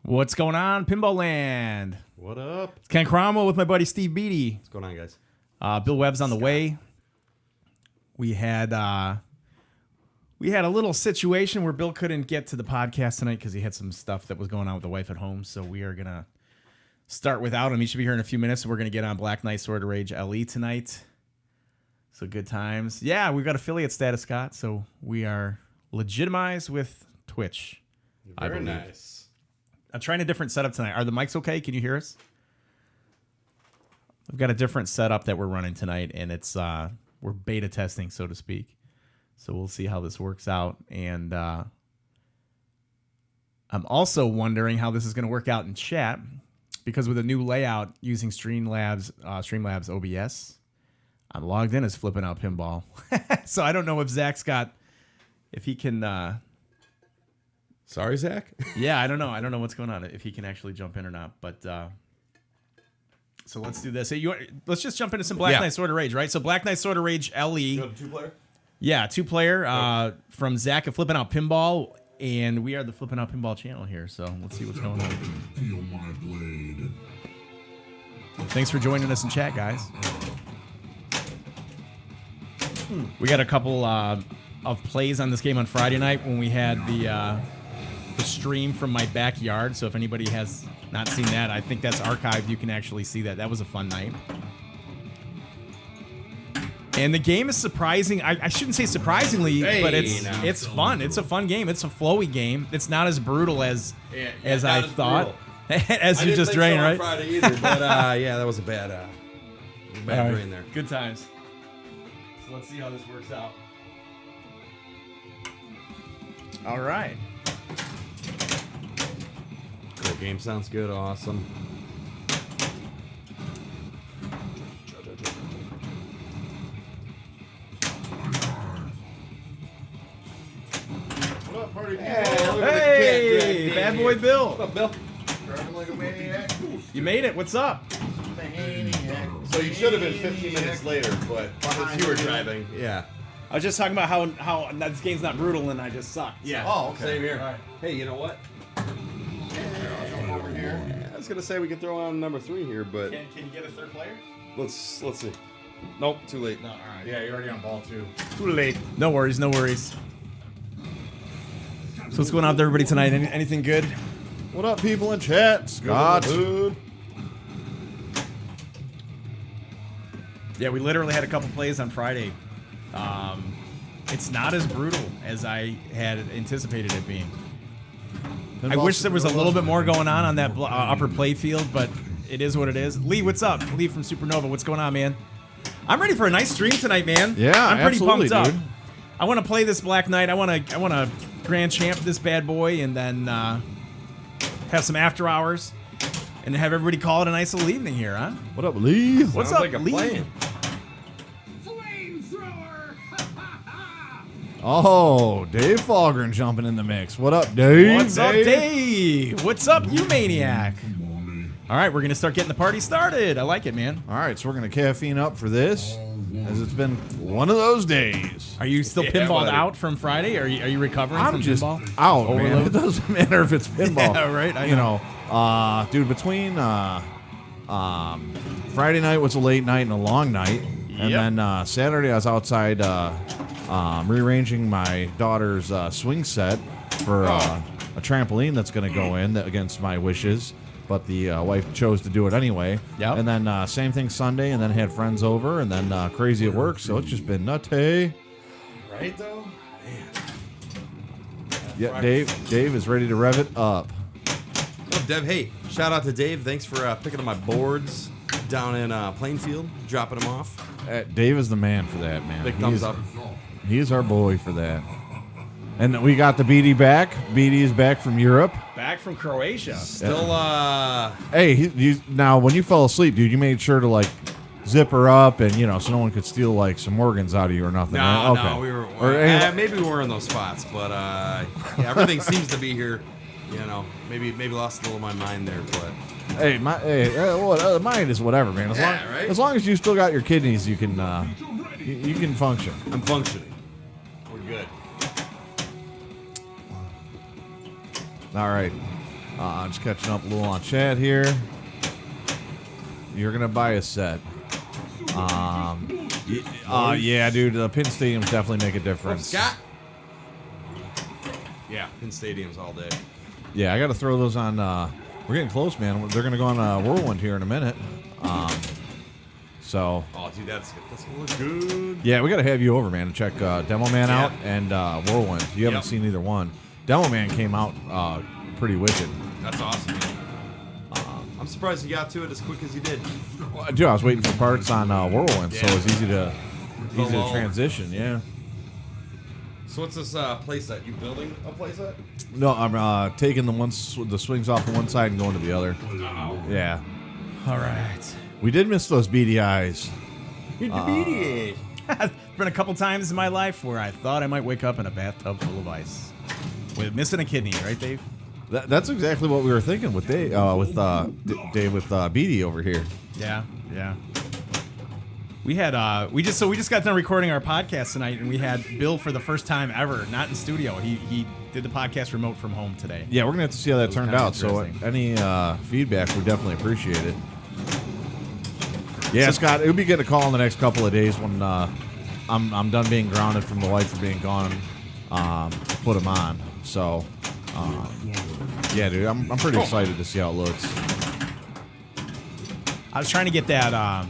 What's going on, Pinball Land? What up? It's Ken Cromwell with my buddy Steve Beatty. What's going on, guys? Bill Webb's on the way. We had a little situation where Bill couldn't get to the podcast tonight because he had some stuff that was going on with the wife at home. So we are gonna start without him. He should be here in a few minutes. We're gonna get on Black Knight Sword of Rage LE tonight. So good times. Yeah, we've got affiliate status, Scott. So we are legitimized with Twitch. Very nice. I'm trying a different setup tonight. Are the mics okay? Can you hear us? We've got a different setup that we're running tonight, and it's we're beta testing, so to speak. So we'll see how this works out. And I'm also wondering how this is going to work out in chat, because with a new layout using Streamlabs OBS, I'm logged in as Flipping Out Pinball. So I don't know if Zach's got, if he can. Sorry, Zach. Yeah, I don't know. I don't know what's going on, if he can actually jump in or not. But so let's do this. Let's just jump into some Black Knight Sword of Rage, right? So Black Knight Sword of Rage LE. You have a two-player? Yeah, two-player from Zach of Flipping Out Pinball, and we are the Flipping Out Pinball channel here. So let's see what's going on. Feel my blade. Thanks for joining us in chat, guys. We got a couple of plays on this game on Friday night when we had the stream from my backyard. So if anybody has not seen that, I think that's archived. You can actually see that. That was a fun night. And the game is surprising. I shouldn't say surprisingly, but it's fun. It's a fun game. It's a flowy game. It's not as brutal as I thought. As you just drained, right? Friday either, but yeah, that was a bad drain there. Good times. So let's see how this works out. All right. Cool game, sounds good, awesome. What up, party people? Hey, bad boy Bill. What up, Bill? Driving like a maniac. You made it. What's up? Maniac. So you should have been 15 minutes later, but since you were driving. Yeah. I was just talking about how this game's not brutal and I just suck. Yeah. Oh, okay. Same here. All right. Hey, you know what? Over here. I was gonna say we could throw on number 3 here, but Can you get a third player? let's see. Nope, too late. No, all right. Yeah, you're already on ball too. Too late. No worries, no worries. So what's going on with everybody tonight? Anything good? What up, people in chat? Scott. Food. Yeah, we literally had a couple plays on Friday. It's not as brutal as I had anticipated it being. I wish there was a little bit more going on that upper play field, but it is what it is. Lee, what's up? Lee from Supernova, what's going on, man? I'm ready for a nice stream tonight, man. Yeah, I'm pretty pumped up. dude. I want to play this Black Knight. I want to grand champ this bad boy, and then have some after hours, and have everybody call it a nice little evening here, huh? What up, Lee? What's Sounds up, like a Lee? plan. Oh, Dave Falgren jumping in the mix. What up, Dave? What's up, Dave? What's up, you maniac? All right, we're going to start getting the party started. I like it, man. All right, so we're going to caffeine up for this, as it's been one of those days. Are you still pinballed out from Friday? Are you recovering I'm from just pinball? out, man. Overload? It doesn't matter if it's pinball. Yeah, right, I You know, dude, between Friday night was a late night and a long night, and Yep. then Saturday I was outside rearranging my daughter's swing set for a trampoline that's going to go in against my wishes. But the wife chose to do it anyway. Yep. And then same thing Sunday, and then had friends over, and then crazy at work. So it's just been nutty. Right though? Yeah, Dave is ready to rev it up. What up, Dev? Hey, shout out to Dave. Thanks for picking up my boards down in Plainfield, dropping them off. Dave is the man for that, man. Big thumbs up. He's our boy for that. And we got the BD back. BD is back from Europe. Back from Croatia. Still, Hey, he's now when you fell asleep, dude, you made sure to like zip her up, and so no one could steal like some organs out of you or nothing. no, right? Okay. no, we were, Or, maybe we were in those spots, but yeah, everything seems to be here. Maybe lost a little of my mind there, but mine is whatever, man. Right? As long as you still got your kidneys, you can you can function. I'm functioning. We're good. All right. Just catching up a little on chat here. You're gonna buy a set. Yeah, dude. The pin stadiums definitely make a difference. Scott. Yeah, pin stadiums all day. Yeah, I got to throw those on. We're getting close, man. They're gonna go on Whirlwind here in a minute. So. Oh, dude, that's gonna look good. Yeah, we got to have you over, man, to check Demo Man Yeah. out and Whirlwind. You haven't seen either one. Demo Man came out pretty wicked. That's awesome, man. I'm surprised you got to it as quick as you did. Dude, I was waiting for parts on Whirlwind, so Yeah. it was easy to lull. transition. Yeah. So what's this playset? You building a playset? No, I'm taking the swings off on one side and going to the other. Oh. Yeah. All right. We did miss those beady eyes. There's been a couple times in my life where I thought I might wake up in a bathtub full of ice. With missing a kidney, right, Dave? That's exactly what we were thinking with Dave, Dave with Beatty over here. Yeah, yeah. We had we just got done recording our podcast tonight, and we had Bill for the first time ever, not in studio. He did the podcast remote from home today. Yeah, we're gonna have to see how that turned kinda out. So interesting. any feedback, we definitely appreciate it. Yeah, Scott, it would be good to call in the next couple of days when I'm done being grounded from the wife for being gone. Put him on. So, yeah, dude, I'm pretty excited to see how it looks. I was trying to get that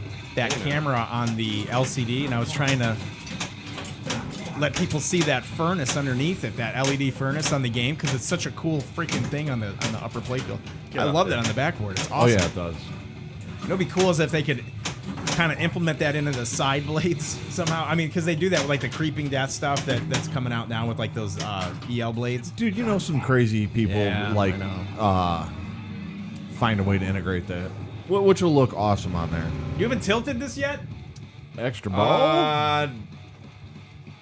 camera on the LCD, and I was trying to let people see that furnace underneath it, that LED furnace on the game, because it's such a cool freaking thing on the upper playfield. I up love there. that on the backboard. It's Oh awesome. yeah, it does. You know, what'd be cool is if they could kind of implement that into the side blades somehow. I mean, because they do that with like the creeping death stuff that's coming out now with like those EL blades. Dude, you know some crazy people Yeah, like I find a way to integrate that, which will look awesome on there. You haven't tilted this yet? Extra ball.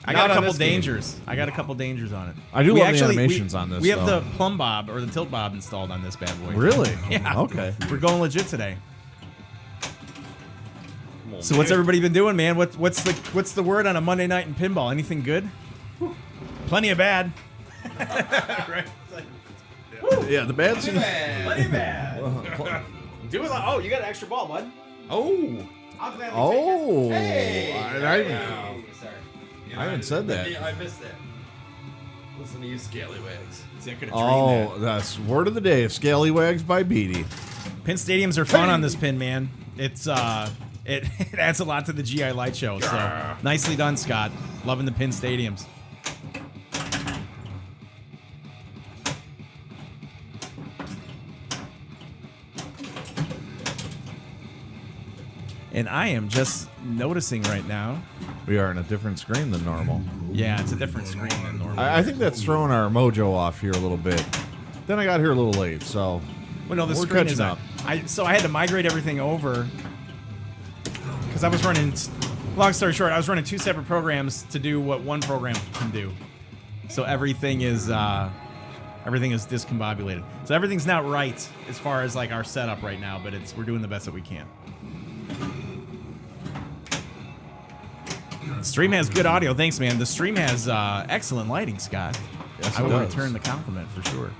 I got Not a on couple this game. dangers. I got a couple dangers on it. I do We love the actually- animations on this, We have though. the plumb bob or the tilt bob installed on this bad boy. Really? Yeah. Okay. We're going legit today. Come on, So what's dude. everybody been doing, man? What's the word on a Monday night in pinball? Anything good? Plenty of bad. Right? Yeah, the bad scene. Plenty of bad. Do it. Oh, you got an extra ball, bud. Oh. I'll gladly Oh, Hey. I haven't said that. I missed that. Listen to you, scallywags. take it. Oh, that's word of the day: Scallywags by Beatty. Pin stadiums are fun on this pin, man. It's it adds a lot to the GI Light show. So nicely done, Scott. Loving the pin stadiums. And I am just noticing right now. We are in a different screen than normal. Yeah, it's a different screen than normal. I think that's throwing our mojo off here a little bit. Then I got here a little late, so Well, no, the we're screen catching is up. So I had to migrate everything over because I was running. Long story short, I was running two separate programs to do what one program can do. So everything is discombobulated. So everything's not right as far as like our setup right now, but we're doing the best that we can. The stream has good audio. Thanks, man. The stream has excellent lighting, Scott. Yes, I it will does. return the compliment for sure.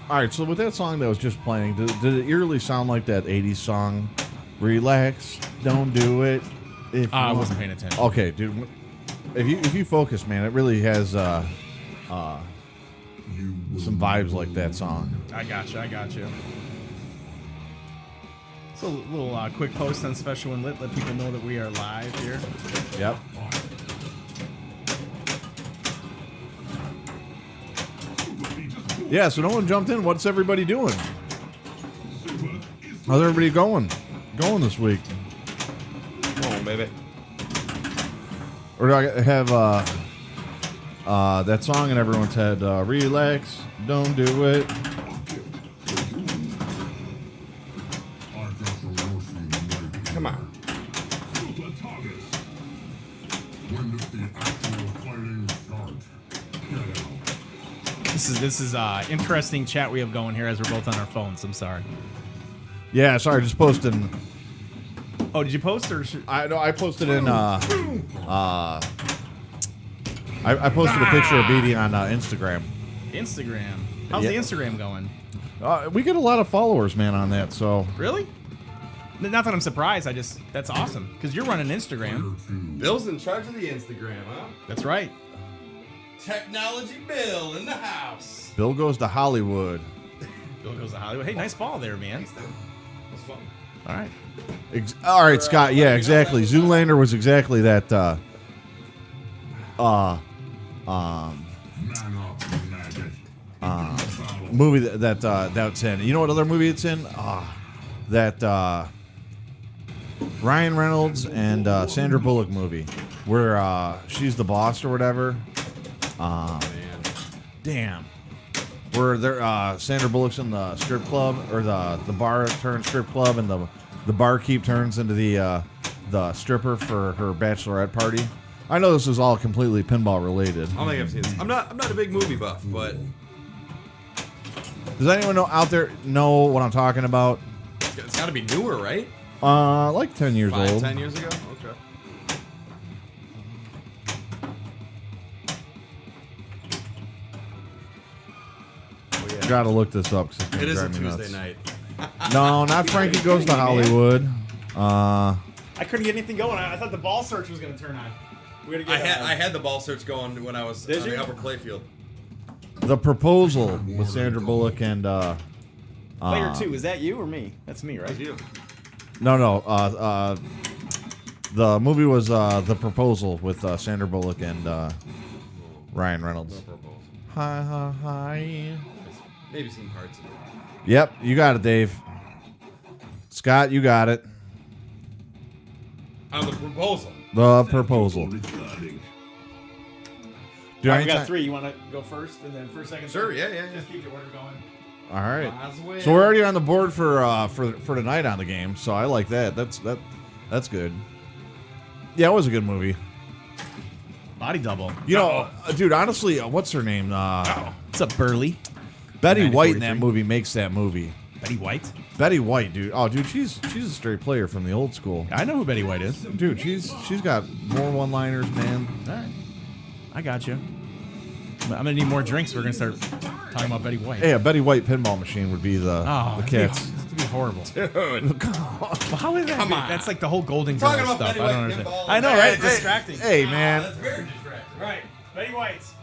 All right, so with that song that was just playing, did it eerily sound like that 80s song, Relax, Don't Do It? If I you wasn't want- paying attention. Okay, dude. If you focus, man, it really has some vibes like that song. I got you. So a little quick post on Special and Lit. Let people know that we are live here. Yep. Yeah, so no one jumped in. What's everybody doing? How's everybody going this week? Come on, baby. Or do I have that song in everyone's head? Relax, don't do it. Come on. This is interesting chat we have going here as we're both on our phones. I'm sorry. Yeah, sorry, just posting. Oh, did you post or? I posted in. I posted a picture of Beatty on Instagram. Instagram. How's Yeah. the Instagram going? We get a lot of followers, man, on that. So Really? Not that I'm surprised. That's awesome because you're running Instagram. Bill's in charge of the Instagram, huh? That's right. Technology Bill in the house. Bill goes to Hollywood. Bill goes to Hollywood. Hey, nice ball there, man. That's fun. All right. All right, Scott. Yeah, exactly. Zoolander was exactly that. Movie that's in. You know what other movie it's in? That Ryan Reynolds and Sandra Bullock movie where she's the boss or whatever. Damn. Where they're Sandra Bullock's in the strip club or the bar turns strip club and the barkeep turns into the stripper for her bachelorette party. I know this is all completely pinball related. I don't think I've seen this. I'm not a big movie buff, but Does anyone know what I'm talking about? it's got to be newer, right? Like 10 years 5, old. 10 years ago? Okay. Oh, yeah. Gotta look this up. 'Cause it's gonna It is a drive me Tuesday nuts. night. No, not Frankie Goes to Hollywood. I couldn't get anything going. I thought the ball search was going to turn on. We gotta get, I had the ball search going when I was Did on you? the upper playfield. The Proposal with Sandra Bullock and Player 2. Is that you or me? That's me, right? You. no. The movie was The Proposal with Sandra Bullock and Ryan Reynolds. Hi. Maybe seen parts of it. Yep, you got it, Dave. Scott, you got it. On the proposal. The Proposal. Dude, We got anytime- 3. You want to go first and then first, second? Sure, third? yeah. Just keep your order going. All right. Might as well. So we're already on the board for tonight on the game. So I like that. That's good. Yeah, it was a good movie. Body double. You know, dude, honestly, what's her name? What's up, Burley? Betty White in 1943. that movie makes that movie. Betty White? Betty White, dude. Oh, dude, she's a straight player from the old school. I know who Betty White is. Dude, she's got more one-liners, man. All right. I got you. I'm going to need more drinks. We're going to start talking about Betty White. Hey, a Betty White pinball machine would be the kits. This would be horrible. Dude. Well, how is that? Come on. That's like the whole Golden Girls Talking about stuff. Betty I don't White understand. pinball. I know, Hey, right? hey, Distracting. Hey, man. That's very distracting. Right. Betty White's.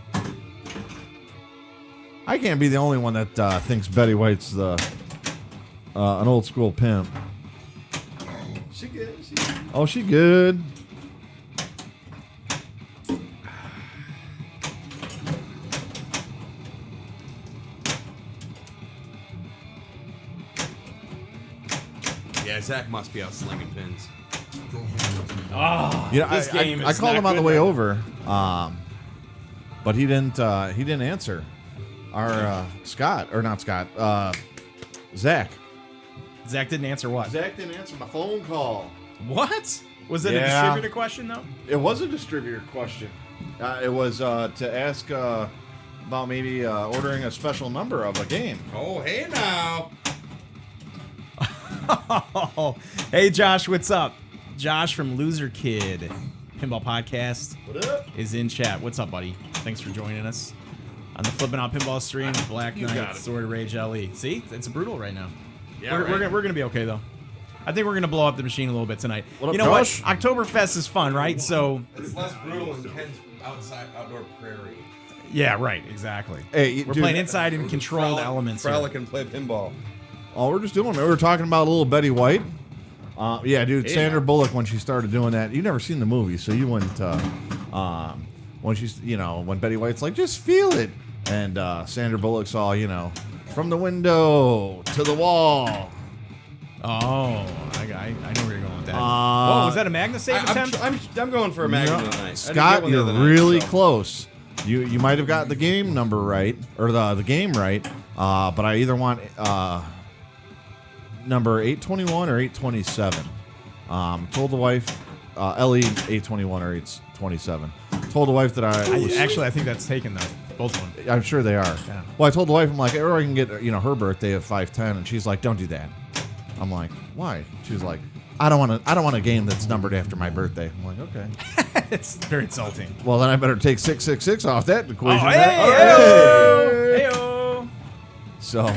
I can't be the only one that thinks Betty White's an old school pimp. She good. Oh, she good. Yeah, Zach must be out slinging pins. Oh, You know, this game I is called not him on the good way right over, but he didn't answer. Our Scott or not Scott, Zach. now. Zach didn't answer what? Zach didn't answer my phone call. What? Was it a Yeah. distributor question, though? It was a distributor question. It was to ask about maybe ordering a special number of a game. Oh, hey now. Hey, Josh, what's up? Josh from Loser Kid Pinball Podcast What up? is in chat. What's up, buddy? Thanks for joining us on the Flipping Out Pinball stream. Black You got Knight, it. Sword of Rage LE. See, it's brutal right now. Yeah, We're gonna be okay though. I think we're gonna blow up the machine a little bit tonight. What up, you know Josh? what? Oktoberfest is fun, right? So It's less brutal than Ken's outdoor prairie. yeah, right, exactly. Hey, We're dude, playing inside in controlled elements. here. Frolic and play pinball. all we're just doing, man. We were talking about a little Betty White. Yeah, dude, Hey, Sandra now. Bullock when she started doing that. You never seen the movie, so you wouldn't. When she's, when Betty White's like, just feel it, and Sandra Bullock's all, from the window to the wall. Oh, I know where you're going with that. Uh, Whoa, was that a Magna Save attempt? I'm going for a magnet No, tonight. I didn't get Scott, one the you're other night, really so. close. You might have got the game number right or the game right, but I either want number 821 or 827. Told the wife, LE 821 or 827. Told the wife that I think that's taken though. Both of them. I'm sure they are. Yeah. Well, I told the wife, I'm like, or I can get her birthday of 510, and she's like, don't do that. I'm like, why? She's like, I don't want a game that's numbered after my birthday. I'm like, okay. It's very insulting. Well, then I better take 666 off that equation. Oh, then. hey, Heyo. So,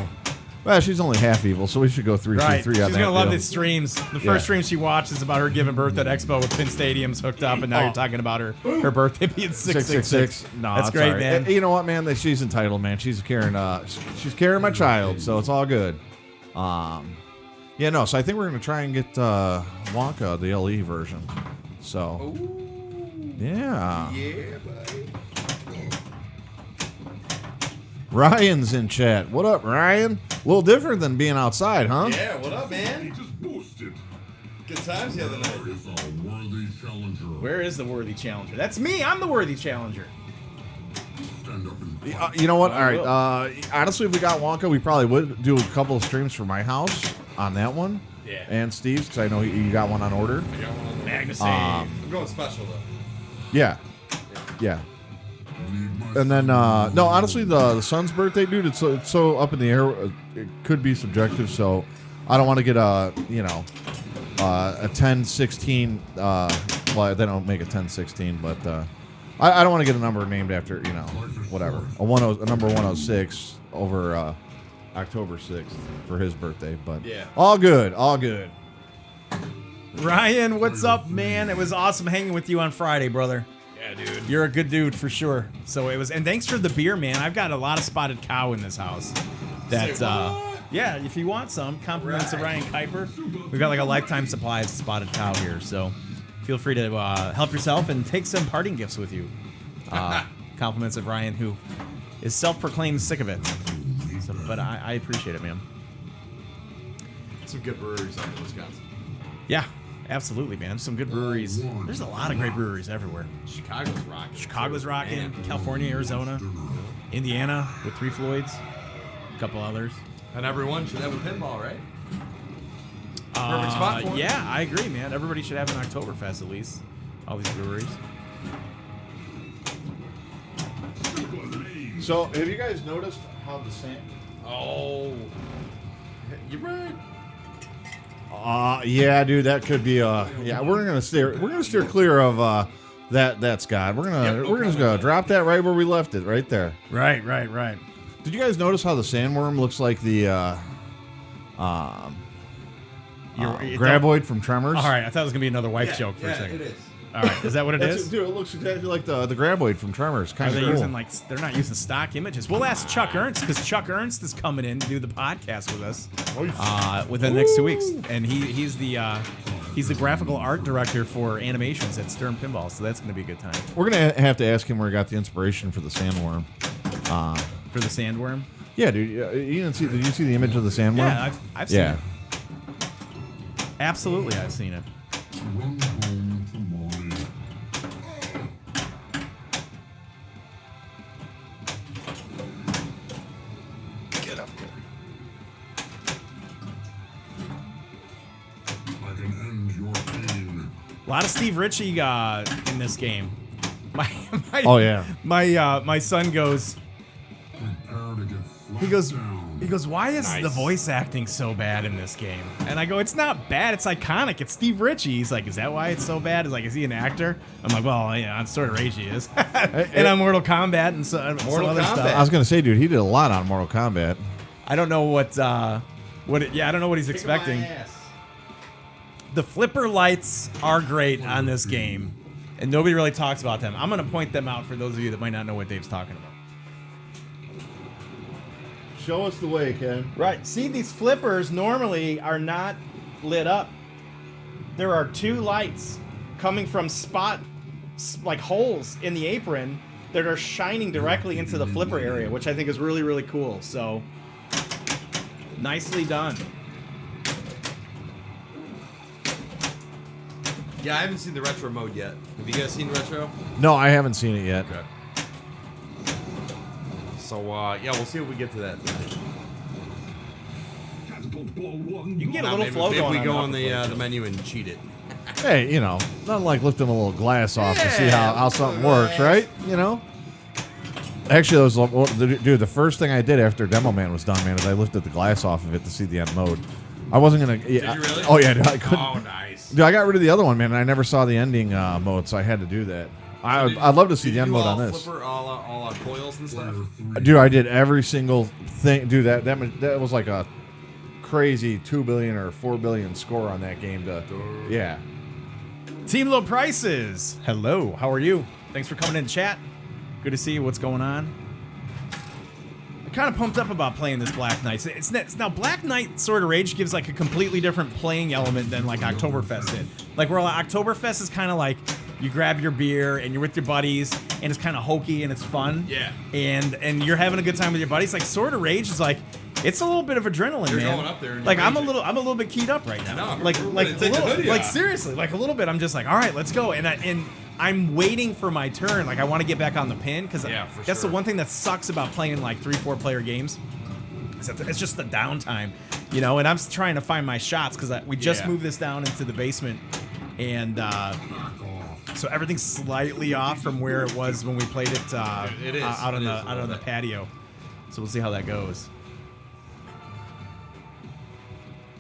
well, she's only half evil, so we should go 3 Right. through 3 She's on that. gonna love deal. these streams. The Yeah. first stream she watched is about her giving birth at Expo with Pin Stadiums hooked up, and now you're talking about her birthday being 666. No, That's it's great, all right. man. You know what, man? That she's entitled, man. She's carrying my child, so it's all good. Yeah, no. So I think we're gonna try and get Wonka, the LE version. So, yeah. Yeah, buddy. Ryan's in chat. What up, Ryan? A little different than being outside, huh? Yeah, what up, man? Just boosted. Good times the other night. There is a worthy challenger. Where is the worthy challenger? That's me. I'm the worthy challenger. Stand up and fight. You know what? All right. Honestly, if we got Wonka, we probably would do a couple of streams for my house on that one. Yeah. And Steve's, because I know you got one on order. Magnus. I'm going special, though. Yeah. Yeah. And then, no, honestly, the son's birthday, dude, it's so up in the air. It could be subjective, so I don't want to get a 10-16. Well, they don't make a 10-16, but I don't want to get a number named after, whatever. A number 106 over October 6th for his birthday. But Yeah. all good, all good. Ryan, what's up, man? It was awesome hanging with you on Friday, brother. Yeah, dude. You're a good dude for sure. So it was, and thanks for the beer, man. I've got a lot of spotted cow in this house. That's Say what? yeah. If you want some, compliments of Ryan Kuiper. We've got like a lifetime supply of spotted cow here, so feel free to help yourself and take some parting gifts with you. Compliments of Ryan, who is self-proclaimed sick of it. So, but I appreciate it, man. Some good breweries up in Wisconsin. Yeah, absolutely, man. Some good breweries. There's a lot of great breweries everywhere. Chicago's rocking. Chicago's rocking. Man. California, Arizona, Indiana with Three Floyds, a couple others. And everyone should have a pinball, right? Perfect spot for it. Yeah, I agree, man. Everybody should have an Oktoberfest at least. All these breweries. So, have you guys noticed how the sand... Oh. You're right. Yeah, dude, that could be yeah, we're gonna steer clear of that Scott. We're just gonna drop that right where we left it, right there. Right. Did you guys notice how the sandworm looks like the graboid from Tremors? All right, I thought it was gonna be another wife joke for a second. it is. All right, is that what it is? Dude, it looks exactly like the graboid from Tremors. Are Kind they of cool. using they're not using stock images? We'll ask Chuck Ernst because Chuck Ernst is coming in to do the podcast with us within the next 2 weeks, and he's the graphical art director for animations at Stern Pinball, so that's gonna be a good time. We're gonna have to ask him where he got the inspiration for the sandworm. For the sandworm. Yeah, dude. Did you see the image of the sandworm? Yeah, I've seen Yeah. it. Absolutely, I've seen it. Run home to mommy. Get up there. I can end your pain. A lot of Steve Ritchie in this game. Oh, yeah. My son goes. Prepare to get He goes. flushed down. He goes. Why is the voice acting so bad in this game? And I go, it's not bad. It's iconic. It's Steve Ritchie. He's like, is that why it's so bad? He's like, is he an actor? I'm like, well, yeah, on sort of Rage he is. And on Mortal Kombat and some other Kombat. stuff. I was gonna say, dude, he did a lot on Mortal Kombat. I don't know what. I don't know what he's expecting. The flipper lights are great on this game, and nobody really talks about them. I'm going to point them out for those of you that might not know what Dave's talking about. Show us the way, Ken. Right. See, these flippers normally are not lit up. There are two lights coming from holes in the apron that are shining directly into the flipper area, which I think is really, really cool. So, nicely done. Yeah, I haven't seen the retro mode yet. Have you guys seen retro? No, I haven't seen it yet. Okay. So, yeah, we'll see if we get to that. Catapult ball one. You can get a Now, little maybe, flow maybe going we on go the on upper the menu and cheat it. Hey, nothing like lifting a little glass off to see Yeah, how something works, right? Actually, dude, the first thing I did after Demo Man was done, man, is I lifted the glass off of it to see the end mode. I wasn't gonna. Yeah, Did you really? Oh yeah, dude, I couldn't. Oh, nice. Dude, I got rid of the other one, man, and I never saw the ending mode, so I had to do that. I'd love to see Did the you end do mode all on this. Flipper, all coils and stuff. Dude, I did every single thing. Dude, that was like a crazy 2 billion or 4 billion score on that game. Yeah. Team Low Prices. Hello, how are you? Thanks for coming in chat. Good to see you. What's going on? I'm kind of pumped up about playing this Black Knight. It's now Black Knight Sword of Rage gives like a completely different playing element than like Oktoberfest did. Like where Oktoberfest is kind of like you grab your beer and you're with your buddies and it's kind of hokey and it's fun. Yeah. And you're having a good time with your buddies. Like Sword of Rage is like it's a little bit of adrenaline, You're man. going up there and like you're I'm a raging. little bit keyed up right now. No, like we're like gonna a take the little, hoodie like off. seriously, like a little bit. I'm just like, all right, let's go. And I'm waiting for my turn. Like I want to get back on the pin because Yeah, for that's sure. the one thing that sucks about playing like 3-4 player games. Is that it's just the downtime, you know. And I'm trying to find my shots because we just Yeah. moved this down into the basement, and so everything's slightly off from where it was when we played it, It is. out on It the is a out on little the bit. patio. So we'll see how that goes.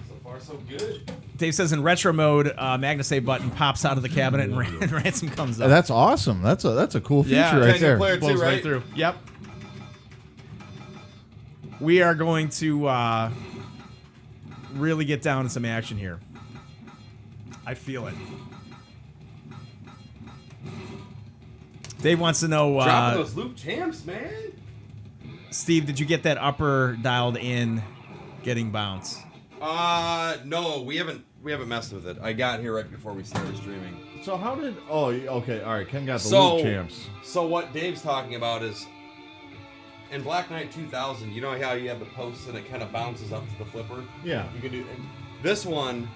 So far, so good. Dave says in retro mode, MagnaSave button pops out of the cabinet and Ransom comes up. That's awesome. That's a cool feature Yeah. right Manual there. player Blows too, right right? through. Yep. We are going to really get down to some action here. I feel it. Dave wants to know, Dropping those loop champs, man. Steve, did you get that upper dialed in getting bounce? No, we haven't messed with it. I got here right before we started streaming. So how did? Oh, okay. All right. Ken got the So- loop champs. So what Dave's talking about is in Black Knight 2000. You know how you have the posts and it kind of bounces up to the flipper. Yeah. You can do this one.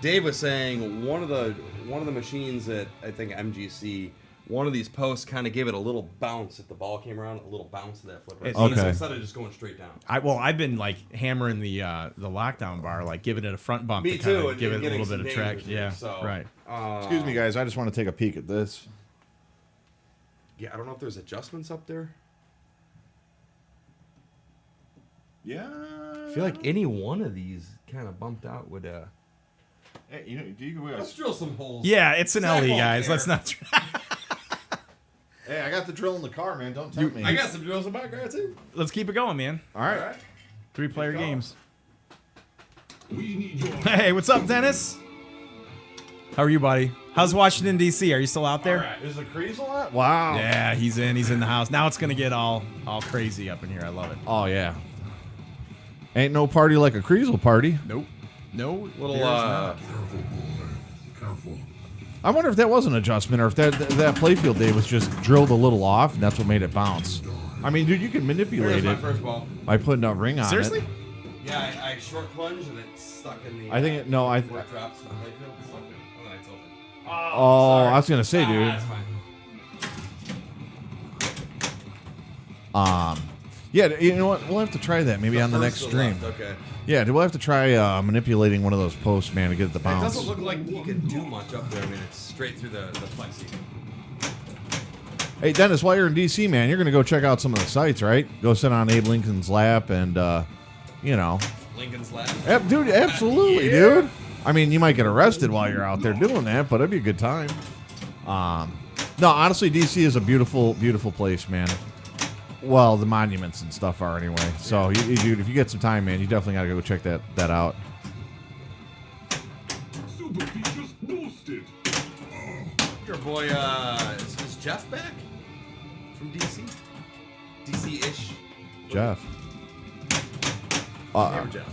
Dave was saying one of the machines at I think MGC. One of these posts kind of gave it a little bounce if the ball came around, a little bounce to that flipper. It's Okay. Instead of just going straight down. I've been like hammering the lockdown bar, like giving it a front bump Me to kind too, of and give it a getting little bit of some traction. dangers, Yeah, so, right. Excuse me, guys. I just want to take a peek at this. Yeah, I don't know if there's adjustments up there. Yeah. I feel like any one of these kind of bumped out would. Hey, you know, do you? Let's drill some holes. Yeah, it's an Zach LE, won't guys. care. Let's not. Hey, I got the drill in the car, man. Don't tempt me. I got some drills in my car too. Let's keep it going, man. All right. 3-player games. We need your Hey, what's up, Dennis? How are you, buddy? How's Washington D.C.? Are you still out there? Is the Creasel on? Wow. Yeah, he's in. He's in the house. Now it's gonna get all crazy up in here. I love it. Oh yeah. Ain't no party like a Creasel party. Nope. No Little there's not. careful, boy. Careful. I wonder if that was an adjustment or if that playfield day was just drilled a little off and that's what made it bounce. I mean, dude, you can manipulate Here's my it first ball. by putting a ring on Seriously? it. Yeah, I short plunge and it's stuck in the. I think it. No, I. Where it drops to the playfield. It's stuck in. Oh, no, it's open. Oh, I was gonna say, dude. That's fine. Yeah, you know what? We'll have to try that maybe on the next First to stream. left, okay. Yeah, we'll have to try manipulating one of those posts, man, to get the It bounce. doesn't look like you can do much up there. I mean, it's straight through the plexi. Hey, Dennis, while you're in DC, man, you're gonna go check out some of the sites, right? Go sit on Abe Lincoln's lap and, you know, Lincoln's lab. dude, absolutely, dude. I mean, you might get arrested while you're out there doing that, but it'd be a good time. No, honestly, DC is a beautiful, beautiful place, man. Well, the monuments and stuff are anyway. So, dude, if you get some time, man, you definitely gotta go check that out. Super features boosted. Your boy, is Jeff back from DC? DC-ish. Jeff. Neighbor Jeff.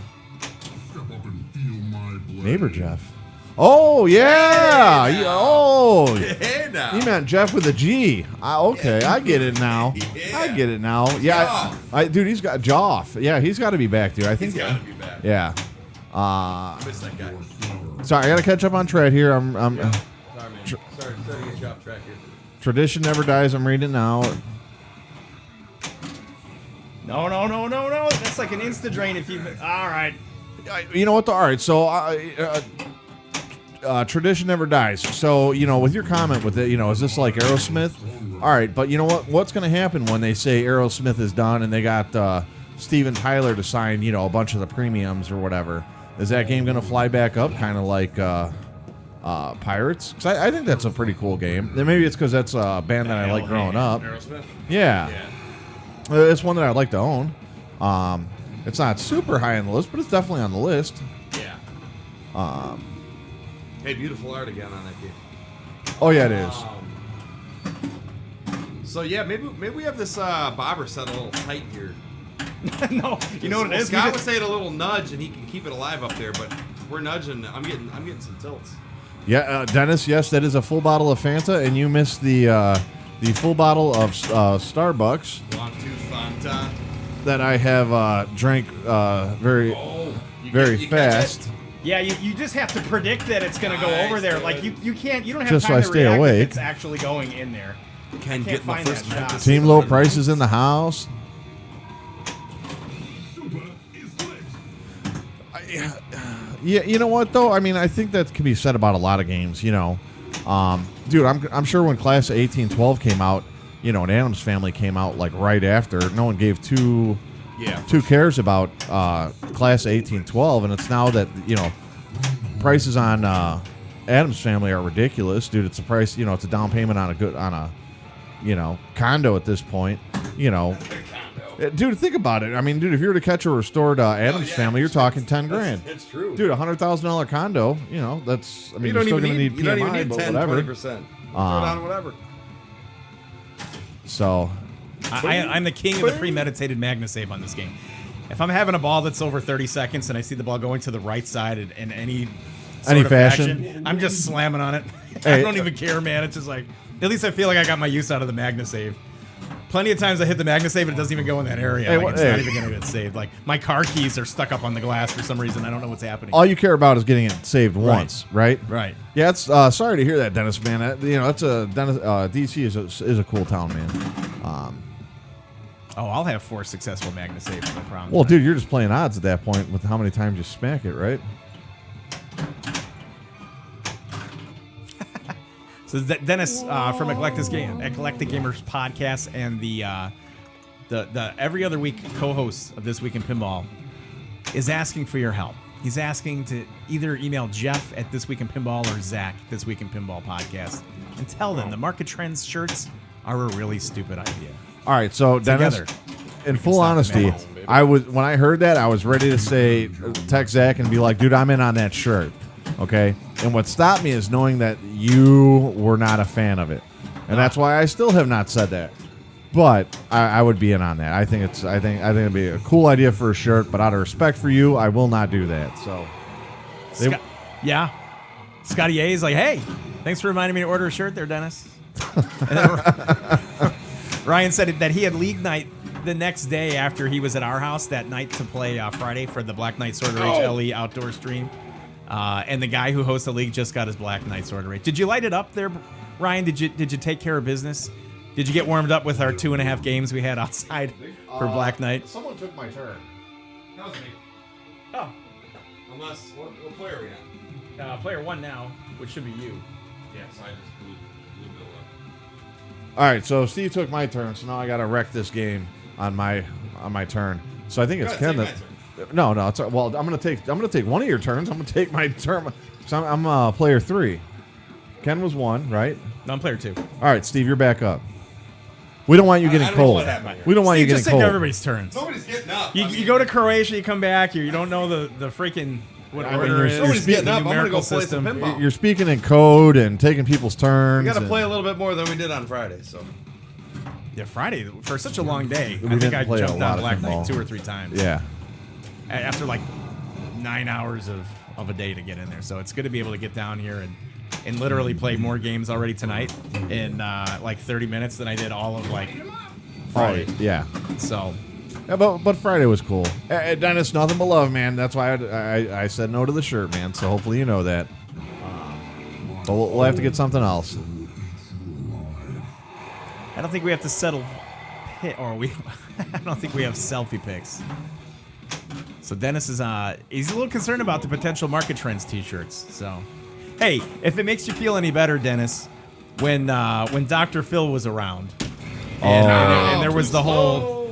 Step up and feel my blade. Neighbor Jeff. Oh, yeah. Hey, now. Oh, Hey now. you meant Jeff with a G. Okay, I get it now. Yeah. I get it now. Yeah, dude, he's got Joff. Yeah, he's got to be back, dude. I think. He's gotta be back. Yeah. Miss that guy. Sorry, I gotta catch up on Tread here. I'm Sorry, man. Sorry to get you off track here. Tradition never dies. I'm reading it now. No. That's like an insta drain if you. All right. You know what? All right, so tradition never dies. So you know, with your comment with it, you know, is this like Aerosmith? All right, but you know what? What's going to happen when they say Aerosmith is done and they got Steven Tyler to sign, you know, a bunch of the premiums or whatever? Is that game going to fly back up, kind of like Pirates, because I think that's a pretty cool game. And maybe it's because that's a band that I like growing up. Aerosmith. Yeah. It's one that I'd like to own. It's not super high on the list, but it's definitely on the list. Yeah. Hey, beautiful art again on that game. Oh yeah, it is. So yeah, maybe we have this bobber set a little tight here. No, you know what it is? Scott would say a little nudge, and he can keep it alive up there. But we're nudging. I'm getting some tilts. Yeah, Dennis. Yes, that is a full bottle of Fanta, and you missed the full bottle of Starbucks Long tooth Fanta. that I have drank very You catch fast. it? Yeah, you just have to predict that it's going to go Nice, over there. good. Like, you don't have Just so time I to stay react awake. if it's actually going in there. Can can't get my find first that shot. Memphis Team is low on. prices in the house. Super is lit. Yeah, you know what though? I mean, I think that can be said about a lot of games. You know, dude, I'm sure when Class of 1812 came out, you know, and Adam's Family came out like right after, no one gave two cares about Class of 1812, and it's now that, you know, prices on Adam's Family are ridiculous, dude. It's a price, you know, it's a down payment on a you know, condo at this point, you know. Dude, think about it. I mean, dude, if you were to catch a restored Adams Family, you're talking 10 grand. It's true. Dude, $100,000 condo, you know, that's, I mean, you you're don't still even going to need you don't even PMI, need but 10, whatever. 20%. Throw it on whatever. So, I'm the king of the premeditated MagnaSave on this game. If I'm having a ball that's over 30 seconds and I see the ball going to the right side in any sort of fashion, I'm just slamming on it. I Hey, don't even care, man. It's just like, at least I feel like I got my use out of the MagnaSave. Plenty of times I hit the MagnaSave and it doesn't even go in that area. Hey, Like, it's hey. not even going to get saved. Like, my car keys are stuck up on the glass for some reason. I don't know what's happening. all you care about is getting it saved once, right? Right. Yeah, it's sorry to hear that, Dennis, man. You know, it's Dennis. DC is a cool town, man. Oh, I'll have 4 successful MagnaSaves, no problem. Well, dude, you're just playing odds at that point with how many times you smack it, right? So Dennis from Eclectic Gamers podcast and the every other week co-host of This Week in Pinball is asking for your help. He's asking to either email Jeff at This Week in Pinball or Zach This Week in Pinball podcast and tell them the Market Trends shirts are a really stupid idea. All right, so Dennis, Together, in we can full stop the honesty, madness, I was when I heard that, I was ready to say text Zach and be like, dude, I'm in on that shirt. Okay, and what stopped me is knowing that you were not a fan of it, and that's why I still have not said that. But I would be in on that. I think it'd be a cool idea for a shirt, but out of respect for you, I will not do that. So, Yeah. Scotty A is like, hey, thanks for reminding me to order a shirt there, Dennis. And then Ryan said that he had league night the next day after he was at our house that night to play Friday for the Black Knight Sword of Rage LE outdoor stream. And the guy who hosts the league just got his Black Knight Sword of Rage. Did you light it up there, Ryan? Did you take care of business? Did you get warmed up with our 2.5 games we had outside for Black Knight? someone took my turn. That was me. Oh, Unless, what player are we on? player 1 now, which should be you. Yeah, so I just blew Bill up. All right, so Steve took my turn, so now I got to wreck this game on my turn. So I think it's Go Ken ahead, that. take No, it's well. I'm gonna take one of your turns. I'm gonna take my turn. So I'm player 3. Ken was 1, right? No, I'm player 2. All right, Steve, you're back up. We don't want you getting I don't know cold. what happened here. We don't want you Just getting take cold. everybody's turns. Nobody's getting up. You go to Croatia, you come back, you don't know the freaking what I mean, order you're- is. you're Nobody's speaking- getting up. I'm gonna numerical go play some system. pinball. You're speaking in code and taking people's turns. We got to and- play a little bit more than we did on Friday. So Yeah, Friday for such a long day. We I think didn't I play a jumped lot on of Black pinball. Knight 2 or 3 times. Yeah. After like 9 hours of a day to get in there. So it's good to be able to get down here and literally play more games already tonight in like 30 minutes than I did all of like Friday. Oh, yeah. So Yeah, but Friday was cool. Dennis, nothing but love, man. That's why I said no to the shirt, man. So hopefully you know that. But we'll have to get something else. I don't think we have to settle or we I don't think we have selfie pics. So Dennis is he's a little concerned about the potential Market Trends t-shirts. So hey, if it makes you feel any better, Dennis, when Dr. Phil was around and there was the whole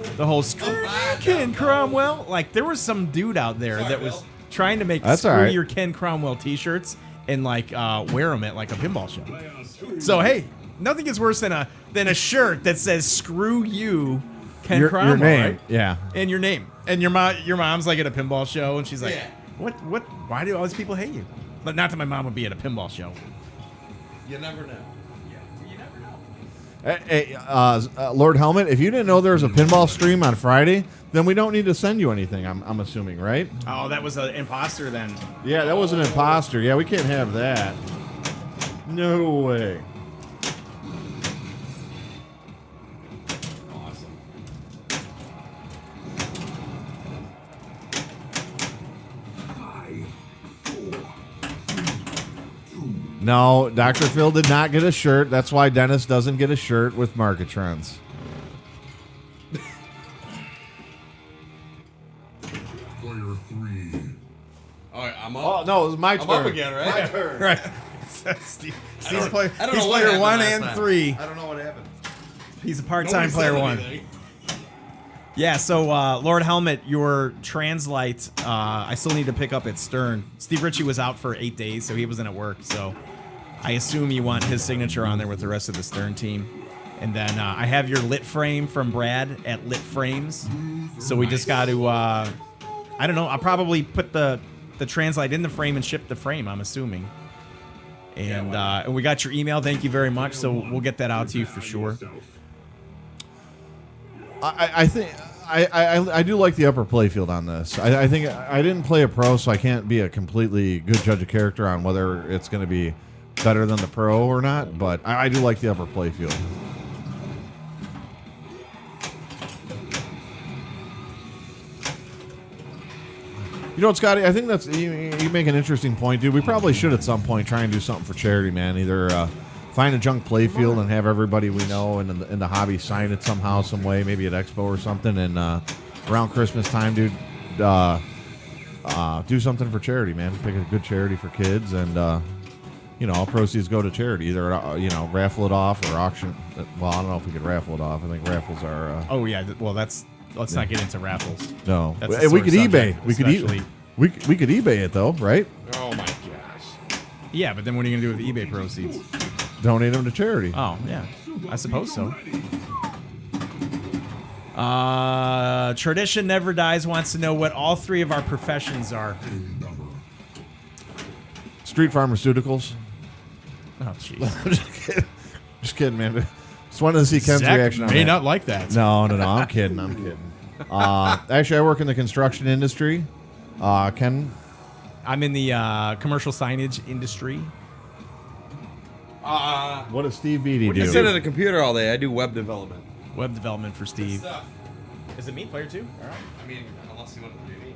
Ken Cromwell, like there was some dude out there that was trying to make That's all Screw right. Your Ken Cromwell t-shirts, and like wear them at like a pinball show. So hey, nothing is worse than a shirt that says "Screw you, Ken Your Cromwell," name, right? yeah. And your name, and your mom's like at a pinball show, and she's like, Yeah. what? Why do all these people hate you? But not that my mom would be at a pinball show. You never know. Hey, Lord Helmet, if you didn't know there was a pinball stream on Friday, then we don't need to send you anything. I'm assuming, right? Oh, that was an imposter then. Yeah, that was an imposter. Yeah, we can't have that. No way. Awesome. No, Dr. Phil did not get a shirt. That's why Dennis doesn't get a shirt with Market Trends. Player 3. All right, I'm Oh, up. no, it was my I'm turn. up again, right? Right. Steve's player. I don't He's know what player happened 1 last and time. 3. I don't know what happened. He's a part-time Nobody said player 1. anything. Yeah. So Lord Helmet, your translite, I still need to pick up at Stern. Steve Ritchie was out for 8 days, so he wasn't at work. So I assume you want his signature on there with the rest of the Stern team. And then I have your lit frame from Brad at Lit Frames. So we just got to, I don't know. I'll probably put the translite in the frame and ship the frame, I'm assuming. And we got your email. Thank you very much. So we'll get that out to you for sure. I think I do like the upper playfield on this. I think I didn't play a pro, so I can't be a completely good judge of character on whether it's going to be better than the pro or not. But I do like the upper playfield. You know what, Scotty? I think that's you make an interesting point, dude. We probably should at some point try and do something for charity, man. Either find a junk playfield and have everybody we know in the hobby sign it somehow, some way, maybe at Expo or something. And around Christmas time, dude, do something for charity, man. Pick a good charity for kids, and all proceeds go to charity. Either raffle it off or auction. Well, I don't know if we could raffle it off. I think raffles are. Oh yeah. Well, let's not get into raffles. No, That's a we sore could eBay. subject, We could especially- we could eBay it though, right? Oh my gosh. Yeah, but then what are you gonna do with the eBay proceeds? Donate them to charity. Oh yeah, I suppose so. Tradition Never Dies wants to know what all 3 of our professions are. Street pharmaceuticals. Oh jeez. Just kidding, man. Just wanted to see Ken's reaction on may that. not like that. No. I'm kidding. Actually, I work in the construction industry. Ken, I'm in the commercial signage industry. what does Steve Beatty I do? sit at a computer all day. I do web development. Web development for Steve. Stuff. Is it me, player 2? All right. I mean, unless you want to do me.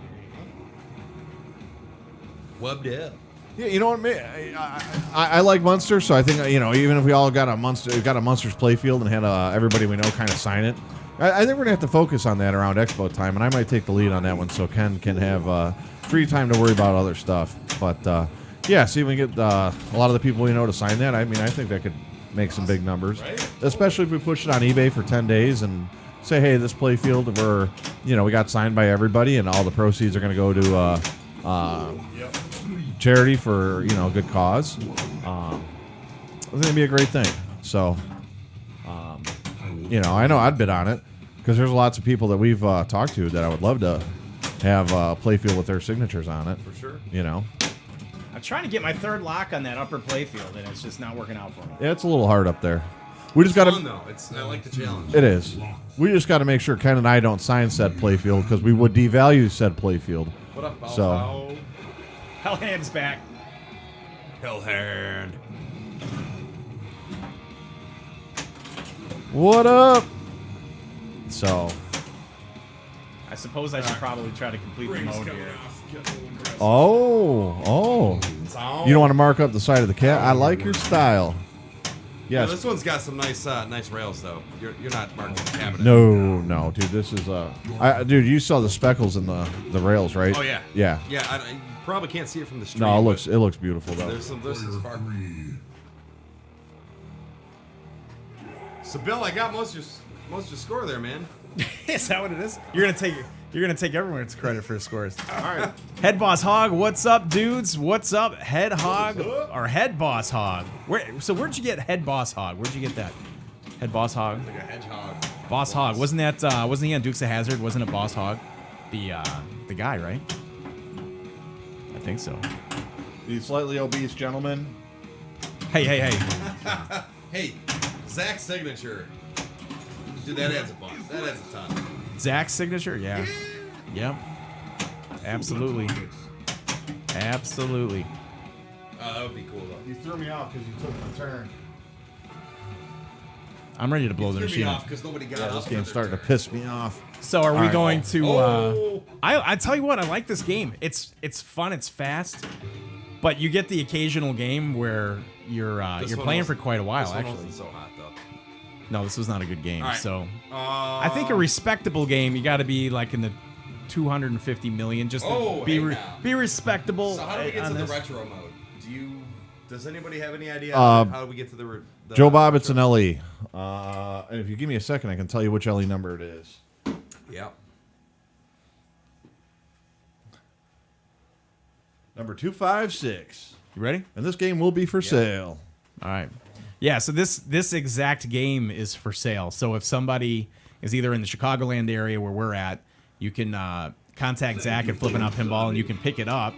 Web dev. Yeah, you know what, man? I like Munster, so I think even if we all got a Munster's playfield and had everybody we know kind of sign it, I think we're gonna have to focus on that around Expo time, and I might take the lead on that one so Ken can have free time to worry about other stuff. But yeah, see if we can get a lot of the people we know to sign that. I mean, I think that could make some big numbers, Right? especially if we push it on eBay for 10 days and say, hey, this playfield we got signed by everybody, and all the proceeds are gonna go to charity for a good cause. I think it'd be a great thing. So, I know I'd bid on it because there's lots of people that we've talked to that I would love to have a playfield with their signatures on it. For sure. I'm trying to get my 3rd lock on that upper playfield, and it's just not working out for me. Yeah, it's a little hard up there. We just got Fun to. though. I like the challenge. It is. We just got to make sure Ken and I don't sign said playfield because we would devalue said playfield. What up, Bow So- Bow? Hellhand's back. Hellhand. What up? So, I suppose I should probably try to complete the mode here. oh. You don't want to mark up the side of the cat? I like your style. Yeah, Yes. this one's got some nice rails though. You're not marking the cabinet. No, dude. This is dude. You saw the speckles in the rails, right? Oh yeah. Yeah. Yeah. You probably can't see it from the street. No, but it looks beautiful though. There's some spark. So Bill, I got most of your. Most of the score there, man. Is that what it is? You're gonna take everyone's credit for the scores. All right. Head Boss Hog, what's up, dudes? What's up, Head Hog or Head Boss Hog? Where'd you get Head Boss Hog? Where'd you get that? Head Boss Hog. Like a hedgehog. Boss Hog. Wasn't he on Dukes of Hazzard? Wasn't it Boss Hog? The guy, right? I think so. The slightly obese gentleman. Hey. Hey, Zach's signature. Dude, that adds a buck. That adds a ton. Zach's signature? Yeah. Yep. Absolutely. Absolutely. Oh, that would be cool, though. You threw me off because you took my turn. I'm ready to blow the Threw machine me up. off because nobody got Yeah, up. this for game's their starting to turn. piss me off. So are we Alright. going to Oh. I tell you what, I like this game. It's fun, it's fast. But you get the occasional game where you're This one playing for wasn't- quite a while This one actually. wasn't so hot, though. No, this was not a good game. All right. So I think a respectable game, you got to be like in the 250 million just to hey now. be respectable. So how do we get on to the this. retro mode? Does anybody have any idea Uh, how do we get to the Joe Bob, it's an LE. And if you give me a second, I can tell you which LE number it is. Yep. Number 256. You ready? And this game will be for sale. All right. Yeah, so this exact game is for sale. So if somebody is either in the Chicagoland area where we're at, you can contact Zach at Flippin' Out Pinball and you can pick it up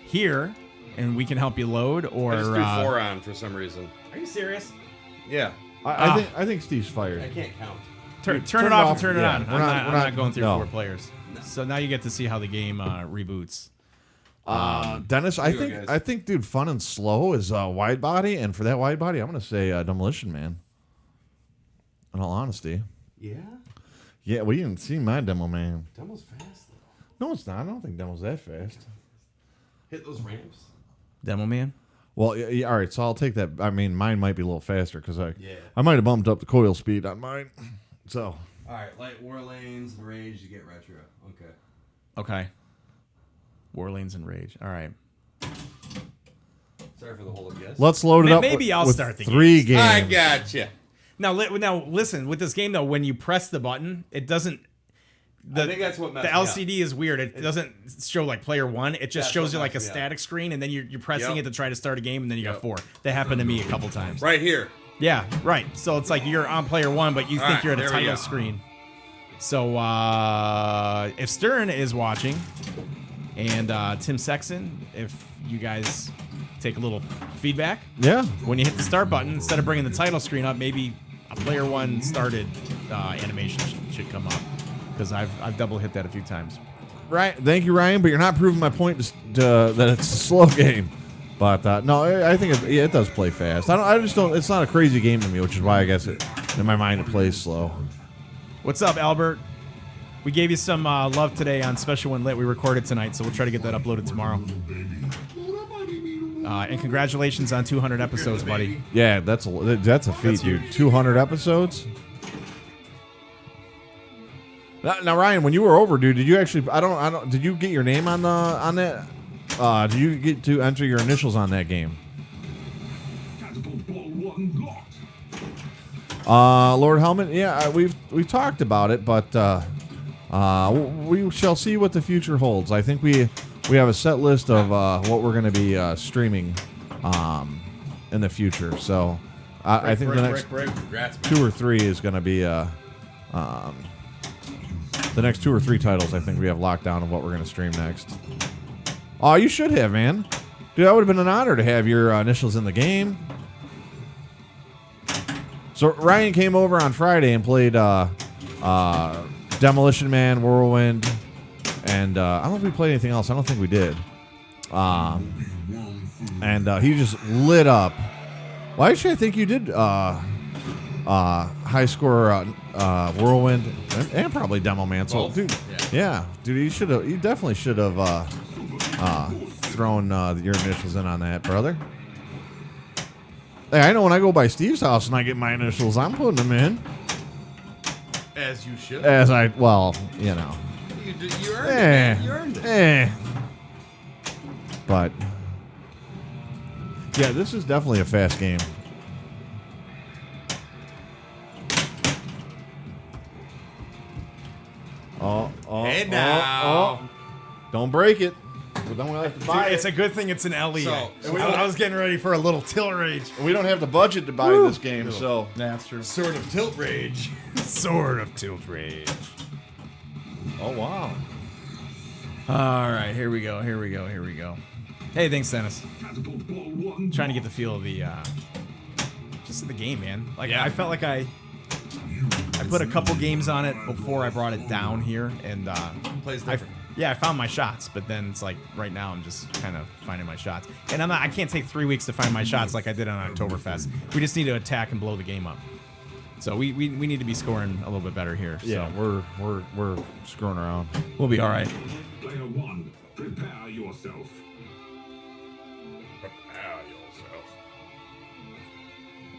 here and we can help you load or I just threw 4 on for some reason. Are you serious? Yeah. I think Steve's fired. I can't count. Turn it off and turn it yeah. on. We're I'm not- not we're not- going through no. 4 players. So now you get to see how the game reboots. Dennis, I do it, guys. think, dude, fun and slow is wide body, and for that wide body, I'm gonna say Demolition Man. In all honesty, Yeah? yeah, we didn't see my Demo Man. Demo's fast, though. No, it's not. I don't think Demo's that fast. Hit those ramps. Demo Man? Well, yeah, all right, so I'll take that. I mean, mine might be a little faster because Yeah. I might have bumped up the coil speed on mine. So All right, light war lanes, rage, you get retro. Okay. Okay. War Lanes and Rage. All right. Sorry for the hold up, yes. let's load it up. Maybe I'll with start the 3 games. I gotcha. Now listen, with this game though, when you press the button, it doesn't. I think that's what The messed me up. LCD is weird. It doesn't show like player 1. It just That's shows what you like a messed me up. static screen, and then you're pressing Yep. it to try to start a game, and then you got Yep. 4. That happened to me a couple times. Right here. Yeah, right. So it's like you're on player 1, but you All think right, you're at a there we title go. screen. So if Stern is watching, and Tim Sexton, if you guys take a little feedback, Yeah. when you hit the start button, instead of bringing the title screen up, maybe a player 1 started animation should come up, because I've double hit that a few times. Right. Thank you, Ryan. But you're not proving my point that it's a slow game. But no, I think it does play fast. I just don't. It's not a crazy game to me, which is why I guess in my mind it plays slow. What's up, Albert? We gave you some love today on Special When Lit. We recorded tonight, so we'll try to get that uploaded tomorrow. And congratulations on 200 episodes, buddy. Yeah, that's a feat, dude. 200 episodes. Now, Ryan, when you were over, dude, did you actually? I don't. Did you get your name on that? Did you get to enter your initials on that game? Catapult ball 1 locked. Lord Helmet. Yeah, we've talked about it, but we shall see what the future holds. I think we have a set list of what we're going to be streaming in the future. So I think the next Congrats, man. 2 or 3 is going to be the next 2 or 3 titles. I think we have locked down of what we're going to stream next. Oh, you should have, man. Dude, that would have been an honor to have your initials in the game. So Ryan came over on Friday and played Demolition Man, Whirlwind, and I don't know if we played anything else. I don't think we did. And he just lit up. Well, actually, I think you did high score Whirlwind and probably Demo Man. So, Both? dude, yeah, dude, you definitely should have thrown your initials in on that, brother. Hey, I know when I go by Steve's house and I get my initials, I'm putting them in. As you should. As I, well, you know. You earned it. Man. You earned it. But, yeah, this is definitely a fast game. And now. Don't break it. Well, then we'll have to buy Dude, it's it. a good thing it's an LE. So- I was getting ready for a little tilt rage. We don't have the budget to buy this game, so. That's true. Sort of tilt rage. Sort of tilt rage. Oh, wow. All right, here we go. Hey, thanks, Dennis. Catapult ball one. Trying to get the feel of the just the game, man. Like I felt like I put a couple games on it before I brought it down here, and Plays different. I found my shots, but then it's like right now I'm just kind of finding my shots, and I can't take 3 weeks to find my shots like I did on Oktoberfest. We just need to attack and blow the game up. So we need to be scoring a little bit better here. Yeah, So we're screwing around. we'll be all right. Player one, prepare yourself.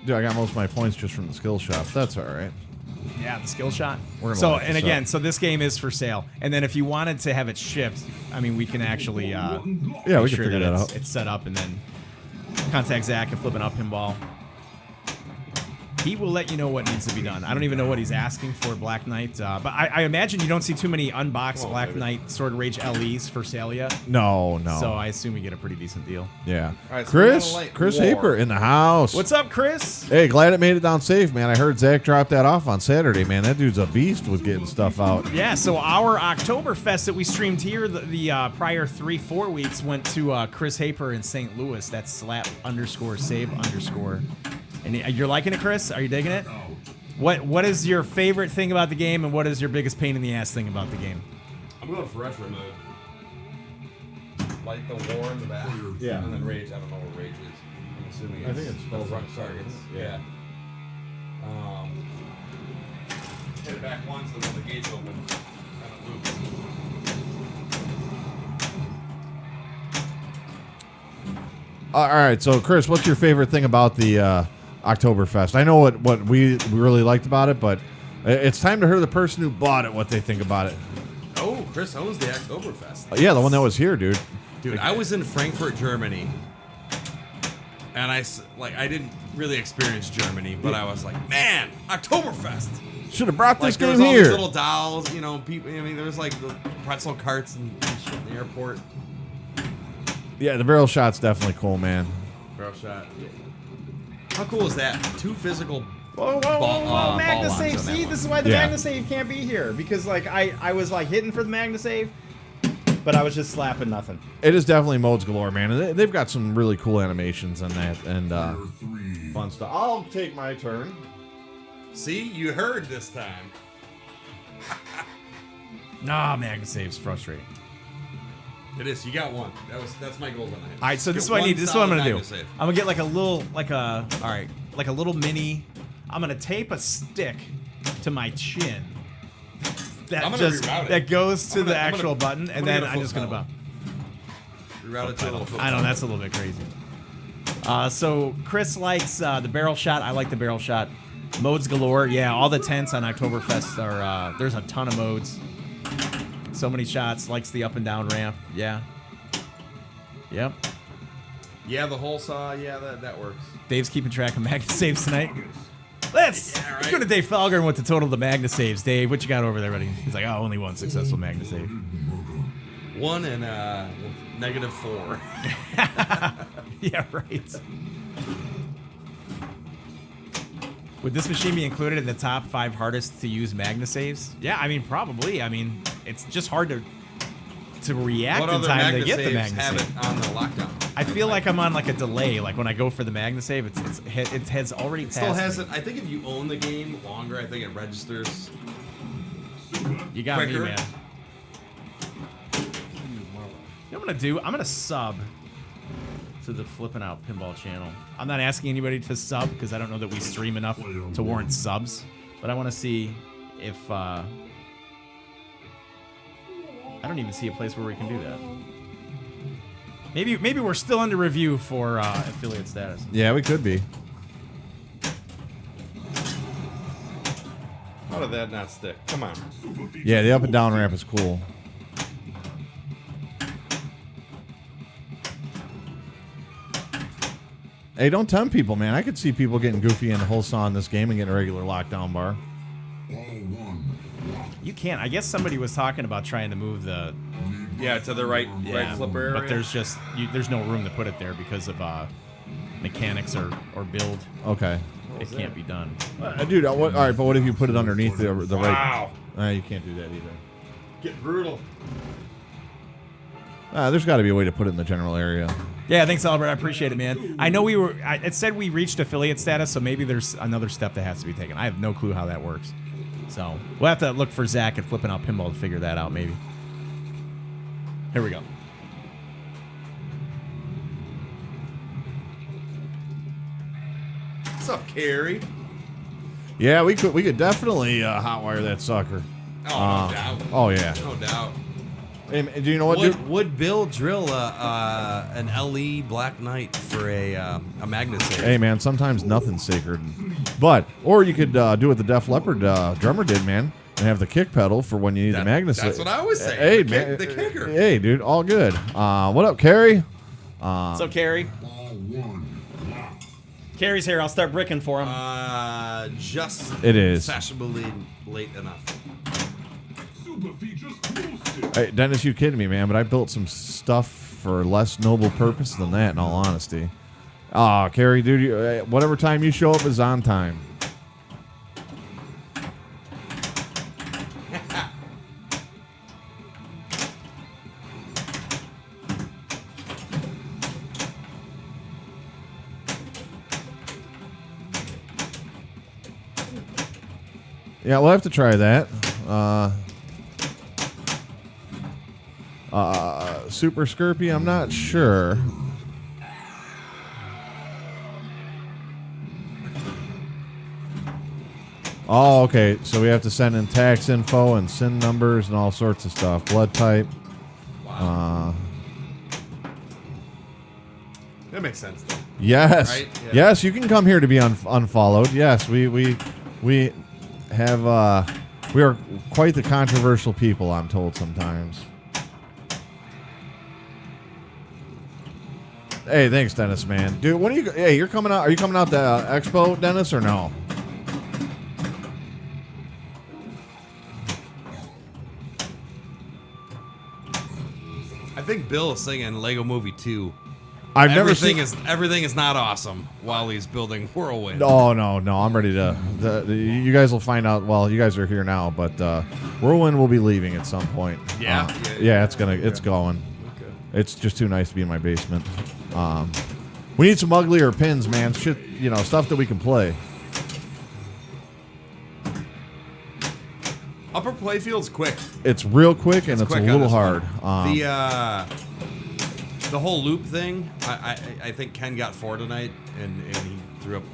Dude, I got most of my points just from the skill shop. That's all right. Yeah, the skill shot. We're gonna So, lock and this again, up. so this game is for sale. And then if you wanted to have it shipped, I mean, we can actually Yeah, make we can sure figure that it's, out. it's set up, and then contact Zach and Flipping Up Pinball. He will let you know what needs to be done. I don't even know what he's asking for Black Knight, but I imagine you don't see too many unboxed Black Knight Sword Rage LEs for sale yet. No. So I assume we get a pretty decent deal. Yeah. All right, so we Chris, got a light Chris war. Haper in the house. What's up, Chris? Hey, glad it made it down safe, man. I heard Zach drop that off on Saturday, man. That dude's a beast with getting stuff out. Yeah, so our Oktoberfest that we streamed here, the prior 3-4 weeks went to Chris Haper in St. Louis. That's slap_save_. And you're liking it, Chris? Are you digging it? What is your favorite thing about the game, and what is your biggest pain in the ass thing about the game? I'm going for retro mode. Light the war in the back. Yeah. And then rage. I don't know what rage is. I'm assuming I think it's the both front sides, targets. isn't it? Yeah. Hit it back once and then the gates open. Kind of loop. All right, so Chris, what's your favorite thing about the Oktoberfest? I know what we really liked about it, but it's time to hear the person who bought it what they think about it. Oh, Chris owns the Oktoberfest. Yeah, the one that was here, dude. Dude, I was in Frankfurt, Germany, and I didn't really experience Germany, but I was like, man, Oktoberfest. Should have brought Like this there game was all these here. little dolls, you know, people. I mean, there was like the pretzel carts and shit in the airport. Yeah, the barrel shot's definitely cool, man. Barrel shot. How cool is that? 2 physical. Whoa, ball Magna lines Save. on that See, one. this is why the Yeah. Magna Save can't be here. Because, like, I was, like, hitting for the Magna Save, but I was just slapping nothing. It is definitely modes galore, man. And they've got some really cool animations on that and Three. fun stuff. I'll take my turn. See, you heard this time. Nah, Magna Save's frustrating. It is. You got one. That's my goal tonight. All right, so this is Get what I one need. This is what I'm solid gonna do. Magna Save. I'm gonna get like a little, like a mini. I'm gonna tape a stick to my chin. That I'm gonna just reroute it. that goes to I'm the gonna- I'm actual gonna- button, I'm and gonna then get a I'm just gonna foot bump. Reroute it to a little foot I know pedal. that's a little bit crazy. So Chris likes the barrel shot. I like the barrel shot. Modes galore. Yeah, all the tents on Oktoberfest are. There's a ton of modes. So many shots. Likes the up and down ramp. Yeah. Yep. Yeah, the hole saw. Yeah, that works. Dave's keeping track of Magna Saves tonight. Let's go to Dave Felger and what the total of the Magna Saves. Dave, what you got over there, buddy? He's like, oh, only one successful Magna Save. 1 and -4. Yeah, right. Would this machine be included in the top 5 hardest to use Magna Saves? Yeah, I mean, probably. I mean, it's just hard to react What in other time Magna to get the saves Magna have Save. it on the lockdown? I feel like I'm on like a delay. Like when I go for the Magna Save, it has already passed. Still me. hasn't. I think if you own the game longer, I think it registers. You got me, quicker. man. You know what I'm gonna do? I'm gonna sub to the Flippin' Out Pinball channel. I'm not asking anybody to sub because I don't know that we stream enough to warrant subs. But I want to see if I don't even see a place where we can do that. Maybe we're still under review for affiliate status. Yeah, we could be. How did that not stick? Come on. Yeah, the up and down ramp is cool. Hey, don't tempt people, man. I could see people getting goofy in the whole saw in this game and getting a regular lockdown bar. Ball one. Locked. You can't. I guess somebody was talking about trying to move the to the right flipper area. but there's just there's no room to put it there because of mechanics or build. Okay. It can't be done. Dude, all right, but what if you put it underneath the right? Wow. You can't do that either. Get brutal. There's got to be a way to put it in the general area. Yeah, thanks, Albert. I appreciate it, man. I know it said we reached affiliate status, so maybe there's another step that has to be taken. I have no clue how that works. So we'll have to look for Zach at Flipping Out Pinball to figure that out, maybe. Here we go. What's up, Carrie? Yeah, we could definitely hotwire that sucker. Oh, no doubt. Oh yeah. No doubt. Hey, do you know what? Would Bill drill an LE Black Knight for a magnet safe? Hey man, sometimes nothing's sacred. Or you could do what the Def Leppard drummer did, man, and have the kick pedal for when you need the magnet. That's what I was saying. Hey the man, the kicker. Hey dude, all good. What up, Carrie? So Carrie, Ball 1 locked. Carrie's here. I'll start bricking for him. Just It is. fashionably late enough. Super features boosted. Hey, Dennis, you kidding me, man? But I built some stuff for less noble purpose than that, in all honesty. Carrie, dude, whatever time you show up is on time. Yeah, we'll have to try that. Super Skirpy, I'm not sure. Oh, okay. So we have to send in tax info and SIN numbers and all sorts of stuff. Blood type. Wow. That makes sense, though. Yes. Right? Yeah. Yes, you can come here to be unfollowed. Yes, we have we are quite the controversial people, I'm told sometimes. Hey, thanks, Dennis, man. Dude, when are you? Hey, you're coming out. Are you coming out to Expo, Dennis, or no? I think Bill is singing Lego Movie 2. I've never seen. Everything is not awesome while he's building Whirlwind. Oh no, I'm ready to. You guys will find out. Well, you guys are here now, but Whirlwind will be leaving at some point. Yeah? Yeah, it's going. Okay. It's just too nice to be in my basement. We need some uglier pins, man. Shit, stuff that we can play. Upper Playfield's quick. It's real quick and it's quick a on little this hard. one. The whole loop thing, I think Ken got 4 tonight, and he threw up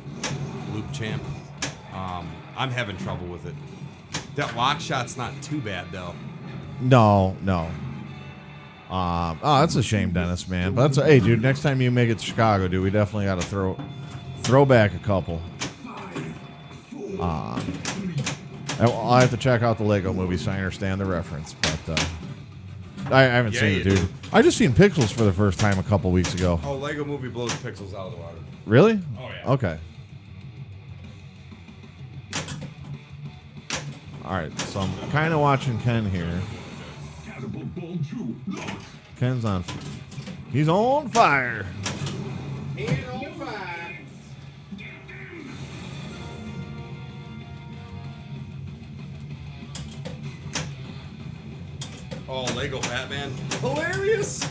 loop champ. I'm having trouble with it. That lock shot's not too bad, though. No. That's a shame, Dennis, man. But hey, dude. Next time you make it to Chicago, dude, we definitely got to throw back a couple. I'll have to check out the Lego Movie so I understand the reference, but I haven't seen it, dude. do. I just seen Pixels for the first time a couple weeks ago. Oh, Lego Movie blows pixels out of the water. Really? Oh, yeah. Okay. All right, so I'm kind of watching Ken here. Catapult ball 2 locked. Ken's on. He's on fire. Oh, Lego Batman. Hilarious.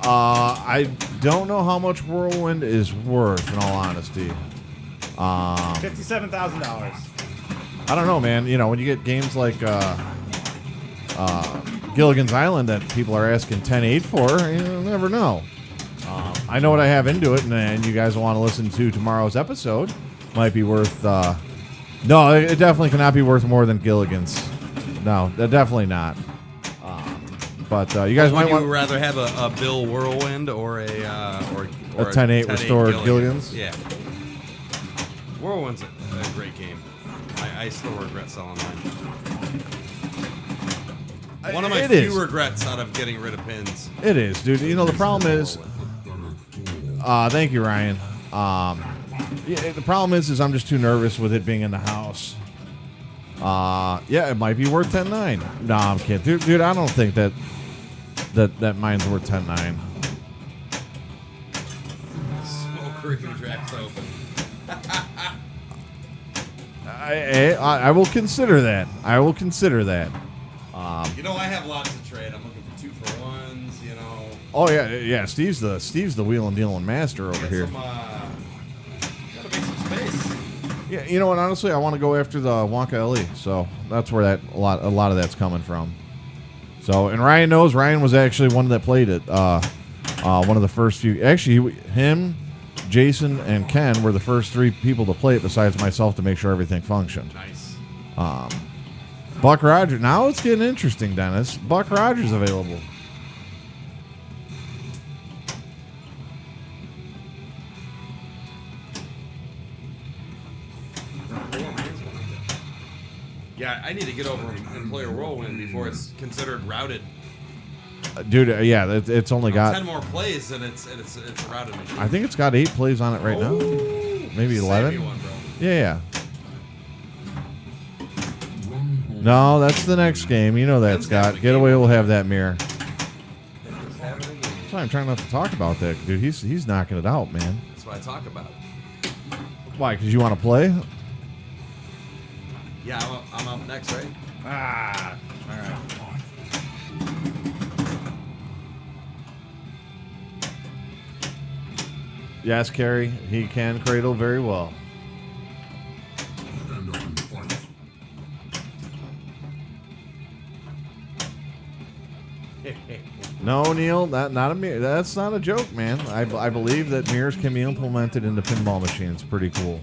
I don't know how much Whirlwind is worth, in all honesty. $57,000. I don't know, man. When you get games like Gilligan's Island that people are asking 10.8 for, you never know. I know what I have into it, and you guys want to listen to tomorrow's episode. Might be worth. No, it definitely cannot be worth more than Gilligan's. No, definitely not. But you guys might Would want you rather have a Bill Whirlwind or a 10.8 restored Gilligan's? Yeah. Whirlwind's a great game. I still regret selling mine. One of my It few is. regrets out of getting rid of pins. It is, dude. The problem is. Thank you, Ryan. The problem is I'm just too nervous with it being in the house. Yeah, it might be worth 10.9. No, I'm kidding, dude. I don't think that mine's worth 10.9. Smoke ring tracks open. I will consider that. I will consider that. You know, I have lots of trade. I'm looking for 2-for-1s. You know. Oh yeah. Steve's the wheel and dealing master over Get here. some, gotta make some space. Yeah, you know what? Honestly, I want to go after the Wonka LE, so that's where a lot of that's coming from. So, and Ryan knows. Ryan was actually one that played it. One of the first few. Actually, him, Jason, and Ken were the first 3 people to play it, besides myself, to make sure everything functioned. Nice. Buck Rogers. Now it's getting interesting, Dennis. Buck Rogers available. Yeah, I need to get over and play a whirlwind before it's considered routed. Dude, yeah, it's only got 10 more plays and it's a routed machine. I think it's got 8 plays on it right now. Maybe 11. Save me one, bro. Yeah. No, that's the next game. You know that, Scott. Getaway will have that mirror. That's why I'm trying not to talk about that, dude. He's knocking it out, man. That's what I talk about. Why? Because you want to play? Yeah, I'm up next, right? Ah, all right. Yes, Carrie. He can cradle very well. Stand up and fight. No, Neil, not a mirror. That's not a joke, man. I believe that mirrors can be implemented into pinball machines. Pretty cool.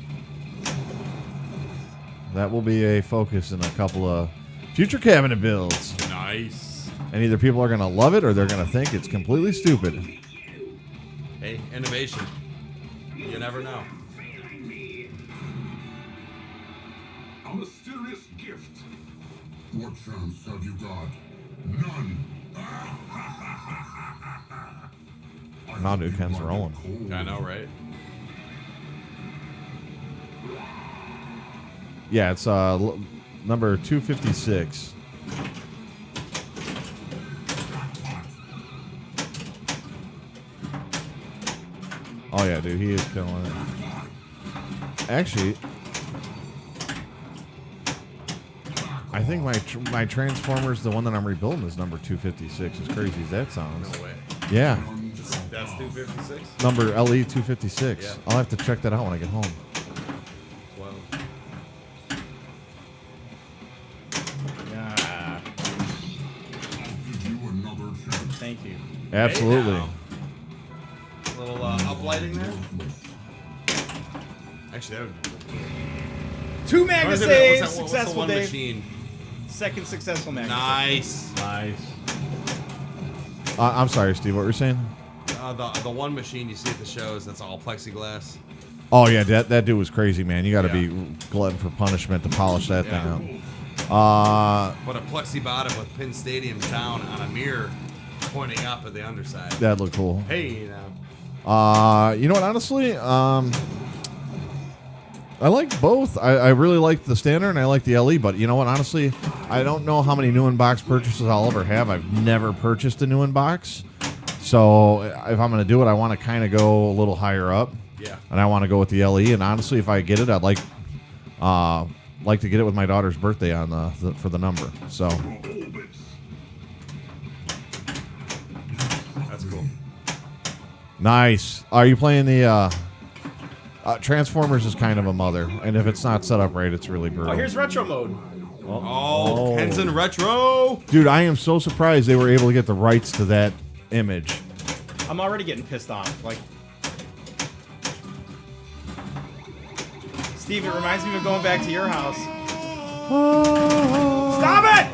That will be a focus in a couple of future cabinet builds. Nice. And either people are going to love it or they're going to think it's completely stupid. Hey, innovation. You never know. A mysterious gift. What chance have you got? None. Now, dude, Ken's rolling. I know, right? Yeah, it's number 256. Oh yeah, dude, he is killing it. Actually, I think my Transformers, the one that I'm rebuilding, is number 256. As crazy as that sounds. No way. Yeah, That's 256? number LE 256. Yeah. I'll have to check that out when I get home. Well, Ah, Give you another chance. thank you. Absolutely. now. A little uplighting there. Actually, that would be 2 Magna What's saves. the Successful, one Dave. machine? Second successful Magna. Nice. Nice. I'm sorry, Steve. What were you saying? The one machine you see at the shows that's all plexiglass. Oh yeah, that dude was crazy, man. You got to Yeah. be glutton for punishment to polish that Yeah. thing out. But a plexi bottom with pin stadiums down on a mirror pointing up at the underside. That looked cool. Hey, now. You know what? Honestly, I like both. I really like the standard and I like the LE. But you know what? Honestly, I don't know how many new in box purchases I'll ever have. I've never purchased a new in box. So if I'm going to do it, I want to kind of go a little higher up. Yeah. And I want to go with the LE. And honestly, if I get it, I'd like to get it with my daughter's birthday on for the number. So That's cool. nice. Are you playing the Transformers? Is kind of a mother, and if it's not set up right, it's really brutal. Oh, here's retro mode. Oh, Ken's in retro. Dude, I am so surprised they were able to get the rights to that image. I'm already getting pissed off. Like, Steve, it reminds me of going back to your house. Stop it!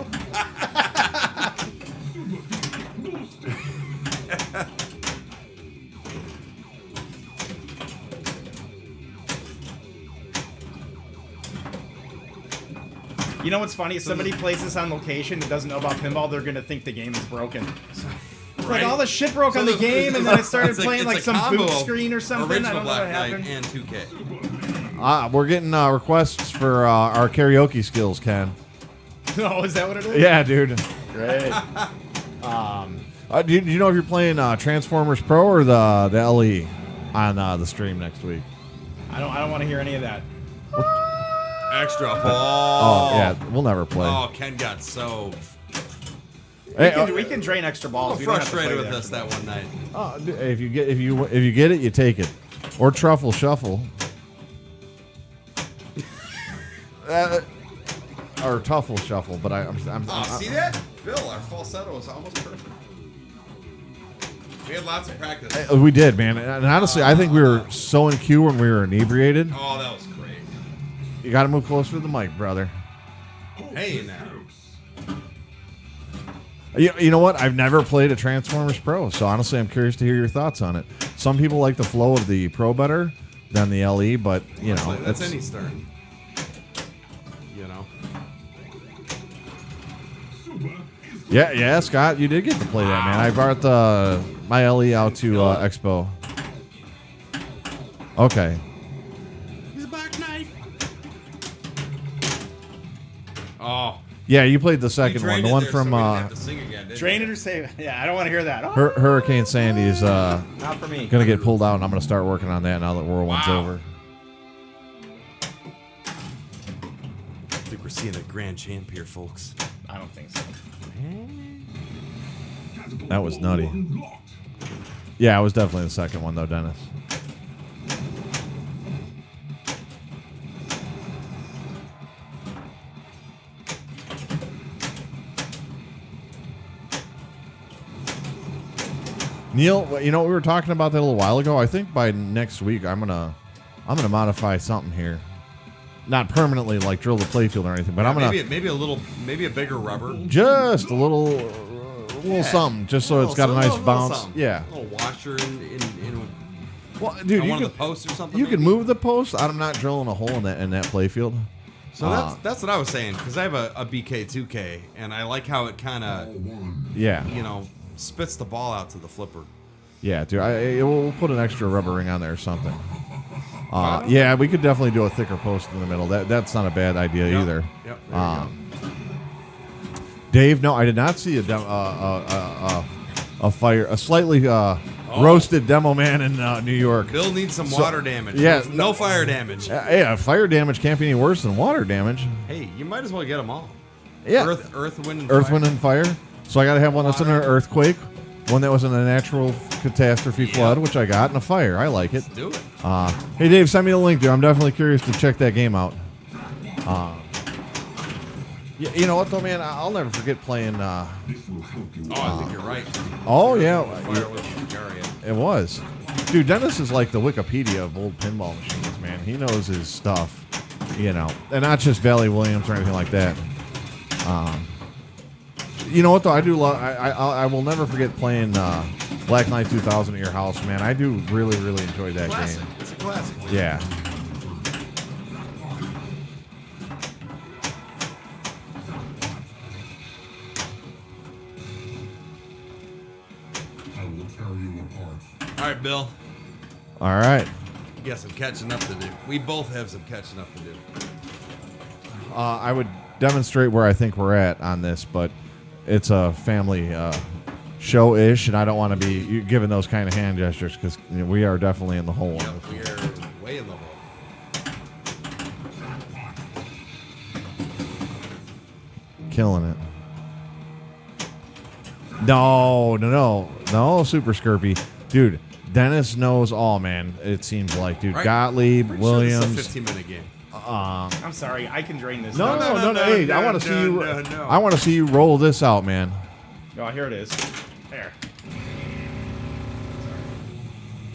You know what's funny? If somebody plays this on location that doesn't know about pinball, they're gonna think the game is broken. Right. Like all the shit broke on the there's- game, and then it started it's playing it's like a some combo boot of screen or something. I Original don't know what Black Knight happened. and 2K. We're getting requests for our karaoke skills, Ken. Oh, is that what it is? Yeah, dude. Great. Do you know if you're playing Transformers Pro or the LE on the stream next week? I don't want to hear any of that. Extra ball. Oh, yeah, we'll never play. Oh, Ken got so We can drain extra balls. We don't have to play frustrated with the us extra that balls. one night. If you get it, you take it, or truffle shuffle, or tuffle shuffle. But I'm See that? Bill, our falsetto was almost perfect. We had lots of practice. we did, man. And honestly, I think we were so in cue when we were inebriated. Oh, that was great. You got to move closer to the mic, brother. Hey, now. You know what? I've never played a Transformers Pro, so honestly, I'm curious to hear your thoughts on it. Some people like the flow of the Pro better than the LE, but you know, That's any Stern. You know. Yeah, Scott, you did get to play that, man. I brought my LE out to Expo. Okay. He's a back knife. Oh. Yeah, you played the second one, drained the it one there, from so we didn't have to sing again, did Drain we? it or save it? Yeah, I don't want to hear that. Oh, Hurricane Sandy is not for me. gonna get pulled out, and I'm gonna start working on that now that World One's Wow. over. I think we're seeing a grand champ here, folks. I don't think so. That was nutty. Yeah, it was definitely the second one though, Dennis. Neil, you know, we were talking about that a little while ago. I think by next week I'm gonna modify something here. Not permanently like drill the playfield or anything, but I'm gonna maybe a bigger rubber. just a little something, just so it's got a nice bounce. Something. Yeah. A little washer in Well, dude, one of the posts or something. you can maybe? move the post. I'm not drilling a hole in that playfield. So that's what I was saying, because I have a BK2K, and I like how it kind of, Yeah. you know, spits the ball out to the flipper. Yeah, dude. We'll put an extra rubber ring on there or something. Yeah, we could definitely do a thicker post in the middle. That's not a bad idea either. Yep. There you go. Dave, no, I did not see a slightly roasted demo man in New York. Bill needs some water damage. yeah, no fire damage. Yeah, fire damage can't be any worse than water damage. Hey, you might as well get them all. Yeah, Earth, wind, and Earth, fire. wind, and fire. So I got to have one that's in an earthquake, one that was in a natural catastrophe flood, which I got, and a fire. I like it. Let's do it. Hey, Dave, send me the link, dude. I'm definitely curious to check that game out. You know what, though, man? I'll never forget playing. I think you're right. Oh, yeah. Fire was Bulgaria. It was. Dude, Dennis is like the Wikipedia of old pinball machines, man. He knows his stuff, you know. And not just Valley Williams or anything like that. You know what, though? I do love... I will never forget playing Black Knight 2000 at your house, man. I do really, really enjoy that Classic. game. It's a classic. Yeah. I will tear you apart. All right, Bill. All right. You got some catching up to do. We both have some catching up to do. I would demonstrate where I think we're at on this, but it's a family show-ish, and I don't want to be giving those kind of hand gestures because we are definitely in the hole. Yep, we are way in the hole. Killing it. No, Super Skirpy. Dude, Dennis knows all, man. It seems like, dude. Right. Gottlieb, Pretty sure Williams. this is a 15-minute game. I'm sorry. I can drain this. No. no, Hey, I no, want to see you. no. I want to see you roll this out, man. Oh, here it is. There.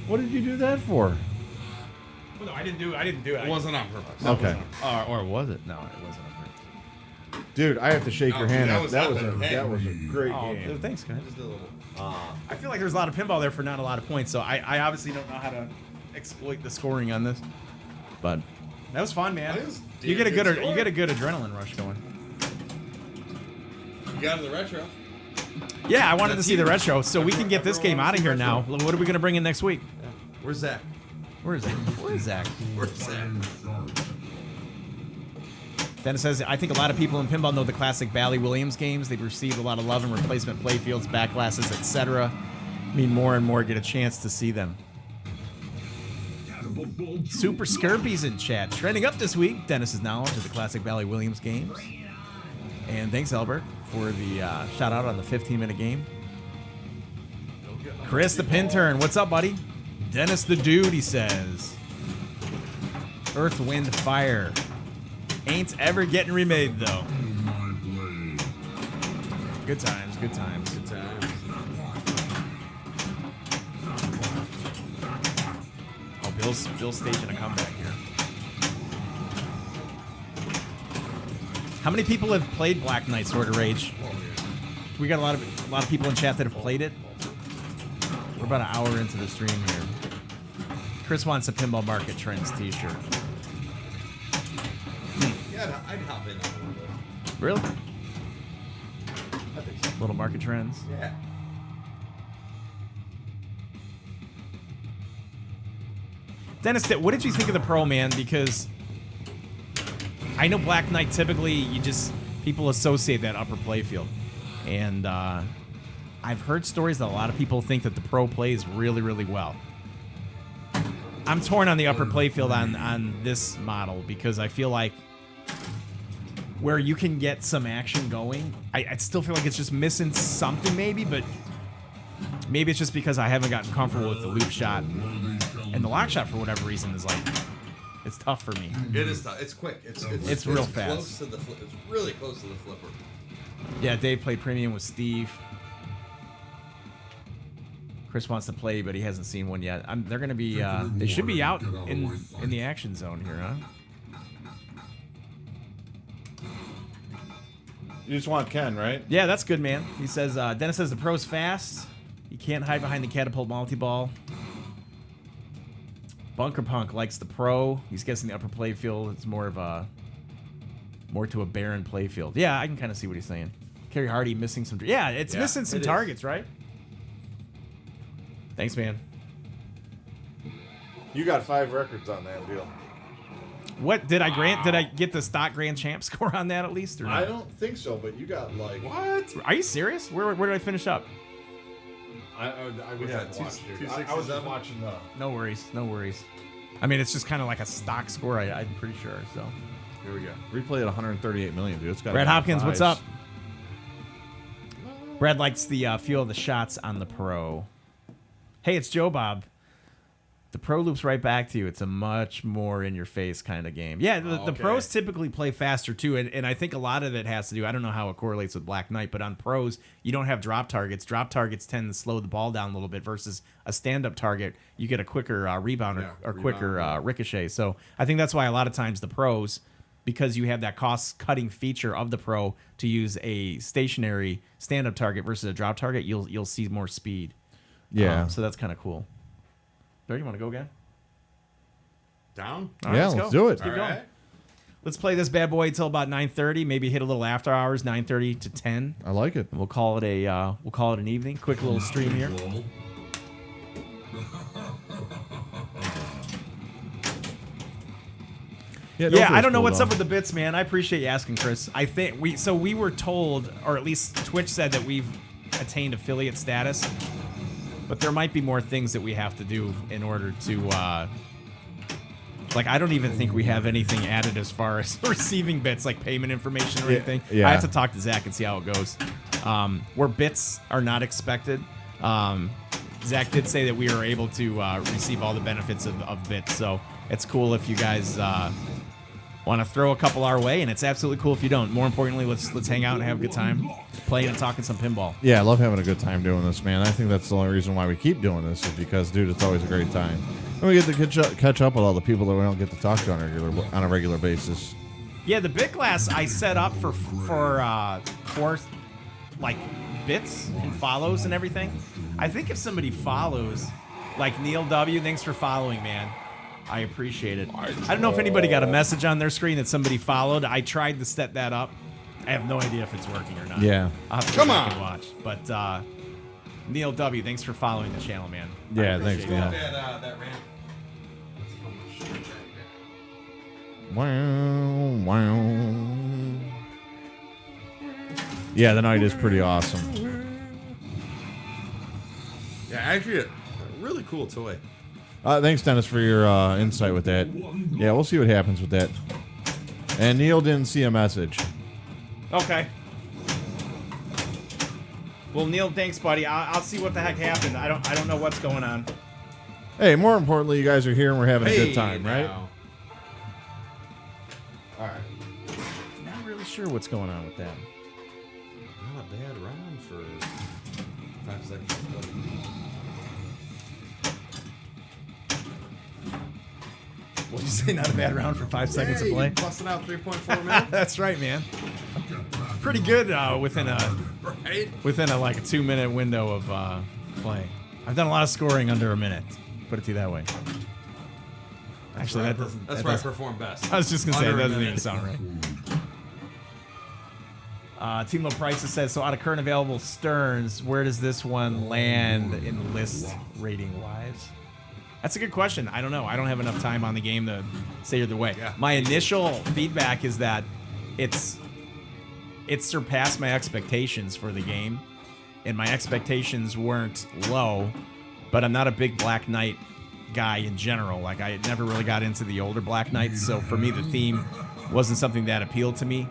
What did you do that for? Well, no, I didn't do it. It wasn't on purpose. Okay, Or was it? No, it wasn't. dude. I have to shake your dude, hand. that was that epic. was a great Oh, game. thanks, guys. Just a little. I feel like there's a lot of pinball there for not a lot of points, so I obviously don't know how to exploit the scoring on this. But that was fun, man. That was You get a damn good good score. you get a good adrenaline rush going. You got in the retro. Yeah, I wanted to That's see the huge. retro, so we can get this game out of here now. What are we gonna bring in next week? Where's Zach? Where's Zach? Where's Zach? Where's Zach? Dennis says, I think a lot of people in pinball know the classic Bally Williams games. They've received a lot of love and replacement playfields, backglasses, etc. I mean, more and more get a chance to see them. Super Skirpy's in chat. Trending up this week, Dennis's knowledge of the classic Bally Williams games. And thanks, Albert, for the shout out on the 15-minute game. Chris the Pintern, what's up, buddy? Dennis the Dude, he says. Earth, Wind, Fire. Ain't ever getting remade, though. Good times, good times. Good times. Oh, Bill's staging a comeback here. How many people have played Black Knight Sword of Rage? We got a lot of people in chat that have played it. We're about an hour into the stream here. Chris wants a Pinball Market Trends t-shirt. Yeah, I'd hop in on one of those. Really? I think so. Little Market Trends. Yeah. Dennis, what did you think of the Pro, man? Because I know Black Knight typically people associate that upper playfield. And I've heard stories that a lot of people think that the Pro plays really, really well. I'm torn on the upper playfield on this model because I feel like where you can get some action going, I still feel like it's just missing something maybe, but maybe it's just because I haven't gotten comfortable with the loop shot. And the lock shot, for whatever reason, is like, it's tough for me. It is tough. It's quick. It's real close fast. to the it's really close to the flipper. Yeah, Dave played Premium with Steve. Chris wants to play, but he hasn't seen one yet. They're going to be, they should be out in the action zone here, huh? You just want Ken, right? Yeah, that's good, man. He says, Dennis says the Pro's fast. You can't hide behind the catapult multi-ball. Bunker Punk likes the Pro. He's guessing the upper playfield. It's more to a barren playfield. Yeah, I can kind of see what he's saying. Kerry Hardy missing some. Yeah, it's missing some targets, right? Thanks, man. You got 5 records on that deal. What did I grant? Did I get the stock grand champ score on that at least? Or not? I don't think so, but you got like What? Are you serious? Where did I finish up? I would Yeah, have to watch, dude. 267? I was just watching the. No worries, no worries. I mean, it's just kind of like a stock score. I'm pretty sure. So Here we go. Replay at 138 million, dude. It's got. Brad Hopkins, what's up? Fives. Brad likes the feel of the shots on the Pro. Hey, it's Joe Bob. The Pro loops right back to you. It's a much more in-your-face kind of game. Yeah, the Pros typically play faster, too, and I think a lot of it has to do, I don't know how it correlates with Black Knight, but on Pros, you don't have drop targets. Drop targets tend to slow the ball down a little bit versus a stand-up target. You get a quicker rebound or quicker ricochet. So I think that's why a lot of times the Pros, because you have that cost-cutting feature of the Pro to use a stationary stand-up target versus a drop target, you'll see more speed. Yeah. So that's kind of cool. There, you want to go again? Down? All right, Yeah, let's let's go. do it. Let's keep going. Let's play this bad boy until about 9:30. Maybe hit a little after hours, 9:30 to 10. I like it. And we'll call it an evening. Quick little stream here. Yeah, I don't know what's up with the bits, man. I appreciate you asking, Chris. I think we were told, or at least Twitch said that we've attained affiliate status. But there might be more things that we have to do in order to, like, I don't even think we have anything added as far as receiving bits, like payment information or anything. Yeah. I have to talk to Zach and see how it goes. Where bits are not expected, Zach did say that we were able to receive all the benefits of bits. So it's cool if you guys want to throw a couple our way, and it's absolutely cool if you don't. More importantly, let's hang out and have a good time playing and talking some pinball. Yeah, I love having a good time doing this, man. I think that's the only reason why we keep doing this is because, dude, it's always a great time. And we get to catch up with all the people that we don't get to talk to on a regular basis. Yeah, the bit glass I set up for like bits and follows and everything. I think if somebody follows, like Neil W, thanks for following, man. I appreciate it. I don't know if anybody got a message on their screen that somebody followed. I tried to set that up. I have no idea if it's working or not. Yeah. I'll have to go back and watch. But Neil W, thanks for following the channel, man. Yeah, thanks, Neil. That ramp. Wow, wow. Yeah, the night is pretty awesome. Yeah, actually, a really cool toy. Thanks, Dennis, for your insight with that. Yeah, we'll see what happens with that. And Neil didn't see a message. Okay. Well, Neil, thanks, buddy. I'll see what the heck happened. I don't know what's going on. Hey, more importantly, you guys are here and we're having a good time, right? now. All right. Not really sure what's going on with that. Not a bad round for 5 seconds. What did you say? Not a bad round for 5 seconds of play? Busting out 3.4 mil. That's right, man. Pretty good within a Right? like a 2-minute window of play. I've done a lot of scoring under a minute. Put it to you that way. Actually, that doesn't. That's that where I doesn't- perform best. I was just gonna say it Under a doesn't even minute. sound right. Team Low Prices says, so out of current available Sterns, where does this one land in the list rating wise? That's a good question. I don't know. I don't have enough time on the game to say either way. Yeah. My initial feedback is that it's surpassed my expectations for the game, and my expectations weren't low, but I'm not a big Black Knight guy in general. Like, I never really got into the older Black Knights, so for me the theme wasn't something that appealed to me.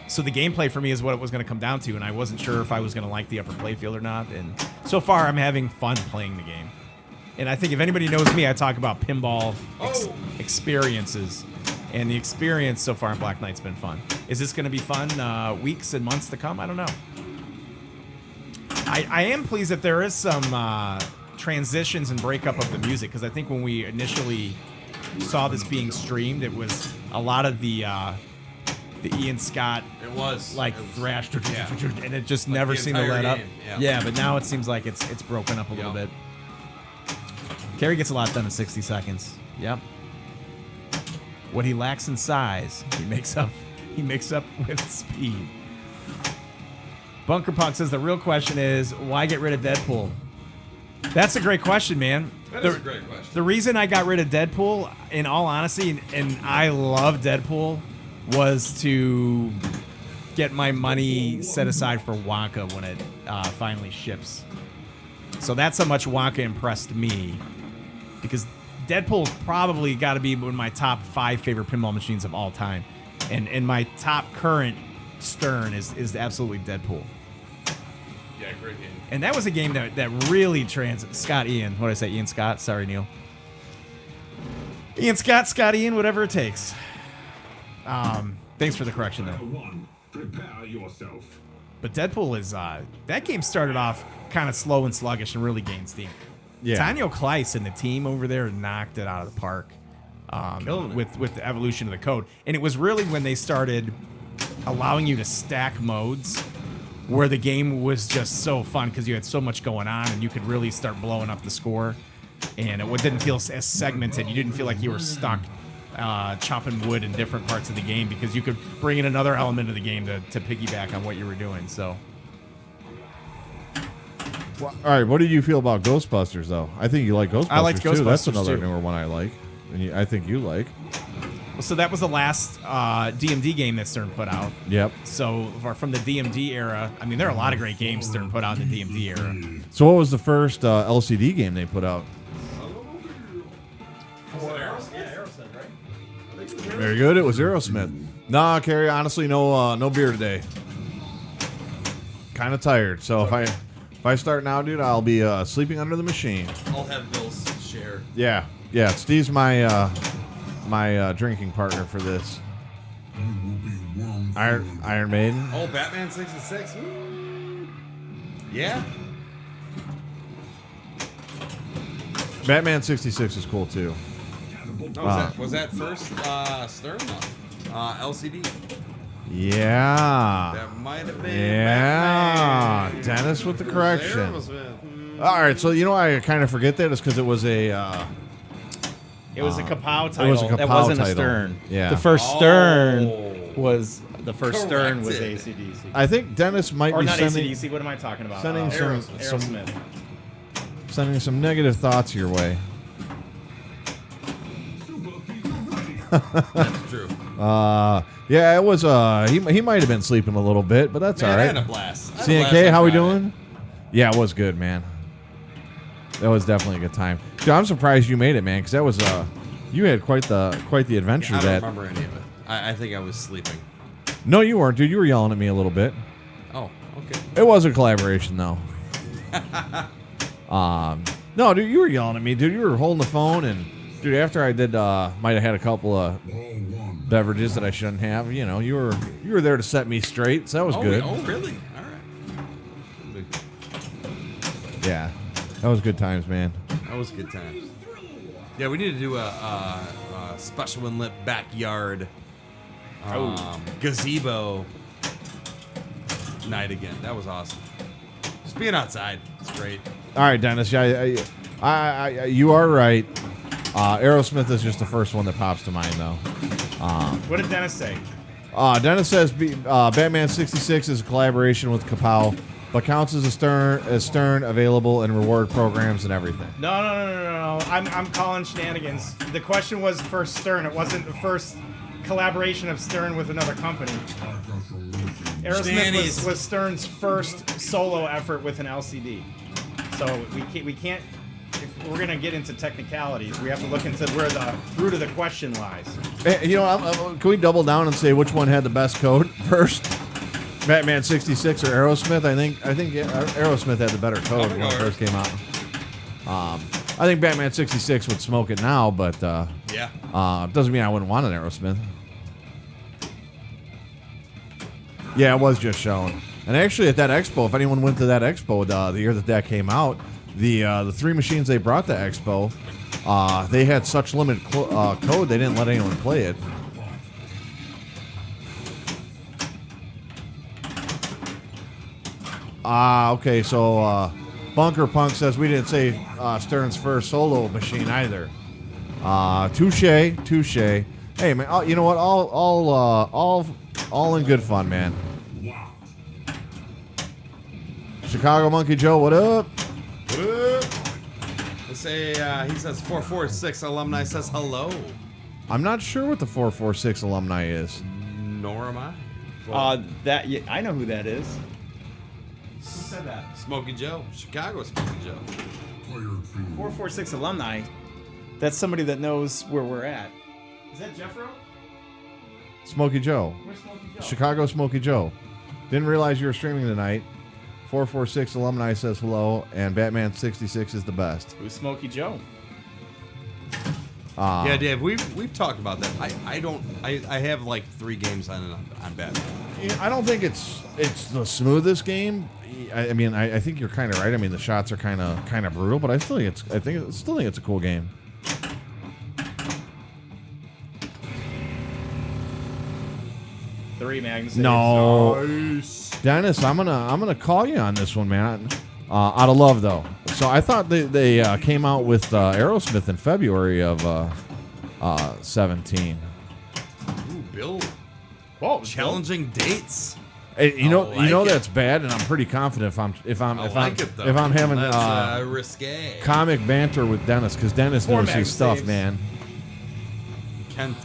So the gameplay for me is what it was going to come down to, and I wasn't sure if I was going to like the upper playfield or not. And so far, I'm having fun playing the game. And I think if anybody knows me, I talk about pinball experiences, and the experience so far in Black Knight's been fun. Is this going to be fun weeks and months to come? I don't know. I am pleased that there is some transitions and breakup of the music, because I think when we initially saw this being streamed, it was a lot of the Ian Scott It was like it was- thrash, yeah. and it just Like never the seemed to entire let up. game, yeah. But now it seems like it's broken up a little Yep. bit. Kerry gets a lot done in 60 seconds. Yep. What he lacks in size, he makes up with speed. Bunker Punk says the real question is, why get rid of Deadpool? That's a great question, man. That is a great question. The reason I got rid of Deadpool, in all honesty, and I love Deadpool, was to get my money set aside for Wonka when it finally ships. So that's how much Wonka impressed me, because Deadpool's probably got to be one of my top 5 favorite pinball machines of all time, and my top current Stern is absolutely Deadpool. Yeah, great game. And that was a game that really Ian. What did I say? Ian Scott? Sorry, Neil. Ian Scott, Scott Ian, whatever it takes. Thanks for the correction, though. One, prepare yourself. But Deadpool is, that game started off kind of slow and sluggish and really gained steam. Yeah. Tanyo Kleiss and the team over there knocked it out of the park with the evolution of the code. And it was really when they started allowing you to stack modes where the game was just so fun, because you had so much going on and you could really start blowing up the score. And it didn't feel as segmented. You didn't feel like you were stuck chopping wood in different parts of the game, because you could bring in another element of the game to piggyback on what you were doing. So, Well, all right, what did you feel about Ghostbusters, though? I think you like Ghostbusters, I liked too. That's Ghostbusters, another too. newer one I like, and I think you like. so that was the last DMD game that Stern put out. Yep. So from the DMD era, I mean, there are a lot of great games Stern put out in the DMD era. So what was the first LCD game they put out? Very good. It was Aerosmith. Nah, Kerry, honestly, no beer today. Kind of tired. So if I start now, dude, I'll be sleeping under the machine. I'll have Bill's share. Yeah. Steve's my my drinking partner for this. Iron Maiden. Oh, Batman 66. Woo. Yeah. Batman 66 is cool too. Oh, was that first Stern? LCD. Yeah. That might have been. Yeah. Batman. Dennis with the correction. Aerosmith. All right, so I kind of forget that. It's because it was a It was a Kapow title. it was a that Kapow wasn't title. a Stern. Yeah. The first Oh. Stern was Stern was Corrected. AC/DC. I think Dennis might Or be not sending AC/DC. What am I talking about? sending Aerosmith. sending some negative thoughts your way. That's true. Yeah, it was. He might have been sleeping a little bit, but that's Man, all I right. had a blast. I had a blast CNK, on how we Friday. doing? Yeah, it was good, man. That was definitely a good time. Dude, I'm surprised you made it, man, because that was you had quite the adventure. I don't that remember any of it. I think I was sleeping. No, you weren't, dude. You were yelling at me a little bit. Oh, okay. It was a collaboration, though. No, dude, you were yelling at me, dude. You were holding the phone, and dude, after I did, might have had a couple of beverages that I shouldn't have. You know, you were there to set me straight, so that was good. Oh, really? All right. Yeah, that was good times, man. That was a good time. Yeah, we need to do a special inlet backyard gazebo night again. That was awesome. Just being outside, it's great. All right, Dennis. You are right. Aerosmith is just the first one that pops to mind, though. What did Dennis say? Dennis says Batman 66 is a collaboration with Kapow, but counts as Stern available in reward programs and everything. No. I'm calling shenanigans. The question was for Stern. It wasn't the first collaboration of Stern with another company. Aerosmith was Stern's first solo effort with an LCD. So we can't. If we're gonna get into technicalities, we have to look into where the root of the question lies. Hey, you know, can we double down and say which one had the best code first? Batman 66 or Aerosmith? I think Aerosmith had the better code when it first came out. I think Batman 66 would smoke it now, but doesn't mean I wouldn't want an Aerosmith. Yeah, it was just shown. And actually, at that expo, if anyone went to that expo the year that came out, the three machines they brought to expo, they had such limited code they didn't let anyone play it. Okay, so Bunker Punk says we didn't say Stern's first solo machine either. Touche. Hey man, you know what? All in good fun, man. Chicago Monkey Joe, what up? Let's say he says 446 alumni says hello. I'm not sure what the 446 alumni is. Nor am I. I know who that is. Who said that? Smokey Joe, Chicago Smokey Joe. 446 alumni. That's somebody that knows where we're at. Is that Jeffro? Smokey Joe. Where's Smokey Joe? Chicago Smokey Joe. Didn't realize you were streaming tonight. 446 alumni says hello, and Batman 66 is the best. Who's Smokey Joe? Yeah, Dave, we've talked about that. I have like 3 games on Batman. I don't think it's the smoothest game. I mean, I think you're kind of right. I mean, the shots are kind of brutal, but I still think it's a cool game. Three Magnus. No, Nice. Dennis, I'm gonna call you on this one, man. Out of love, though. So I thought they came out with Aerosmith in February of 17. Ooh, Bill. Whoa, Challenging dates. Hey, you know it. that's bad, and I'm pretty confident if I'm having That's risque. comic banter with Dennis, because Dennis 4 knows mag his stuff, saves. man.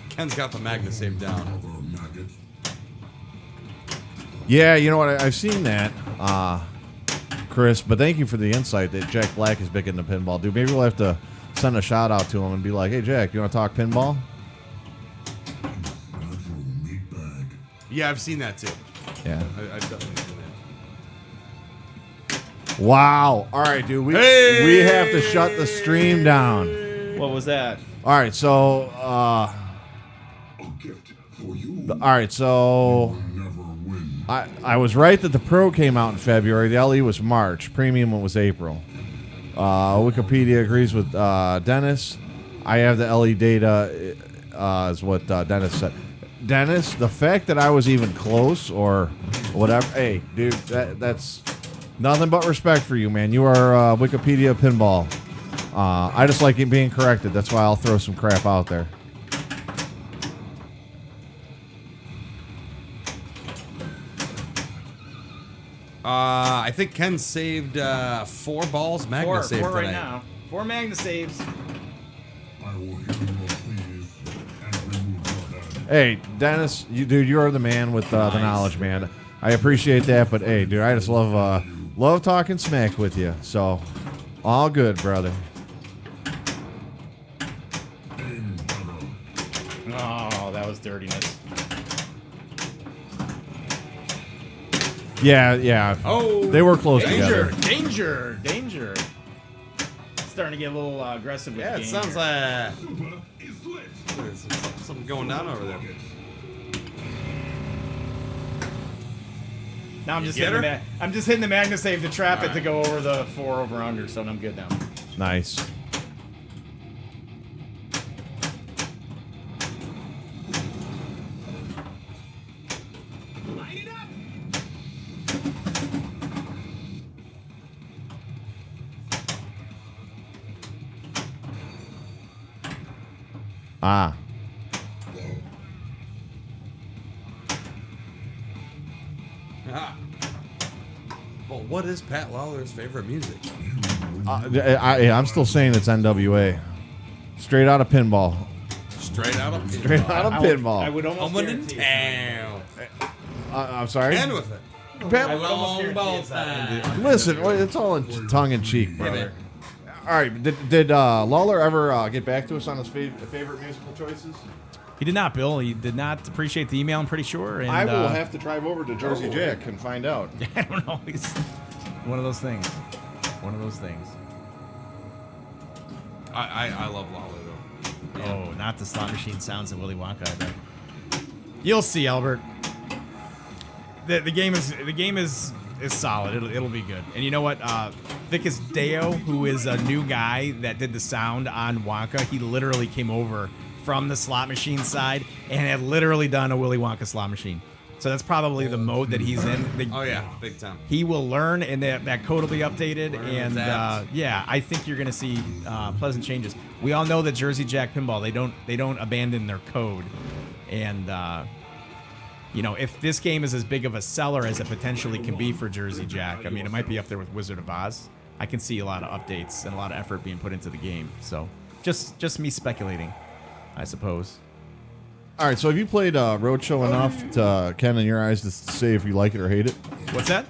Ken's got the Magnus save down. Yeah, you know what? I've seen that, Chris. But thank you for the insight that Jack Black is big into pinball, dude. Maybe we'll have to send a shout out to him and be like, "Hey, Jack, you want to talk pinball?" Yeah, I've seen that too. Yeah. I've definitely seen that. Wow. All right, dude. We have to shut the stream down. What was that? All right, so A gift for you. all right, so Never win. I was right that the Pro came out in February. The LE was March. Premium was April. Wikipedia agrees with Dennis. I have the LE data, is what Dennis said. Dennis, the fact that I was even close or whatever, hey, dude, that's nothing but respect for you, man. You are Wikipedia pinball. I just like it being corrected. That's why I'll throw some crap out there. I think Ken saved 4 balls. Magnus saved 4 right tonight. now. 4 Magnus saves. I will hear your pleas and remove your hand. Hey, Dennis, you are the man with the knowledge, man. I appreciate that, but hey, dude, I just love talking smack with you. So, all good, brother. Oh, that was dirtiness. Yeah. Oh, They were close together. Danger. Starting to get a little aggressive with yeah, the it game sounds here. like there's something going down over there. Now I'm just get hitting her? I'm just hitting the MagnaSave to trap it All to right. go over the 4 over under, so I'm good now. Nice. Ah. Ah. Well, what is Pat Lawler's favorite music? I'm still saying it's NWA. Straight out of pinball. Straight out of Straight out of pinball. I would almost Coming in guarantee it. town. I'm sorry. And with it. I would almost Long guarantee ball it's not time. Listen, it's all in tongue in cheek, brother. man. All right, did Lawler ever get back to us on his favorite musical choices? He did not, Bill. He did not appreciate the email, I'm pretty sure. And, I will have to drive over to Jersey Jack and find out. I don't know. He's one of those things. One of those things. I love Lawler though. Yeah. Oh, not the slot machine sounds of Willy Wonka, I bet. You'll see, Albert. The game is solid. It'll be good. And you know what? Vicus Deo, who is a new guy that did the sound on Wonka, he literally came over from the slot machine side and had literally done a Willy Wonka slot machine. So that's probably the mode that he's in. Oh yeah, big time. He will learn, and that code will be updated. Learn And his apps. yeah, I think you're going to see pleasant changes. We all know that Jersey Jack Pinball, they don't abandon their code. And you know, if this game is as big of a seller as it potentially can be for Jersey Jack, I mean, it might be up there with Wizard of Oz. I can see a lot of updates and a lot of effort being put into the game. So just me speculating, I suppose. All right, so have you played Roadshow enough to, Ken, in your eyes, to say if you like it or hate it? What's that?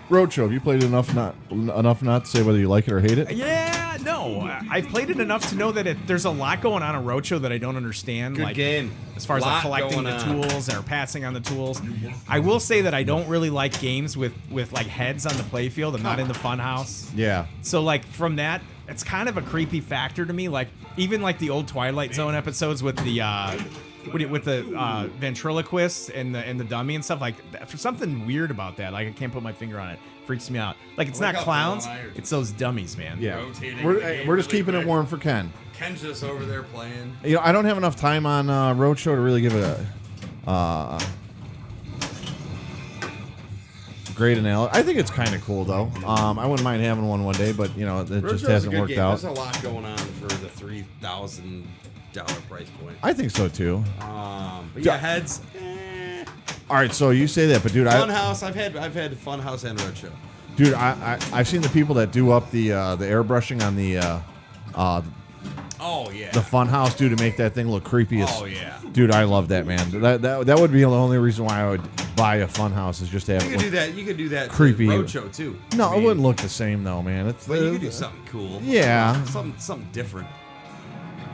Roadshow, have you played it enough not to say whether you like it or hate it? Yeah, no. I've played it enough to know that there's a lot going on in Roadshow that I don't understand. Good like, game. As far as like Lot collecting the going on. tools or passing on the tools. I will say that I don't really like games with like heads on the playfield. I'm not in the fun house. Yeah. So like from that, it's kind of a creepy factor to me. Like even like the old Twilight Zone episodes with the ventriloquists and the dummy and stuff, like for something weird about that. Like I can't put my finger on it. Freaks me out. Like it's Look not up clowns, the one I- it's those dummies, man. Yeah. Rotating We're the game just really keeping it quick. warm for Ken. Ken's just over there playing. You know, I don't have enough time on Roadshow to really give it a great analogy. I think it's kind of cool, though. I wouldn't mind having one day, but, you know, it just Roadshow's hasn't a good worked game. out. There's a lot going on for the $3,000 price point. I think so, too. But yeah, heads. All right, so you say that, but, dude, Funhouse. I've had Funhouse and Roadshow. Dude, I've seen the people that do up the airbrushing on the Oh yeah. the fun house, dude, to make that thing look creepy as. Oh yeah. Dude, I love that, man. That would be the only reason why I would buy a fun house, is just to have You it could look do that. You could do that. creepy. Roadshow too. No, I mean, it wouldn't look the same though, man. It's But you could do something cool. Yeah. Something different.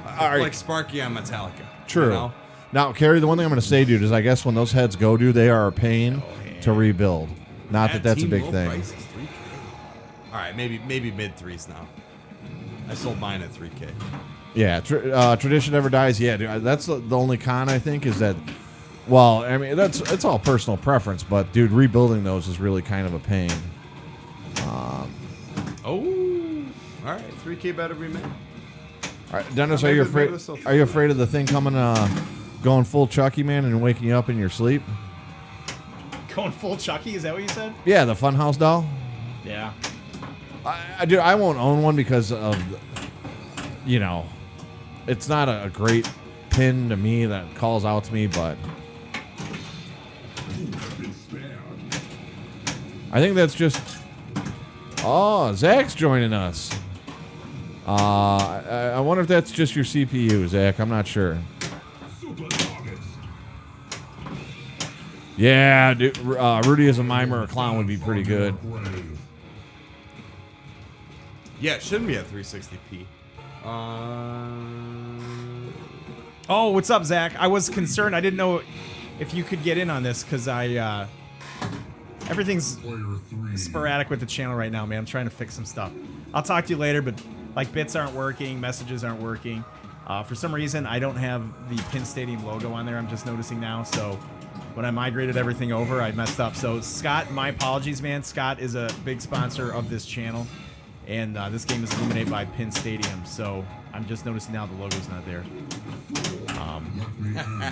All right. Like Sparky on Metallica. True. You know? Now, Kerry, the one thing I'm going to say, dude, is I guess when those heads go, dude, they are a pain to rebuild. Not that that's a big T-Mobile thing. price is $3K. All right, maybe mid threes now. I sold mine at $3K. Yeah, tradition never dies. Yeah, dude, that's the only con, I think, is that. Well, I mean, it's all personal preference, but dude, rebuilding those is really kind of a pain. Oh, all right, $3K better be made. All right, Dennis, Maybe- are you maybe afraid? this will- Are you afraid of the thing coming, going full Chucky, man, and waking you up in your sleep? Going full Chucky, is that what you said? Yeah, the Funhouse doll. Yeah. I won't own one because of, you know, it's not a great pin to me that calls out to me, but I think that's just. Oh, Zach's joining us. I wonder if that's just your CPU, Zach. I'm not sure. Yeah, dude, Rudy as a mime or a clown would be pretty good. Yeah, it shouldn't be at 360p. Oh, what's up, Zach? I was concerned. I didn't know if you could get in on this because everything's sporadic with the channel right now, man. I'm trying to fix some stuff. I'll talk to you later, but like bits aren't working, messages aren't working. For some reason, I don't have the Pin Stadium logo on there. I'm just noticing now. So when I migrated everything over, I messed up. So Scott, my apologies, man. Scott is a big sponsor of this channel, and this game is illuminated by Pin Stadium. So I'm just noticing now the logo's not there.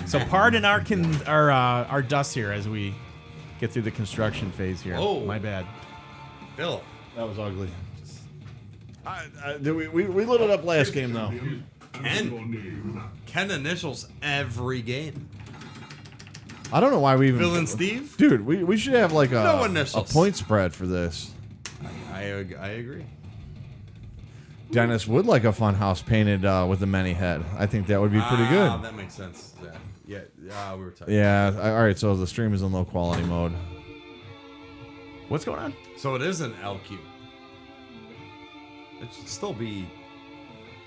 So pardon our dust here as we get through the construction phase here. Oh. My bad. Bill. That was ugly. We lit it up last game, though. Ken initials every game. I don't know why we even... Bill and Steve? Dude, we should have like No a initials. point spread for this. I agree. Dennis would like a fun house painted with a many head. I think that would be pretty good. That makes sense. Yeah, we were talking. Yeah, all right, so the stream is in low quality mode. What's going on? So it is an LQ. It should still be.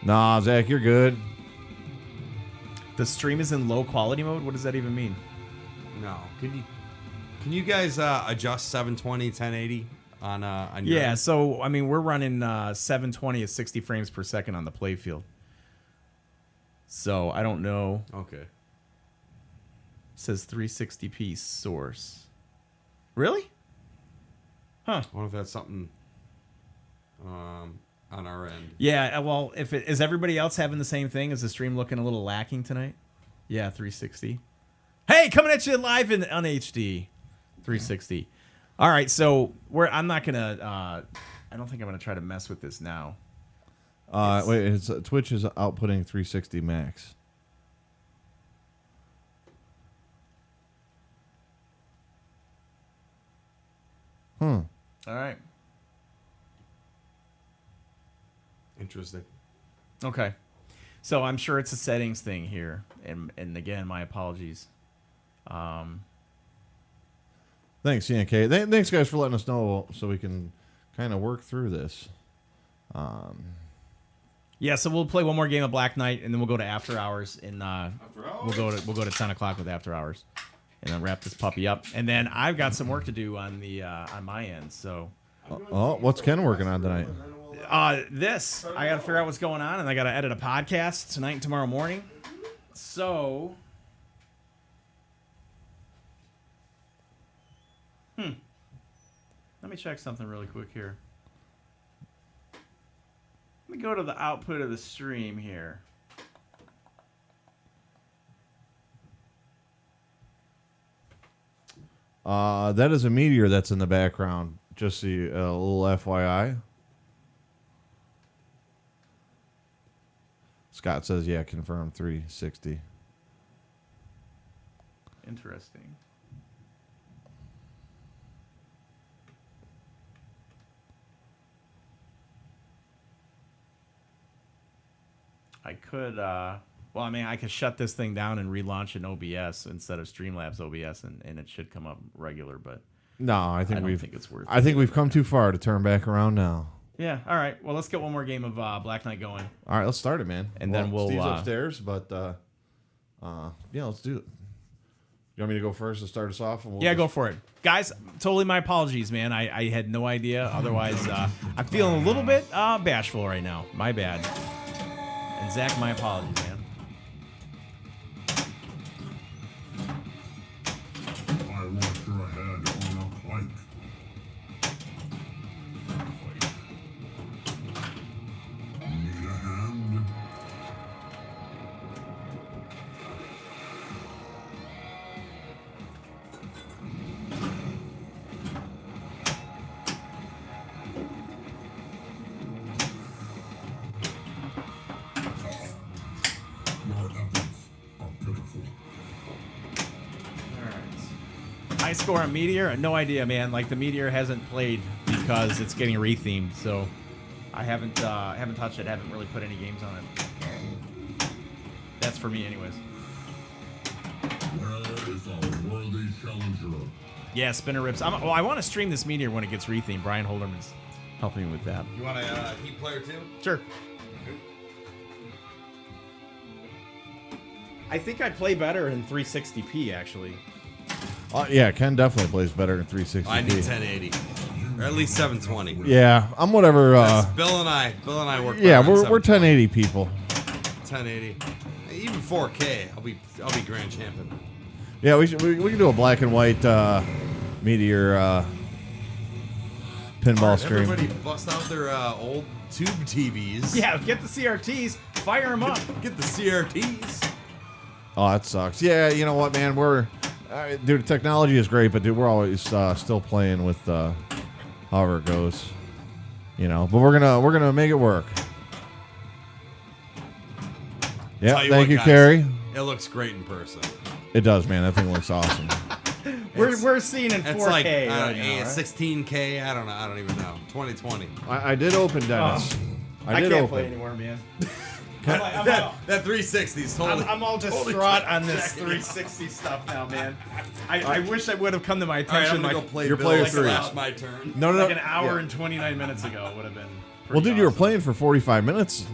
Nah, Zach, you're good. The stream is in low quality mode? What does that even mean? No. Can you guys adjust 720, 1080 on your Yeah, end? so I mean we're running 720 at 60 frames per second on the playfield. So I don't know. Okay. It says 360p source. Really? Huh. I wonder if that's something on our end. Yeah, well, if it is everybody else having the same thing? Is the stream looking a little lacking tonight? Yeah, 360. Hey, coming at you live on HD. 360. All right, so I'm not gonna. I don't think I'm gonna try to mess with this now. Wait, Twitch is outputting 360 max. All right. Interesting. Okay. So I'm sure it's a settings thing here, and again, my apologies. Thanks, CNK. Thanks, guys, for letting us know so we can kind of work through this. Yeah, so we'll play one more game of Black Knight, and then we'll go to After Hours, and we'll go to 10 o'clock with After Hours, and then wrap this puppy up. And then I've got some work to do on the on my end. So, what's Ken working on tonight? this I got to figure out what's going on, and I got to edit a podcast tonight and tomorrow morning. So, let me check something really quick here. Let me go to the output of the stream here. That is a meteor that's in the background. Just a little FYI. Scott says, yeah, confirmed 360. Interesting. I could, well, I mean, I could shut this thing down and relaunch an OBS instead of Streamlabs OBS, and it should come up regular, but No, I think don't think it's worth it. I think we've come too far to turn back around now. Yeah, all right. Well, let's get one more game of Black Knight going. All right, let's start it, man. And then we'll, Steve's upstairs, but yeah, let's do it. You want me to go first and start us off? And we'll Yeah, go for it. Guys, totally my apologies, man. I had no idea. Otherwise, I'm feeling a little bit bashful right now. My bad. And Zach, my apologies, man. I want your head on a plank. Need a hand? Your efforts are pitiful. High score on Meteor? No idea, man. Like the Meteor hasn't played because it's getting rethemed, so I haven't touched it. Haven't really put any games on it. That's for me, anyways. Where is a worthy challenger? Yeah, spinner rips. I want to stream this meteor when it gets rethemed. Brian Holderman's helping me with that. You want a heat player too? Sure. I think I play better in 360p actually. Yeah, Ken definitely plays better in 360. I need 1080, or at least 720. Yeah, I'm whatever. Bill and I work. Yeah, better on we're 1080 people. 1080, even 4K. I'll be grand champion. Yeah, we can do a black and white meteor pinball stream. Everybody bust out their old tube TVs. Yeah, get the CRTs, fire them up. Get the CRTs. Oh, that sucks. Yeah, you know what, man? Dude, technology is great, but dude, we're always still playing with however it goes. You know, but we're gonna make it work. Yeah, Tell you thank what, you, guys, Carrie. It looks great in person. It does, man. That thing looks awesome. We're seeing in 4K It's like right now, right? 16K. I don't know. I don't even know. 2020. I did open Dennis. I did can't open. play anymore, man. That 360 is totally. I'm all distraught on this 360 stuff now, man. I wish I would have come to my All right, attention I'm gonna like, go play You're Bill player / three. my turn. No, like an hour and 29 minutes ago would have been. Well, dude, you were playing for 45 minutes.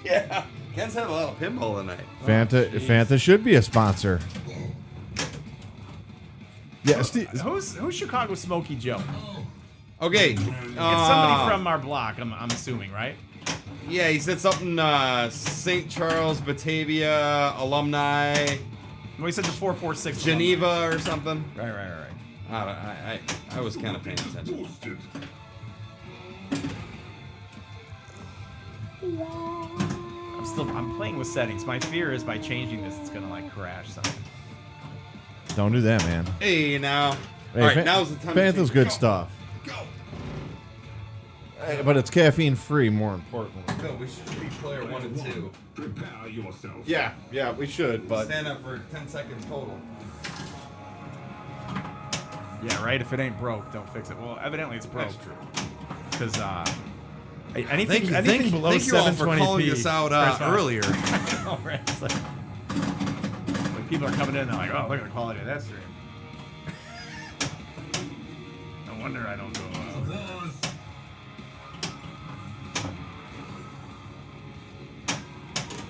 Yeah. Ken's had a lot of pinball tonight. Fanta should be a sponsor. Yeah, Steve. Who's Chicago Smokey Joe? Okay. It's somebody from our block. I'm assuming, right? Yeah, he said something. St. Charles, Batavia, alumni, Well, he said the 446. Geneva or something. Right. I was kind of paying attention. Boosted. I'm playing with settings. My fear is by changing this, it's gonna like crash something. Don't do that, man. Hey, now. Hey, All right, now's the time. Fanta's good Go. stuff. Go. Hey, but it's caffeine free, more importantly. Go. We should be player 1 and 2. Prepare yourself. Yeah, we should, but Stand up for 10 seconds total. Yeah, right. If it ain't broke, don't fix it. Well, evidently it's broke. That's true. Because anything Thank below you all for 720p. calling us out starts off- earlier. Oh, right. It's like people are coming in and they're like, oh, look at the quality of that stream. No wonder I don't go.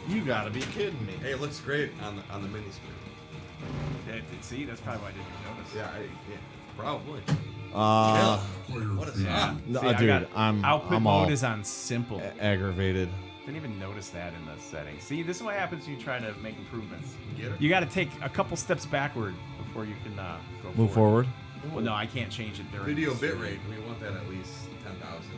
you gotta be kidding me. Hey, it looks great on the mini screen. See, that's probably why I didn't even notice. Yeah, probably. What is Yeah. up? No, See, I dude, got I'm output all mode is on simple. aggravated. Didn't even notice that in the settings. See, this is what happens when you try to make improvements. Get it? You got to take a couple steps backward before you can go Move forward. Well, no, I can't change it during Video the stream. bitrate. We want that at least 10,000.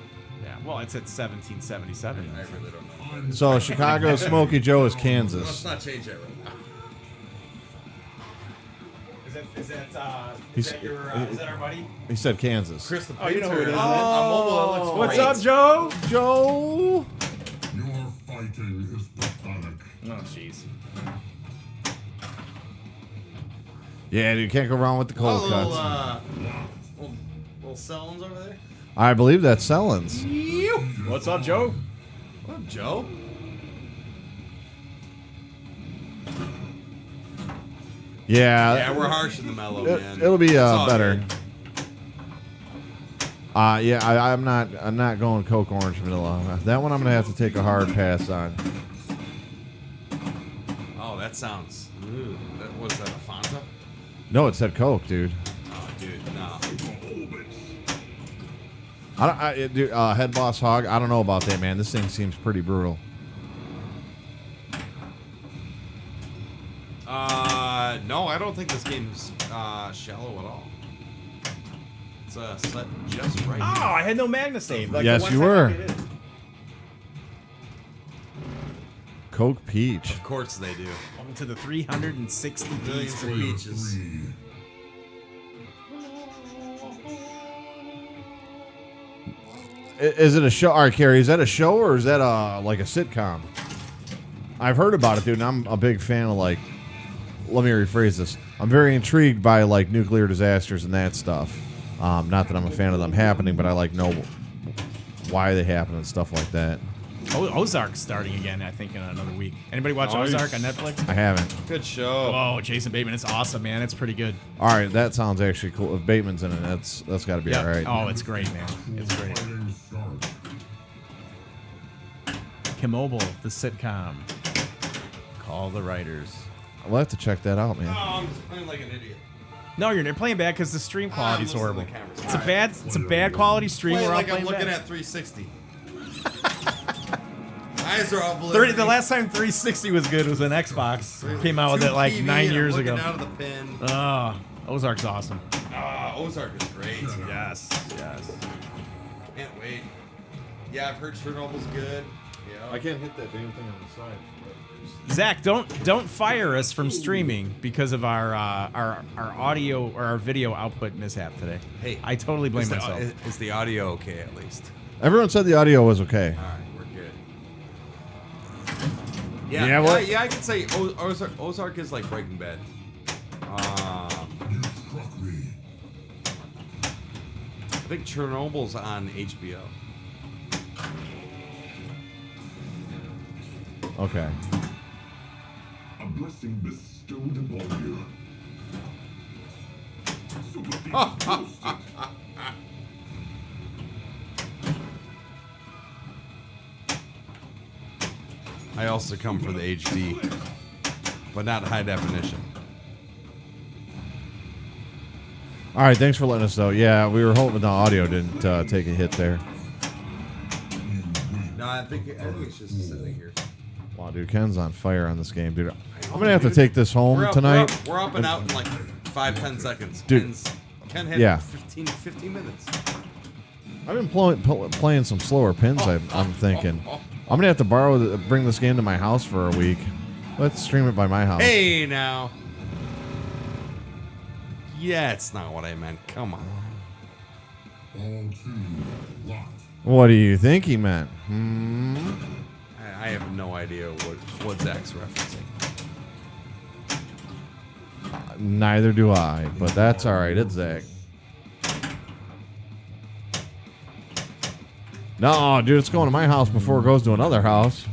Yeah, well, it's at 1777. I really don't know. So Chicago Smokey Joe is Let's Kansas. not change that right now. Is He's- that our buddy? He said Kansas. Chris the Oh, you know who it painter. is, On mobile, it looks What's great. up, Joe? Joe. Your fighting is pathetic. Oh, jeez. Yeah, dude, can't go wrong with the cold little, cuts. little Sellens over there. I believe that's Sellens. What's up, Joe? What up, Joe? Yeah, we're harsh in the mellow, man. It'll be It's all better. good. Yeah, I'm not going Coke Orange Vanilla. That one I'm gonna have to take a hard pass on. Oh, that sounds. Was that a Fanta? No, it said Coke, dude. Oh, dude, no. Dude, Head Boss Hog. I don't know about that, man. This thing seems pretty brutal. No, I don't think this game's shallow at all. It's set just right. Oh, I had no Magna save. Like Yes, the one you time were. I did it. Coke Peach. Of course they do. Welcome to the 360 Millions of stream. peaches. Is it a show? All right, Carrie, is that a show or is that like a sitcom? I've heard about it, dude, and I'm a big fan of, like, let me rephrase this. I'm very intrigued by, like, nuclear disasters and that stuff. Not that I'm a fan of them happening, but I, like, know why they happen and stuff like that. Ozark's starting again, I think, in another week. Anybody watch Nice. Ozark on Netflix? I haven't. Good show. Oh, Jason Bateman. It's awesome, man. It's pretty good. All right, that sounds actually cool. If Bateman's in it, that's got to be Yeah. all right. Oh, it's great, man. It's great. Fighting start. Kimmobile, the sitcom. Call the writers. We'll have to check that out, man. Oh, I'm just playing like an idiot. No, you're playing bad because the stream quality's listening to horrible. the conversation. It's a bad quality stream. Playing We're all like I'm playing looking bad. at 360. Eyes are all blurry. 30, the last time 360 was good was an Xbox. Came out with it like 9 years ago. Looking out of the pin. Oh, Ozark's awesome. Ozark is great. Yes, yes. Can't wait. Yeah, I've heard Chernobyl's good. Yeah. can't hit that damn thing on the side. Zach, don't fire us from streaming because of our audio or our video output mishap today. Hey, I totally blame is myself. Is the audio okay at least? Everyone said the audio was okay. All right, we're good. Yeah, what? Yeah, I could say Ozark is like Breaking Bad. You struck me. I think Chernobyl's on HBO. Okay. A blessing bestowed upon you. Super feet roasted. I also come for the HD, but not high definition. All right, thanks for letting us know. Yeah, we were hoping the audio didn't take a hit there. No, I think it's just sitting here. Wow, dude, Ken's on fire on this game, dude. I'm gonna have to take this home tonight. We're up and out in like 5-10 seconds. Dude. Ken had Yeah. 15 minutes. I've been playing some slower pins. I'm thinking I'm gonna have to bring this game to my house for a week. Let's stream it by my house. Hey, now. Yeah, it's not what I meant. Come on. All too locked. What do you think he meant? I have no idea what Zach's referencing. Neither do I, but that's all right. It's Zach. No, dude, it's going to my house before it goes to another house.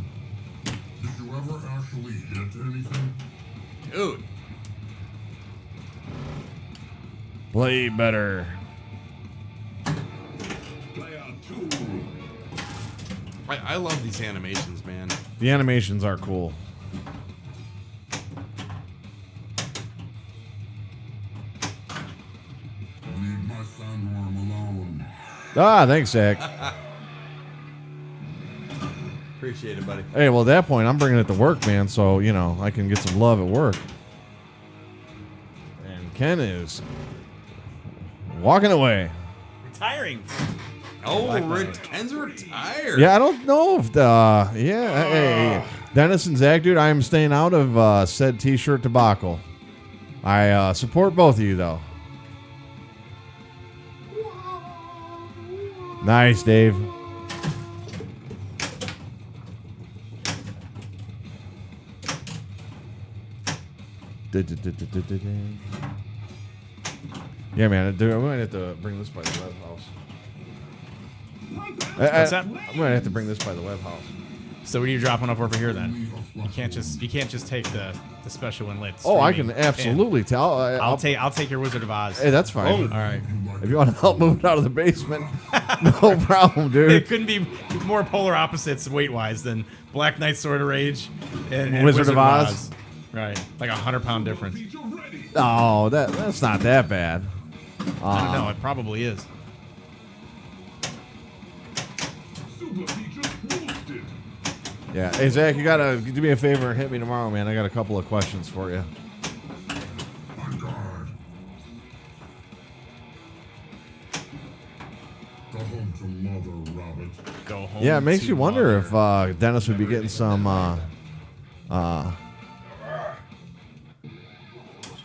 Did you ever actually hit anything? Dude. Play better. Player 2. I love these animations, man. The animations are cool. Leave my sandworm alone. Ah, thanks, Zach. Appreciate it, buddy. Hey, well, at that point, I'm bringing it to work, man, so, you know, I can get some love at work. And Ken is walking away. Retiring. Oh, Ken's retired. Yeah, I don't know if hey, Dennis and Zach, dude, I am staying out of said t-shirt debacle. I support both of you, though. Nice, Dave. Yeah, man, dude, I might have to bring this by the web house. What's that? I'm gonna have to bring this by the web house. So what are you dropping up over here then? You can't just take the special and lit. Oh, I streaming can absolutely in. tell. I'll take your Wizard of Oz. Hey, that's fine. All right. If you want to help move it out of the basement, no problem, dude. It couldn't be more polar opposites weight wise than Black Knight Sword of Rage and Wizard of Oz. Right, like 100-pound difference. Feet are ready. Oh, that's not that bad. I don't know. It probably is. Super feature roasted. Yeah. Hey, Zach, you gotta do me a favor and hit me tomorrow, man. I got a couple of questions for you. On guard. Go home to mother, Robert. Go home. Yeah, it makes to you wonder mother. if Dennis would be getting some.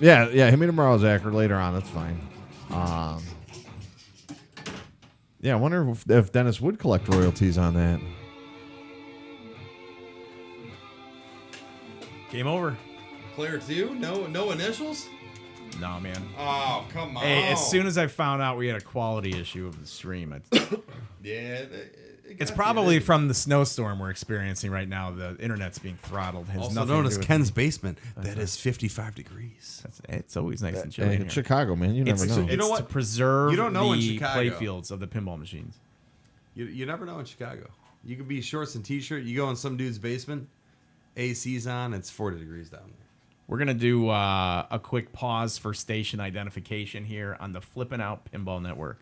Yeah, hit me tomorrow, Zach, or later on. That's fine. Yeah, I wonder if Dennis would collect royalties on that. Game over. Player 2? No initials? No, man. Oh, come on. Hey, as soon as I found out we had a quality issue of the stream, Yeah. it's probably from the snowstorm we're experiencing right now. The internet's being throttled. It has Also nothing known to as do with Ken's basement. That is 55 degrees. It's always nice and chilly Hey, in it's here. Chicago, man. You never It's, know. it's You know to what? preserve You don't know in the Chicago. play fields of the pinball machines. You never know in Chicago. You could be shorts and t-shirt. You go in some dude's basement, AC's on. It's 40 degrees down there. We're going to do a quick pause for station identification here on the Flippin' Out Pinball Network.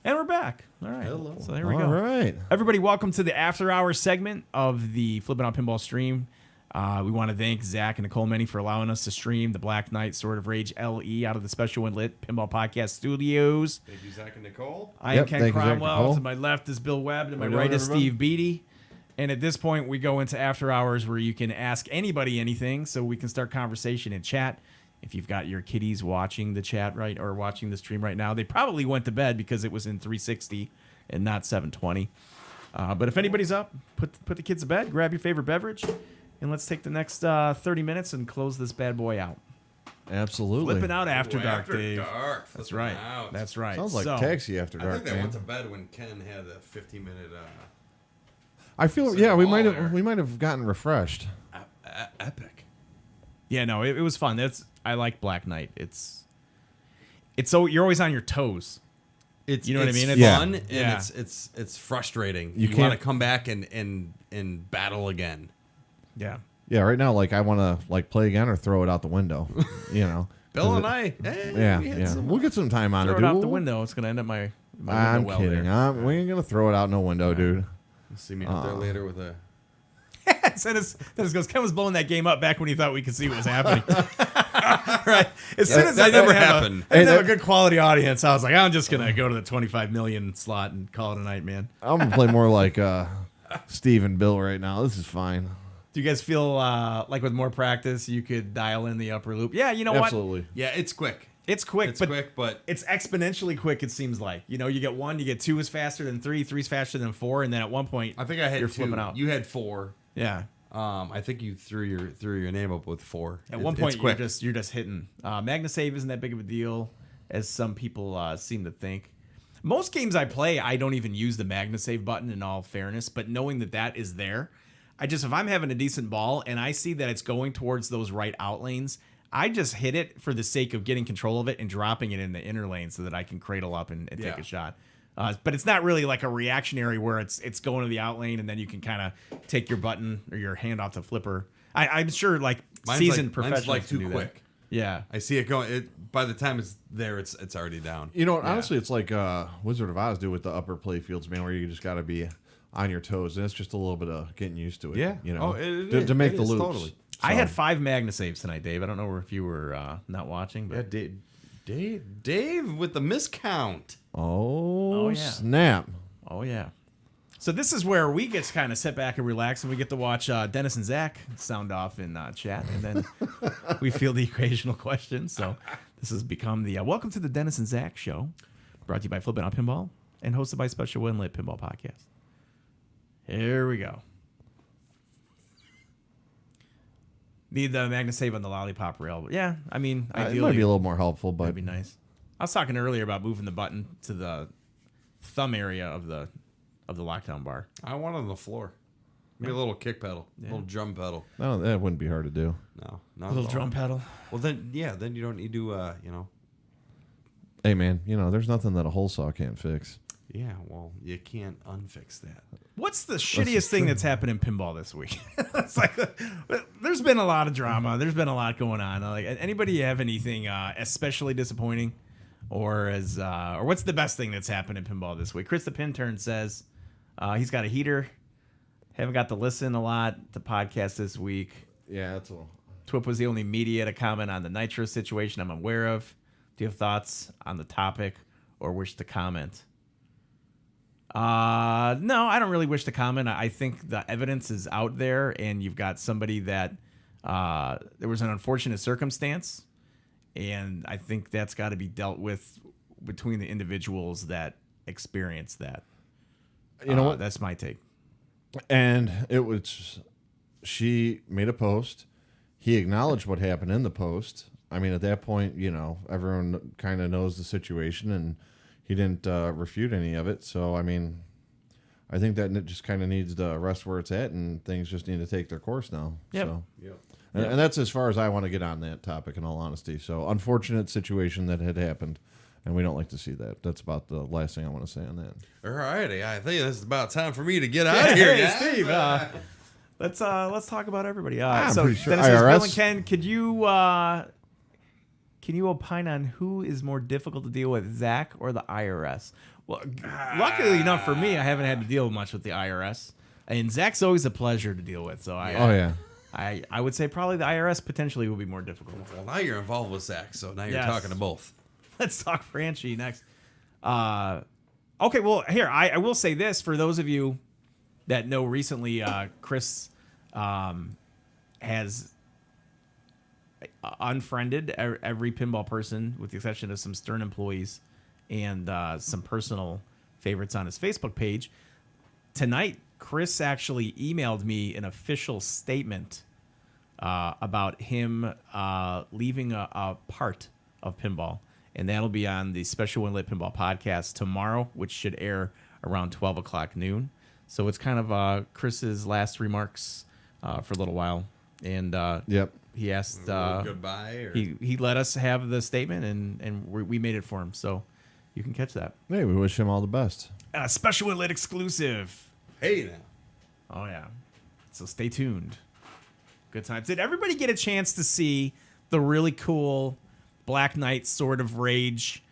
And we're back. All right. Hello. So there we All go. right. Everybody, welcome to the After Hours segment of the Flippin' Out Pinball stream. We want to thank Zach and Nicole Many for allowing us to stream the Black Knight Sword of Rage LE out of the Special and Lit Pinball Podcast Studios. Thank you, Zach and Nicole. I am Yep, Ken thank you, Zach Cromwell. Nicole. To my left is Bill Webb. To my How you right doing, is everybody? Steve Beatty. And at this point, we go into After Hours where you can ask anybody anything so we can start conversation and chat. If you've got your kiddies watching the chat right or watching the stream right now, they probably went to bed because it was in 360 and not 720. But if anybody's up, put the kids to bed, grab your favorite beverage, and let's take the next 30 minutes and close this bad boy out. Absolutely. Flipping out after dark, After Dave. dark. That's Flipping right. out. That's right. Sounds like So, Taxi After I Dark, think they man. went to bed when Ken had a 15-minute I feel, Set yeah, the we ball might there. have gotten refreshed. epic. Yeah, no, it was fun. I like Black Knight. It's so you're always on your toes. It's You know what I mean? It's It's- fun Yeah. and it's frustrating. You You want to can't- come back and battle again. Yeah. Yeah, right now, like I want to like play again or throw it out the window. You know, Bill 'Cause and it- I, hey, Yeah, we had yeah. some- We'll get some time on Throw it. it dude. out the We'll- window. It's gonna end up my I'm window well kidding. there. We ain't gonna throw it out no window, dude. You'll see me out there later with a. Dennis goes, Ken was blowing that game up back when he thought we could see what was happening. Right. As soon as that I didn't never have happened. I didn't Hey, have a good quality audience, I was like, I'm just gonna go to the 25 million slot and call it a night, man. I'm gonna play more like Steve and Bill right now. This is fine. Do you guys feel like with more practice you could dial in the upper loop? Yeah, you know what? Absolutely. Yeah, it's quick. It's quick, It's but quick, but it's exponentially quick, it seems like. You know, you get 1, you get 2 is faster than 3, 3 is faster than 4, and then at one point I think I had you're 2. flipping out. You had 4. Yeah. I think you threw your name up with 4. At one point it's quick. you're just hitting. MagnaSave isn't that big of a deal as some people seem to think. Most games I play, I don't even use the MagnaSave button in all fairness, but knowing that is there, if I'm having a decent ball and I see that it's going towards those right out lanes, I just hit it for the sake of getting control of it and dropping it in the inner lane so that I can cradle up and take Yeah. a shot. But it's not really like a reactionary where it's going to the out lane and then you can kind of take your button or your hand off the flipper. I'm sure like Mine's seasoned mine's professionals like can too do quick. that. Yeah. I see it going. By the time it's there, it's already down. You know, what, honestly, it's like Wizard of Oz do with the upper play fields, man, where you just got to be on your toes, and it's just a little bit of getting used to it. Yeah. you know, Oh, it to is. make It the is, loops. totally. I had 5 MagnaSaves tonight, Dave. I don't know if you were not watching, but Yeah, Dave with the miscount. Oh, yeah. snap! oh yeah. So this is where we get to kind of sit back and relax, and we get to watch Dennis and Zach sound off in chat, and then we field the occasional questions. So this has become the Welcome to the Dennis and Zach Show, brought to you by Flippin' Out Pinball and hosted by Special Win Lit Pinball Podcast. Here we go. Need the MagnaSave on the lollipop rail. But yeah, I mean, It ideally, might be a little more helpful, but that'd be nice. I was talking earlier about moving the button to the thumb area of the lockdown bar. I want it on the floor. Maybe a little kick pedal, a little drum pedal. no, that wouldn't be hard to do. No, not A little at all. drum pedal. Well, then you don't need to, Hey, man, you know, there's nothing that a hole saw can't fix. Yeah, well, you can't unfix that. What's the shittiest thing that's happened in pinball this week? It's like there's been a lot of drama. There's been a lot going on. Like, anybody have anything especially disappointing, or what's the best thing that's happened in pinball this week? Chris the Pintern says he's got a heater. Haven't got to listen a lot to podcast this week. Yeah, that's all. Twip was the only media to comment on the Nitro situation I'm aware of. Do you have thoughts on the topic or wish to comment? No, I don't really wish to comment. I think the evidence is out there, and you've got somebody that there was an unfortunate circumstance, and I think that's got to be dealt with between the individuals that experienced that. You know what? That's my take. And it was, she made a post. He acknowledged what happened in the post. I mean, at that point, everyone kind of knows the situation, and he didn't refute any of it. So, I mean, I think that it just kind of needs to rest where it's at, and things just need to take their course now. Yep. So, and that's as far as I want to get on that topic, in all honesty. So, unfortunate situation that had happened, and we don't like to see that. That's about the last thing I want to say on that. All righty, I think this is about time for me to get out of here. Hey, guys. Steve. Let's talk about everybody. I'm So pretty sure Dennis says, Bill IRS. and Ken, can you opine on who is more difficult to deal with, Zach or the IRS? Well, luckily enough for me, I haven't had to deal much with the IRS, and Zach's always a pleasure to deal with. So I would say probably the IRS potentially will be more difficult. Well, now you're involved with Zach, so now you're Yes. talking to both. Let's talk Franchi next. Okay, well, here, I will say this for those of you that know recently, Chris has unfriended every pinball person with the exception of some Stern employees and some personal favorites on his Facebook page. Tonight, Chris actually emailed me an official statement about him leaving a part of pinball. And that'll be on the Special Win Lit Pinball podcast tomorrow, which should air around 12 o'clock noon. So it's kind of Chris's last remarks for a little while. And he asked, goodbye. Or... he let us have the statement, and we made it for him. So you can catch that. Hey, we wish him all the best. Special Win Lit exclusive. Hey, now. Oh, yeah. So stay tuned. Good times. Did everybody get a chance to see the really cool Black Knight Sword of Rage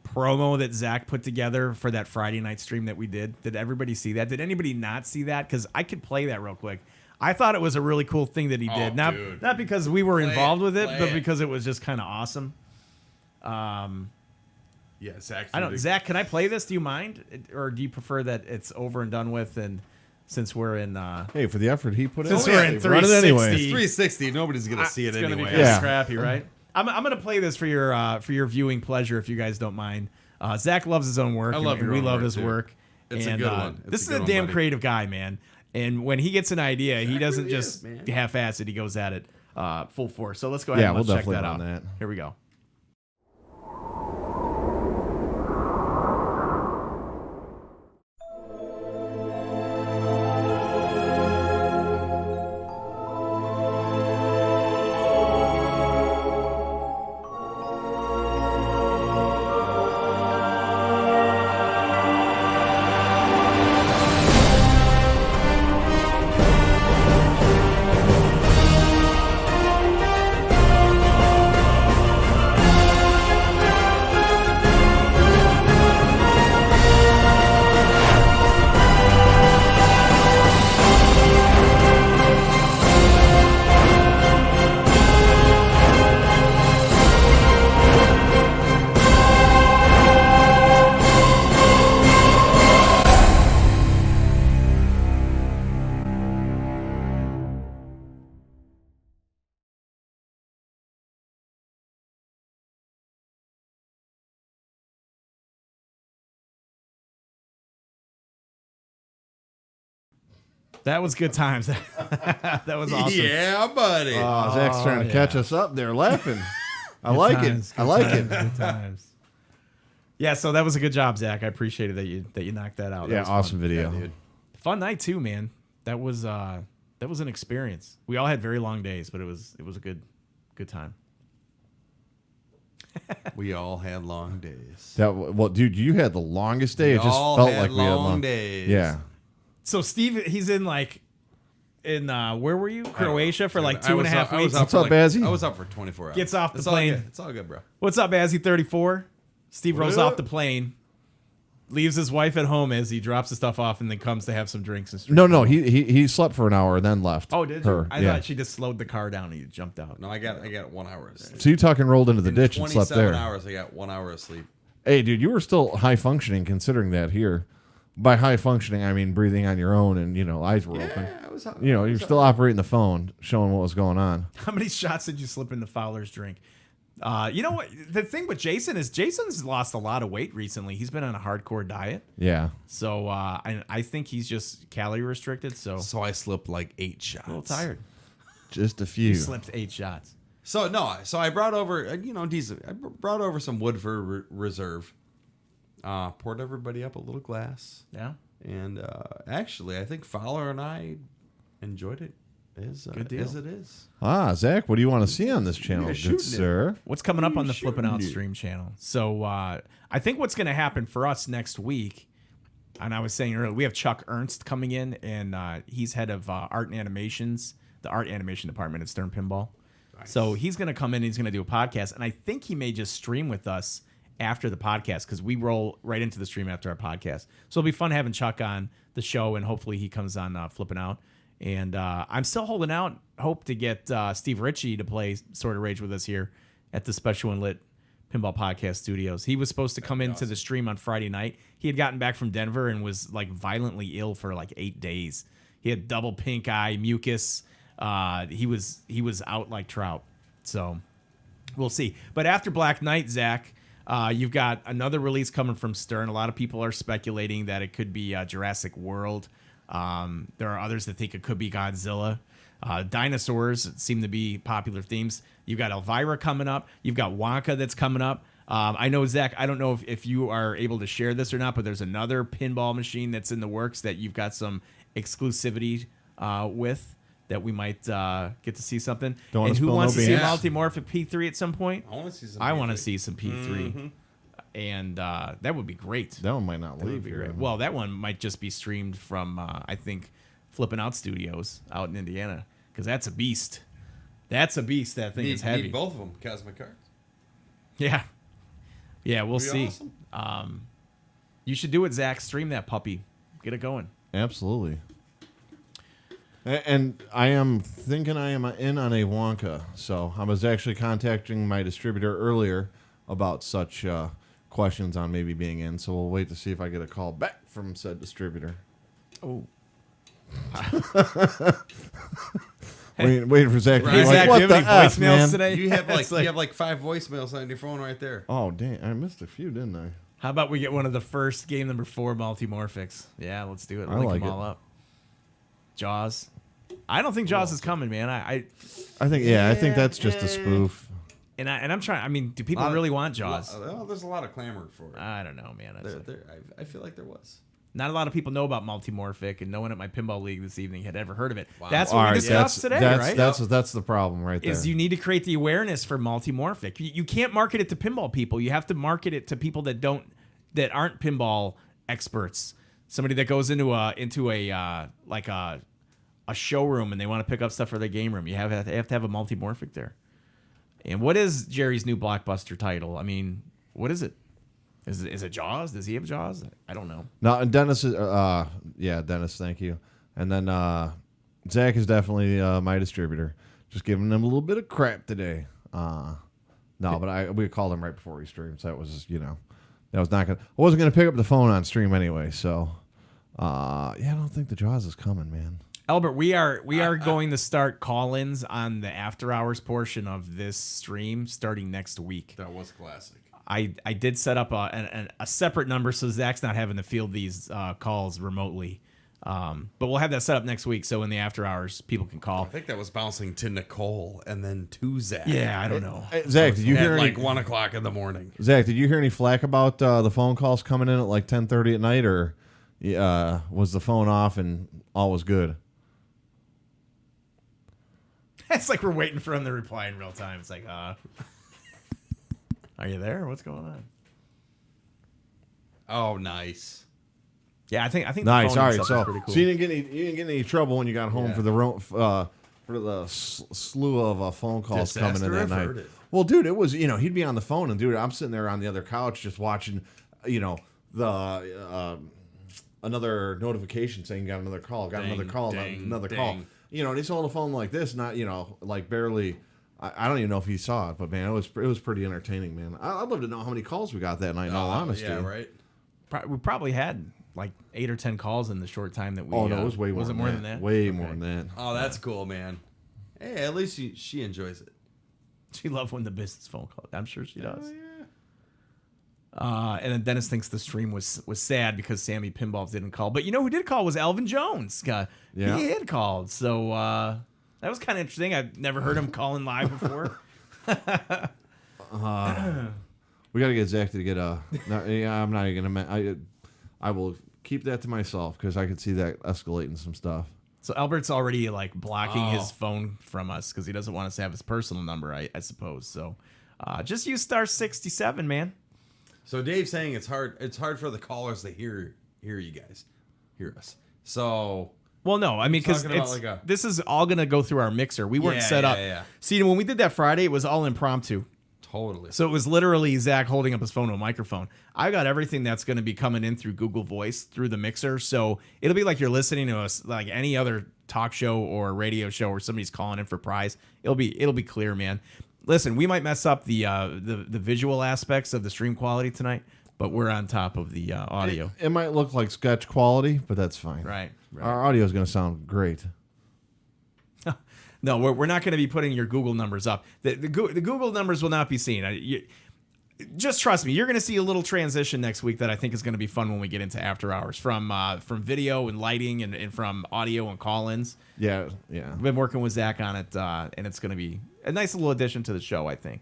promo that Zach put together for that Friday night stream that we did? Did everybody see that? Did anybody not see that? Because I could play that real quick. I thought it was a really cool thing that he did. Not because we were involved with it, but because it was just kind of awesome. Yeah, Zach. Zach, can I play this? Do you mind? Or do you prefer that it's over and done with? And since we're in... hey, for the effort he put in. Since we're in run it anyway. 360. 360. Nobody's gonna see it It's gonna anyway. be kind of scrappy, right? I'm gonna play this for your viewing pleasure if you guys don't mind. Zach loves his own work. I love and your we own love work, his too. work. It's a and, good one. This is a damn creative guy, man. And when he gets an idea, he doesn't just half-ass it. He goes at it full force. So let's go ahead and let's check that out. That. Here we go. That was good times. That was awesome. Yeah, buddy. Zach's trying to catch us up there, laughing. I like it. I like it. Good times. Yeah, so that was a good job, Zach. I appreciated that you knocked that out. That Yeah, was awesome fun. video. Yeah, dude. Fun night too, man. That was an experience. We all had very long days, but it was a good time. We all had long days. Well, dude, you had the longest day. We It just all felt had like we had long days. Yeah. So Steve, he's in where were you? Croatia for like I was 2.5 up- I was weeks. up What's for up, like- Bazzy? I was up for 24 hours. Gets off the It's all plane. good. It's all good, bro. What's up, Azzy 34? Steve rolls What off up? the plane, leaves his wife at home as he drops the stuff off, and then comes to have some drinks and stream. No, he slept for an hour and then left. Oh, did her. you? I thought she just slowed the car down and he jumped out. No, I got 1 hour of sleep. So you talking rolled into the In ditch and slept 27 there. hours, I got 1 hour of sleep. Hey, dude, you were still high functioning considering that here. By high functioning, I mean breathing on your own and, eyes were open. I was up. You're still operating the phone, showing what was going on. How many shots did you slip into Fowler's drink? You know what? The thing with Jason is Jason's lost a lot of weight recently. He's been on a hardcore diet. Yeah. So I think he's just calorie restricted. So I slipped like 8 shots. a little tired. Just a few. You slipped 8 shots. So I brought over, decent. I brought over some Woodford Reserve. Poured everybody up a little glass. Yeah. And actually, I think Fowler and I enjoyed it Good deal. as it is. Zach, what do you want to see on this channel, shooting good it. sir? What's coming up on the Flipping Out shooting it? stream channel? So I think what's going to happen for us next week, and I was saying earlier, we have Chuck Ernst coming in, and he's head of art and animations, the art animation department at Stern Pinball. Nice. So he's going to come in and he's going to do a podcast, and I think he may just stream with us after the podcast because we roll right into the stream after our podcast. So it'll be fun having Chuck on the show, and hopefully he comes on Flipping Out. And I'm still holding out hope to get Steve Ritchie to play Sword of Rage with us here at the Special and Lit Pinball Podcast Studios. He was supposed to come into the stream on Friday night. He had gotten back from Denver and was like violently ill for like 8 days. He had double pink eye, mucus. He was out like trout. So we'll see. But after Black Knight, Zach, you've got another release coming from Stern. A lot of people are speculating that it could be Jurassic World. There are others that think it could be Godzilla. Dinosaurs seem to be popular themes. You've got Elvira coming up. You've got Wonka that's coming up. I know, Zach, I don't know if you are able to share this or not, but there's another pinball machine that's in the works that you've got some exclusivity with that we might get to see something. Don't wanna and who spill wants no to see a beans. multimorphic P3 at some point? I want to see some. I want to P3. see some P3. And that would be great. That one might not That would leave be here. great. Well, that one might just be streamed from, I think, Flipping Out Studios out in Indiana, because that's a beast. That's a beast. That thing is heavy. Need both of them. Cosmic cards. Yeah. Yeah, we'll Pretty see. awesome. You should do it, Zach. Stream that puppy. Get it going. Absolutely. And I am thinking I am in on a Wonka. So I was actually contacting my distributor earlier about such questions on maybe being in. So we'll wait to see if I get a call back from said distributor. Oh. Waiting for Zach. to be Hey, like, Zach, what do you the have any F, voicemails man? today? You have like, It's like- you have like 5 voicemails on your phone right there. Oh, dang. I missed a few, didn't I? How about we get one of the first game number 4 multimorphics? Yeah, let's do it. Link like them it. all up. Jaws. I don't think Jaws is coming, man. I think that's just a spoof. and I'm trying. I mean, do people really want Jaws? Well, there's a lot of clamor for it. I don't know, man. I feel like there was. Not a lot of people know about multimorphic, and no one at my pinball league this evening had ever heard of it. Wow. That's All what we right, discussed today, right? That's the problem right there. Is you need to create the awareness for multimorphic. You can't market it to pinball people. You have to market it to people that aren't pinball experts. Somebody that goes into a showroom and they want to pick up stuff for their game room. You have to have a multimorphic there. And what is Jerry's new blockbuster title? I mean, what is it? Is it Jaws? Does he have Jaws? I don't know. No, and Dennis is, Dennis, thank you. And then Zach is definitely my distributor. Just giving them a little bit of crap today. No, but we called him right before we streamed, so that was, that was not gonna. I wasn't gonna pick up the phone on stream anyway, so I don't think the Jaws is coming, man. Albert, we are going to start call-ins on the after hours portion of this stream starting next week. That was classic. I did set up a separate number so Zach's not having to field these calls remotely. But we'll have that set up next week, so in the after hours, people can I call. think that was bouncing to Nicole and then to Zach. Yeah, I don't know. Hey, Zach, did you At hear like any, 1 o'clock in the morning. Zach, did you hear any flack about the phone calls coming in at like 10:30 at night, or was the phone off and all was good? It's like we're waiting for him to reply in real time. It's like, are you there? What's going on? Oh, nice. Yeah, I think Nice. the All phone right. stuff So, is pretty cool. so you didn't get any trouble when you got home Yeah. for the slew of phone calls coming in that Disaster night. averted. Well, dude, it was he'd be on the phone, and dude, I'm sitting there on the other couch just watching, the another notification saying got another call, Ding, call. ding. And he's holding the phone like this, not like barely. I don't even know if he saw it, but man, it was pretty entertaining, man. I'd love to know how many calls we got that night. In all honesty, Yeah, right. We probably had like 8 or 10 calls in the short time that we. Oh no, it was way more. Was it more than that? Way Okay. more than that. Oh, that's cool, man. Hey, at least she enjoys it. She loved when the business phone called. I'm sure she does. Oh, yeah. And then Dennis thinks the stream was sad because Sammy Pinball didn't call. But you know who did call was Alvin Jones. Yeah. He had called. So that was kind of interesting. I've never heard him calling live before. We got to get Zach to get a. No, yeah, I'm not even gonna. I will keep that to myself because I could see that escalating some stuff. So Albert's already like blocking his phone from us because he doesn't want us to have his personal number, I suppose. So just use *67, man. So Dave's saying it's hard for the callers to hear you guys, hear us. So Well, no, I mean because Talking about like a- this is all gonna go through our mixer. We weren't set up. Yeah. See, when we did that Friday, it was all impromptu. Totally. So it was literally Zach holding up his phone to a microphone. I got everything that's going to be coming in through Google Voice through the mixer. So it'll be like you're listening to us like any other talk show or radio show where somebody's calling in for prize. It'll be clear, man. Listen, we might mess up the visual aspects of the stream quality tonight, but we're on top of the audio. It might look like sketch quality, but that's fine. Right. Our audio is going to sound great. No, we're not going to be putting your Google numbers up. The Google numbers will not be seen. Just trust me. You're going to see a little transition next week that I think is going to be fun when we get into after hours from video and lighting and from audio and call-ins. Yeah. I've been working with Zach on it, and it's going to be a nice little addition to the show, I think.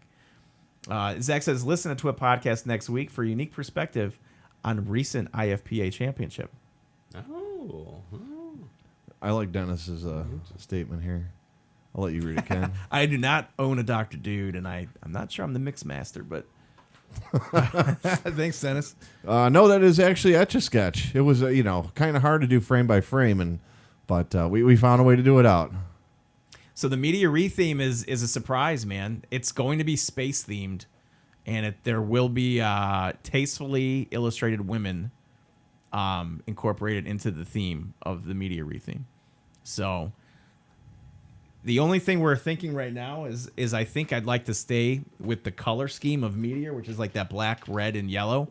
Zach says, listen to a podcast next week for a unique perspective on recent IFPA championship. Oh. I like Dennis's statement here. I'll let you read it, Ken. I do not own a Dr. Dude, and I'm not sure I'm the mix master, but thanks, Dennis. No, that is actually Etch-a-Sketch. It was, kind of hard to do frame by frame, but we found a way to do it out. So the media re-theme is a surprise, man. It's going to be space themed, and there will be tastefully illustrated women incorporated into the theme of the media re-theme. So the only thing we're thinking right now is I think I'd like to stay with the color scheme of Meteor, which is like that black, red, and yellow,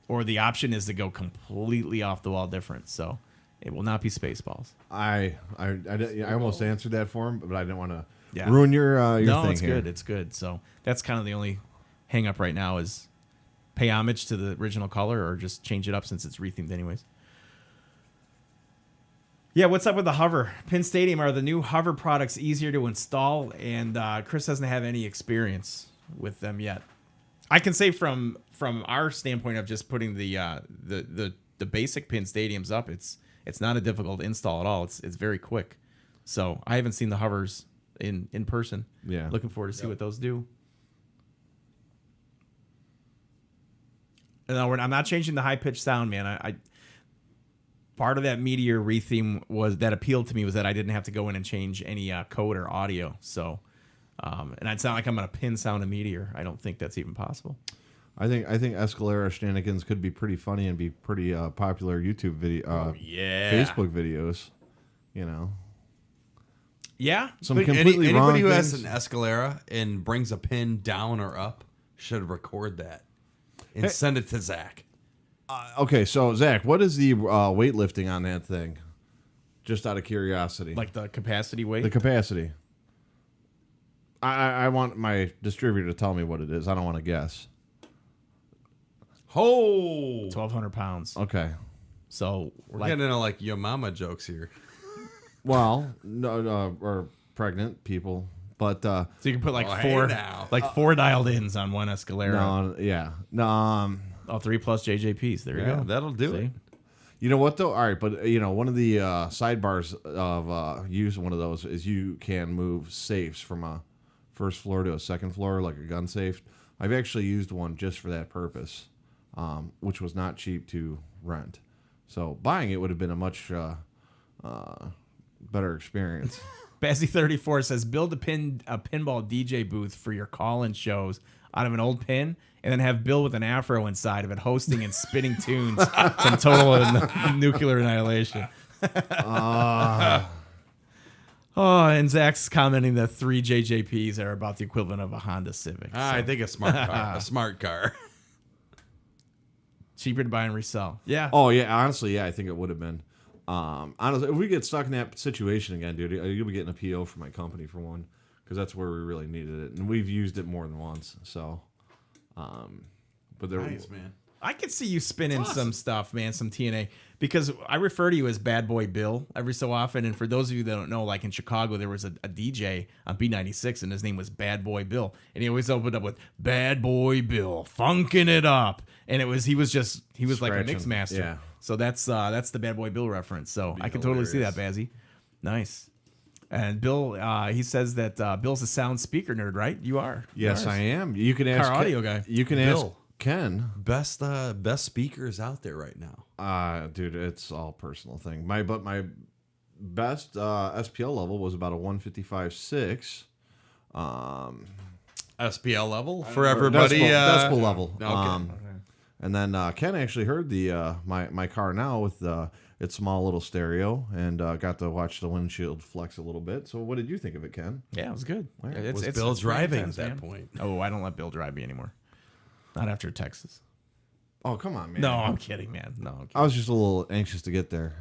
or the option is to go completely off the wall different. So it will not be Spaceballs. I almost answered that for him, but I didn't want to Yeah. ruin your thing No, it's here. good. It's good. So that's kind of the only hang up right now is pay homage to the original color or just change it up since it's rethemed anyways. Yeah, what's up with the Hover? Pin Stadium, are the new Hover products easier to install? And Chris doesn't have any experience with them yet. I can say from our standpoint of just putting the basic Pin Stadiums up, it's not a difficult install at all. It's very quick. So I haven't seen the Hovers in person. Yeah. Looking forward to see what those do. No, I'm not changing the high pitched sound, man. I part of that Meteor retheme was that appealed to me was that I didn't have to go in and change any code or audio. So, and it's not like I'm gonna pin sound a Meteor. I don't think that's even possible. I think Escalera shenanigans could be pretty funny and be pretty popular YouTube video, Facebook videos. Yeah, Some But completely wrong anybody who has things. an Escalera and brings a pin down or up should record that and send it to Zach. Okay, so Zach, what is the weightlifting on that thing? Just out of curiosity, like the capacity weight. the capacity. I want my distributor to tell me what it is. I don't want to guess. Oh, 1,200 pounds. Okay. So we're like, getting into like your mama jokes here. Well, no, or pregnant people, but so you can put like Oh, hey four now. four dialed ins on one Escalera. no, yeah, no. Oh, 3+ JJPs. There you go. That'll do See? it. You know what though? All right, but one of the sidebars of using one of those is you can move safes from a first floor to a second floor, like a gun safe. I've actually used one just for that purpose, which was not cheap to rent. So buying it would have been a much better experience. Bazzy34 says, build a pinball DJ booth for your call-in shows out of an old pin, and then have Bill with an afro inside of it hosting and spinning tunes from Total Nuclear Annihilation. And Zach's commenting that 3 JJPs are about the equivalent of a Honda Civic. I think a smart car. A smart car. Cheaper to buy and resell. Yeah. Oh yeah, honestly, yeah, I think it would have been. Honestly, if we get stuck in that situation again, dude, you'll be getting a PO for my company for one, because that's where we really needed it, and we've used it more than once. So, but there, Nice, man. I could see you spinning some stuff, man, some TNA, because I refer to you as Bad Boy Bill every so often. And for those of you that don't know, like in Chicago, there was a DJ on B96, and his name was Bad Boy Bill, and he always opened up with Bad Boy Bill, funking it up, and he was like a mix master. Yeah. So that's the Bad Boy Bill reference. So I can totally see that, Bazzy. Nice. And Bill, he says that Bill's a sound speaker nerd, right? You are. Yes, I am. You can ask Car audio guy. You can ask Bill. Ken. Best speakers out there right now. Dude, it's all personal thing. My best SPL level was about a 155.6. SPL level for everybody. Decibel level. Okay. And then Ken actually heard the my car now with its small little stereo, and got to watch the windshield flex a little bit. So what did you think of it, Ken? Yeah, it was good. Was Bill it's driving intense, at that man. point? Oh, I don't let Bill drive me anymore. Not after Texas. Oh, come on, man. No, I'm kidding, man. No, I'm kidding. I was just a little anxious to get there.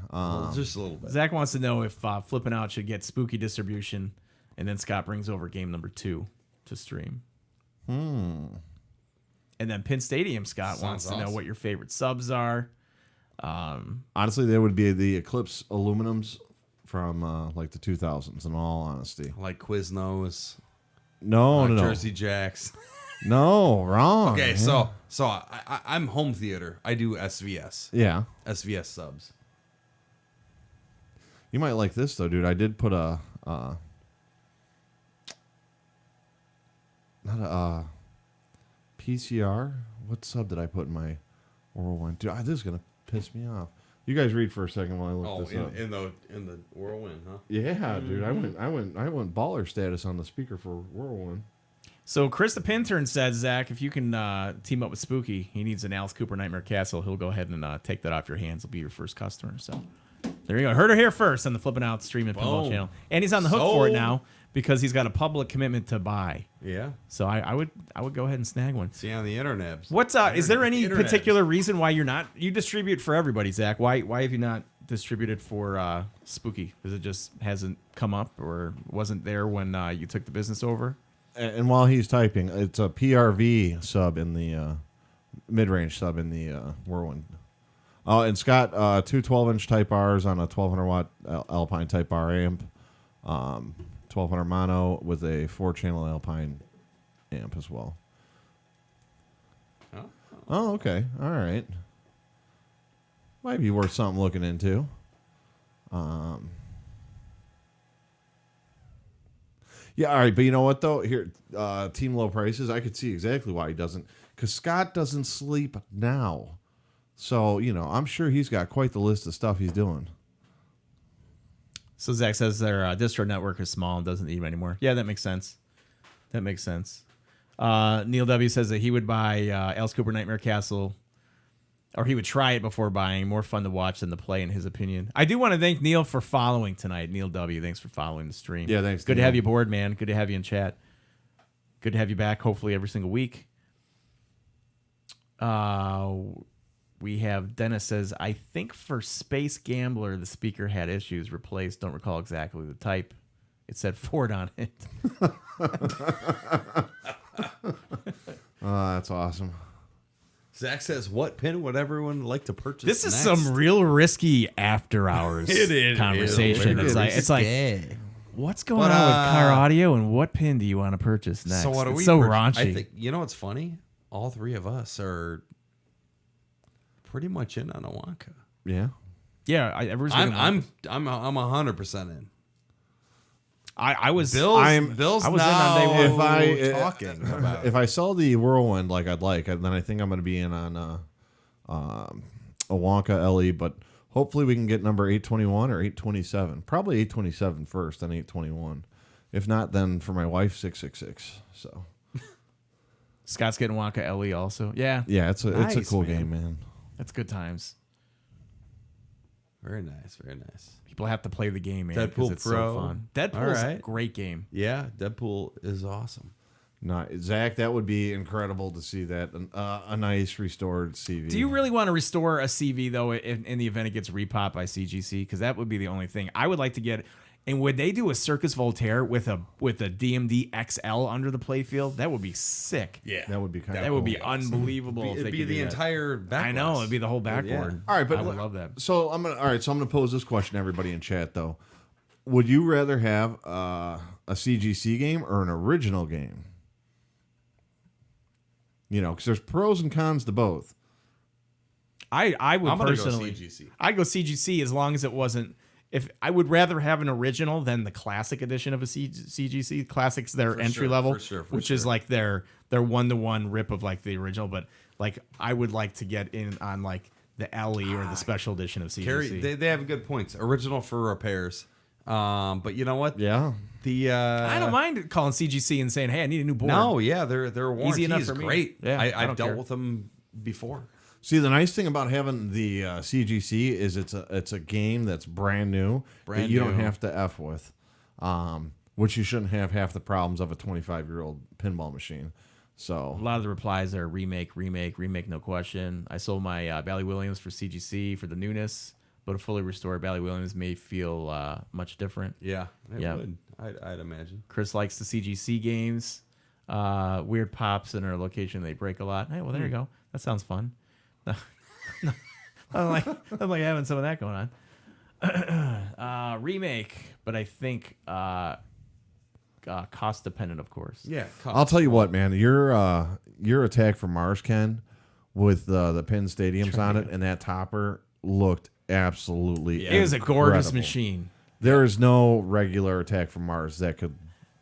Just a little bit. Zach wants to know if Flipping Out should get spooky distribution, and then Scott brings over game number 2 to stream. And then Pin Stadium, Scott wants to know awesome. what your favorite subs are. Honestly, there would be the Eclipse aluminums from like the 2000s. In all honesty, Like Quiznos, no, Jersey Jacks. no, wrong. Okay, Yeah. so I'm home theater. I do SVS subs. You might like this though, dude. I did put a not a PCR. What sub did I put in my Whirlwind? Dude, this is gonna piss me off. You guys read for a second while I look this up. in the Whirlwind, huh? Yeah, dude. I went baller status on the speaker for Whirlwind. So Chris the Pintern said, Zach, if you can team up with Spooky, he needs an Alice Cooper Nightmare Castle. He'll go ahead and take that off your hands. He'll be your first customer. So there you go. Heard her here first on the Flipping Out stream and Pinball Boom. channel. And he's on the hook for it Sold. now because he's got a public commitment to buy. Yeah. So I would go ahead and snag one. See on the internet. What's is there any Internet. particular reason why you're not? You distribute for everybody, Zach. Why have you not distributed for Spooky? Because it just hasn't come up or wasn't there when you took the business over? And while he's typing, it's a PRV sub in the mid-range sub in the Whirlwind. Oh, and Scott, two 12-inch Type Rs on a 1200-watt Alpine Type R amp, 1200 mono with a 4-channel Alpine amp as well. Oh, okay. All right. Might be worth something looking into. Yeah, all right, but you know what though? Here, Team Low Prices, I could see exactly why he doesn't, because Scott doesn't sleep now. So, I'm sure he's got quite the list of stuff he's doing. So Zach says their distro network is small and doesn't need them anymore. Yeah, that makes sense. Neil W says that he would buy Alice Cooper Nightmare Castle, or he would try it before buying. More fun to watch than to play, in his opinion. I do want to thank Neil for following tonight. Neil W, thanks for following the stream. Yeah, thanks, Good to Neil. have you aboard, man. Good to have you in chat. Good to have you back, hopefully every single week. We have Dennis says, I think for Space Gambler, the speaker had issues replaced. Don't recall exactly the type. It said Ford on it. That's awesome. Zach says, "What pin would everyone like to purchase?" This is next? some real risky after hours conversation. It is. It's like what's going on with car audio and what pin do you want to purchase next? So what are it's we? so I raunchy. think what's funny. All three of us are pretty much in on a Wonka. Yeah. Yeah, everyone's I'm 100% in. I was Bill's I was now in on day one. talking about. If I sell the Whirlwind like I'd like, then I think I'm going to be in on a Wonka LE, but hopefully we can get number 821 or 827. Probably 827 first, then 821. If not, then for my wife, 666. So Scott's getting Wonka LE also. Yeah, it's a Nice, cool man. game, man. that's good times. Very nice, very nice. People have to play the game, man. 'cause Deadpool it's Pro. so fun. Deadpool's a Alright. great game. Yeah, Deadpool is awesome. No, Zach, that would be incredible to see that a nice restored CV. Do you really want to restore a CV though in the event it gets repop by CGC? Because that would be the only thing I would like to get. And would they do a Circus Voltaire with a DMD XL under the playfield? That would be sick. Yeah, That would be kind of That cool. would be unbelievable. if it'd they be could the do that. entire back. I know it'd be the whole backboard. All right, but I would love that. So I'm gonna pose this question to everybody in chat though. Would you rather have a CGC game or an original game? You know, because there's pros and cons to both. I would I'm gonna personally. go CGC. I'd go CGC as long as it wasn't. If I would rather have an original than the classic edition of a CGC. Classic's their entry level, which is like their 1-to-1 rip of like the original. But like I would like to get in on like the LE or the special edition of CGC. Carrie, they have good points. Original for repairs. But you know what? Yeah. I don't mind calling CGC and saying, "Hey, I need a new board." No, yeah, their warranty Easy enough is for me. great. Yeah, I I've don't dealt care. with them before. See, the nice thing about having the CGC is it's a game that's brand new that Brand you don't new. have to F with, which you shouldn't have half the problems of a 25-year-old pinball machine. So A lot of the replies are remake, no question. I sold my Bally Williams for CGC for the newness, but a fully restored Bally Williams may feel much different. Yeah, it Yeah. would. I'd imagine. Chris likes the CGC games. Weird pops in our location, they break a lot. Hey, well, there you go. That sounds fun. I'm like having some of that going on. Remake, but I think cost dependent, of course. Yeah, I'll tell you what, man, your Attack from Mars, Ken, with the pin stadiums on it and that topper looked absolutely It was a gorgeous incredible. machine. There is no regular Attack from Mars that could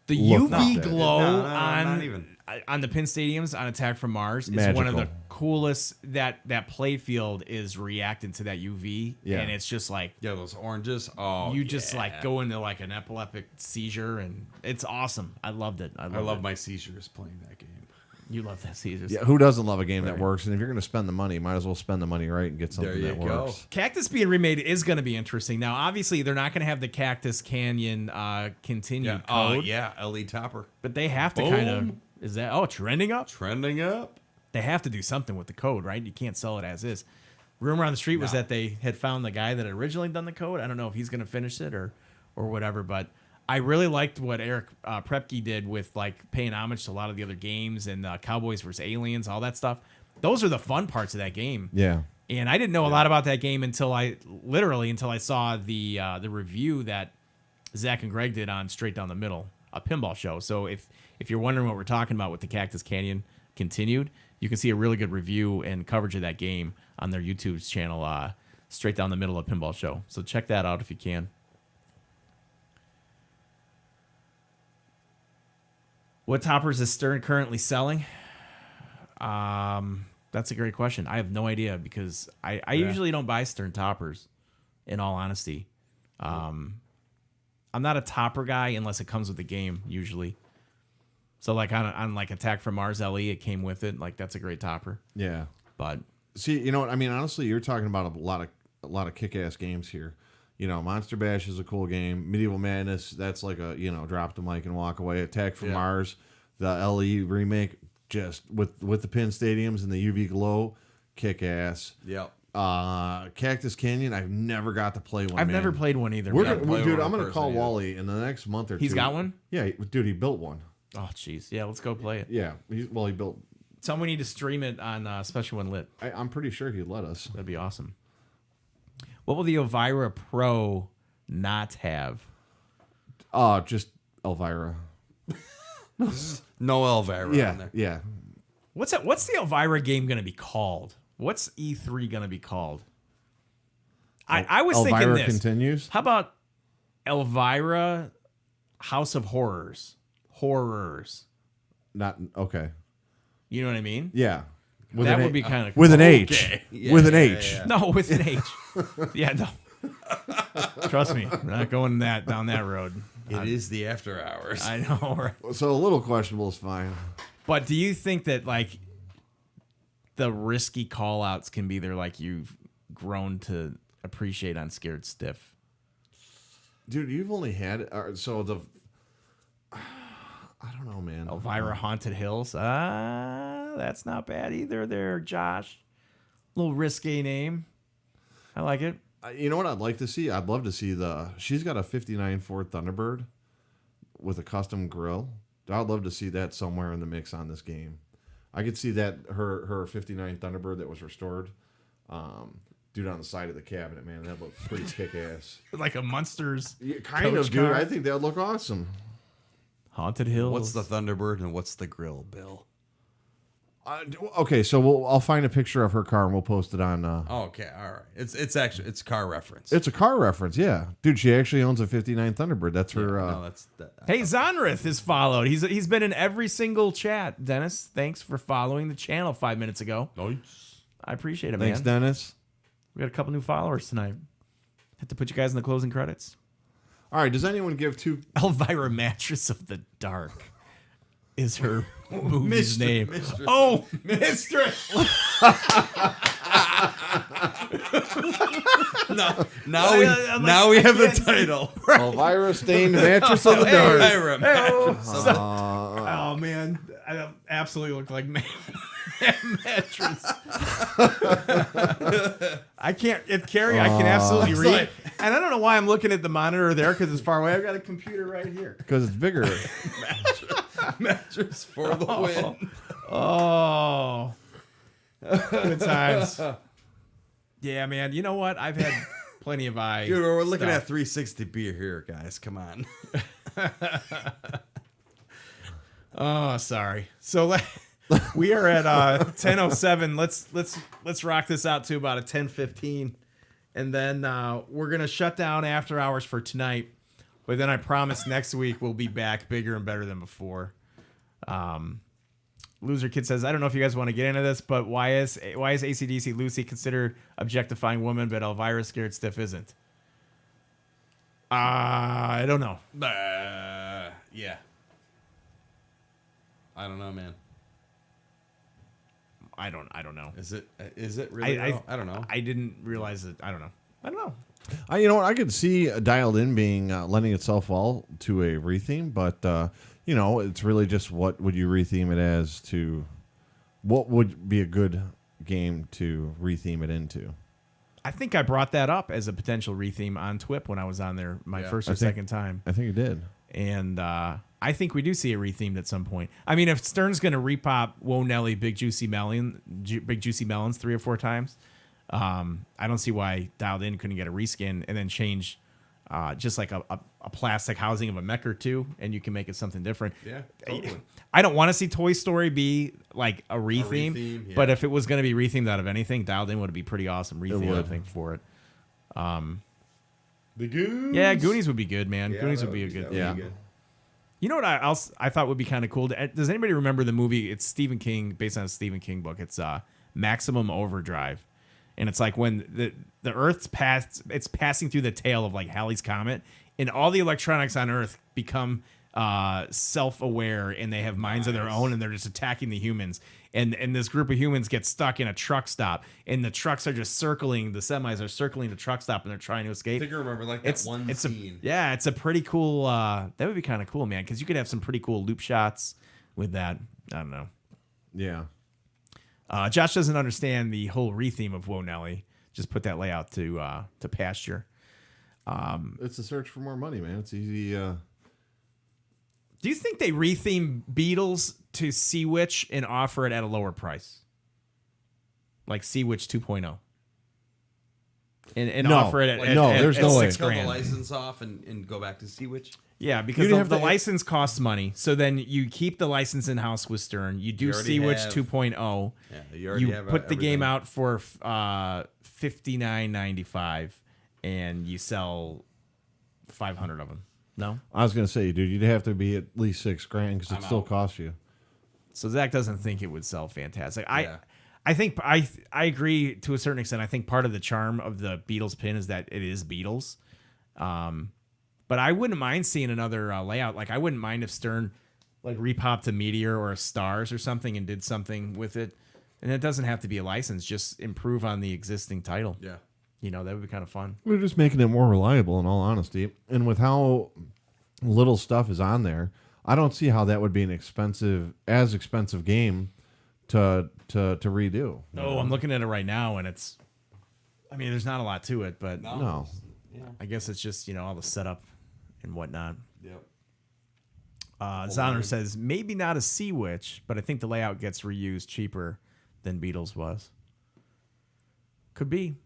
The look UV like that. glow No, not even. on the pin stadiums on Attack from Mars is one of the Magical. coolest. That play field is reacting to that UV, Yeah. and it's just like Yeah, those oranges. Oh, you just yeah. like go into like an epileptic seizure, and it's awesome. I loved it. I love my seizures playing that game. You love that seizure. Yeah, who doesn't love a game that works? And if you're going to spend the money, might as well spend the money right and get something There you that go. works. Cactus being remade is going to be interesting. Now, obviously, they're not going to have the Cactus Canyon continued Yeah. Oh, code, yeah. LE topper. but they have to kind of. Boom. Is that trending up? Trending up. They have to do something with the code, right? You can't sell it as is. Rumor on the street was No. that they had found the guy that had originally done the code. I don't know if he's going to finish it or whatever, but I really liked what Eric Prepke did with like paying homage to a lot of the other games and Cowboys vs. Aliens, all that stuff. Those are the fun parts of that game. Yeah. And I didn't know a lot about that game until I saw the review that Zach and Greg did on Straight Down the Middle, a pinball show. So if you're wondering what we're talking about with the Cactus Canyon continued, you can see a really good review and coverage of that game on their YouTube's channel, Straight Down the Middle, a pinball show. So check that out if you can. What toppers is Stern currently selling? That's a great question. I have no idea because I usually don't buy Stern toppers, in all honesty. I'm not a topper guy unless it comes with the game, usually. So like on like Attack from Mars LE, it came with it. Like that's a great topper. Yeah. But See, you know what I mean? Honestly, you're talking about a lot of kick-ass games here. You know, Monster Bash is a cool game. Medieval Madness, that's like a, drop the mic and walk away. Attack from Mars, the LE remake, just with the pin stadiums and the UV glow, kick-ass. Yep. Cactus Canyon, I've never got to play one. I've man. never played one either. We're man. gonna, play dude, one I'm going to in call person, yeah. Wally in the next month or two. He's got one? Yeah, dude, he built one. Oh, jeez. Yeah, let's go play it. Yeah, he built. Tell me we need to stream it on Special One Lit. I'm pretty sure he'd let us. That'd be awesome. What will the Elvira Pro not have? Just Elvira. No Elvira on Yeah, there. yeah. What's the Elvira game going to be called? What's E3 going to be called? I was thinking Elvira this. continues. How about Elvira House of Horrors? Horrors. Not okay. You know what I mean? Yeah, with That an would A- be kind of with an H. Okay. Yeah, with an yeah, H. yeah. No, with an H. Yeah, no. Trust me, we're not going down that road. It is the after hours. I know, right? So a little questionable is fine. But do you think that like the risky call outs can be there like you've grown to appreciate on Scared Stiff? Dude, you've only had so the. I don't know, man. Elvira Haunted Hills. That's not bad either there, Josh. Little risque name. I like it. You know what I'd like to see? I'd love to see she's got a 59 Ford Thunderbird with a custom grill. I'd love to see that somewhere in the mix on this game. I could see that her 59 Thunderbird that was restored, dude, on the side of the cabinet, man. That looks pretty kick ass. Like a Munsters Kind of, dude. I think that would look awesome. Haunted Hills. What's the Thunderbird and what's the grill, Bill? Okay, so I'll find a picture of her car and we'll post it on. Okay, all right. It's actually car reference. It's a car reference, yeah, dude. She actually owns a 59 Thunderbird. That's her. No, that's that. Hey, Zonrith is followed. He's been in every single chat. Dennis, thanks for following the channel 5 minutes ago. Nice. I appreciate it, Thanks, man. Dennis. We got a couple new followers tonight. Have to put you guys in the closing credits. All right, does anyone give two? Elvira Mattress of the Dark is her movie's name. Mistress. Oh, Mistress. Now we have the title. Elvira Stained Mattress of the Dark. Elvira Mattress of the- Oh man, I absolutely look like mattress. I can't. If Carrie, I can absolutely read, and I don't know why I'm looking at the monitor there because it's far away. I've got a computer right here. Because it's bigger. Mattress for the win. Oh, good times. Yeah, man. You know what? I've had plenty of eye. Dude, we're looking stuff. at 360 beer here, guys. Come on. Oh, sorry. So we are at 10:07. Let's rock this out to about a 10:15, and then we're gonna shut down after hours for tonight. But then I promise next week we'll be back bigger and better than before. Loser Kid says, I don't know if you guys want to get into this, but why is AC/DC Lucy considered objectifying women, but Elvira Scared Stiff isn't? I don't know. Yeah. I don't know, man. I don't know. Is it really? I don't know. I didn't realize it. I don't know. You know what? I could see Dialed In being lending itself well to a retheme, but it's really just what would you retheme it as to? What would be a good game to retheme it into? I think I brought that up as a potential retheme on TWIP when I was on there first or second time. I think you did. And I think we do see it rethemed at some point. I mean, if Stern's going to repop Whoa Nelly Big Juicy Melons 3 or 4 times, I don't see why Dialed In couldn't get a reskin and then change just like a plastic housing of a mech or two, and you can make it something different. Yeah, totally. I don't want to see Toy Story be like a retheme, yeah. but if it was going to be rethemed out of anything, Dialed In would be pretty awesome retheme, I think, for it. The Goonies. Yeah, Goonies would be good, man. Yeah, Goonies that would be a that good. would be Yeah. good. You know what I thought would be kind of cool? Does anybody remember the movie? It's Stephen King, based on a Stephen King book. It's Maximum Overdrive, and it's like when the Earth's passing through the tail of like Halley's Comet, and all the electronics on Earth become self-aware, and they have minds of their own, and they're just attacking the humans. And this group of humans get stuck in a truck stop, and the trucks are just circling. The semis are circling the truck stop, and they're trying to escape. I think I remember like that one scene. It's a pretty cool. That would be kind of cool, man, because you could have some pretty cool loop shots with that. I don't know. Yeah. Josh doesn't understand the whole retheme of Whoa Nelly. Just put that layout to pasture. It's a search for more money, man. It's easy. Do you think they retheme Beatles to Sea Witch and offer it at a lower price? Like Sea Witch 2.0? And No. offer it at, Like, no, there's no way. Kill the $6,000. license off and go back to Sea Witch. Yeah, because You'd have the to- license costs money. So then you keep the license in-house with Stern. You do You already Sea Witch have- 2.0. Yeah, you already have put the game everything. out for $59.95, and you sell 500 of them. No? I was gonna say, dude, you'd have to be at least $6,000 because it I'm still out. costs you. So Zach doesn't think it would sell fantastic. Yeah. I think I agree to a certain extent. I think part of the charm of the Beatles pin is that it is Beatles. But I wouldn't mind seeing another layout. Like I wouldn't mind if Stern like repopped a Meteor or a Stars or something and did something with it. And it doesn't have to be a license. Just improve on the existing title. Yeah. You know, that would be kind of fun. We're just making it more reliable, in all honesty. And with how little stuff is on there, I don't see how that would be an expensive game to redo. Oh, I'm looking at it right now, and it's I mean, there's not a lot to it, but No. Yeah. I guess it's just, all the setup and whatnot. Yep. Zoner says, maybe not a Sea Witch, but I think the layout gets reused cheaper than Beatles was. Could be.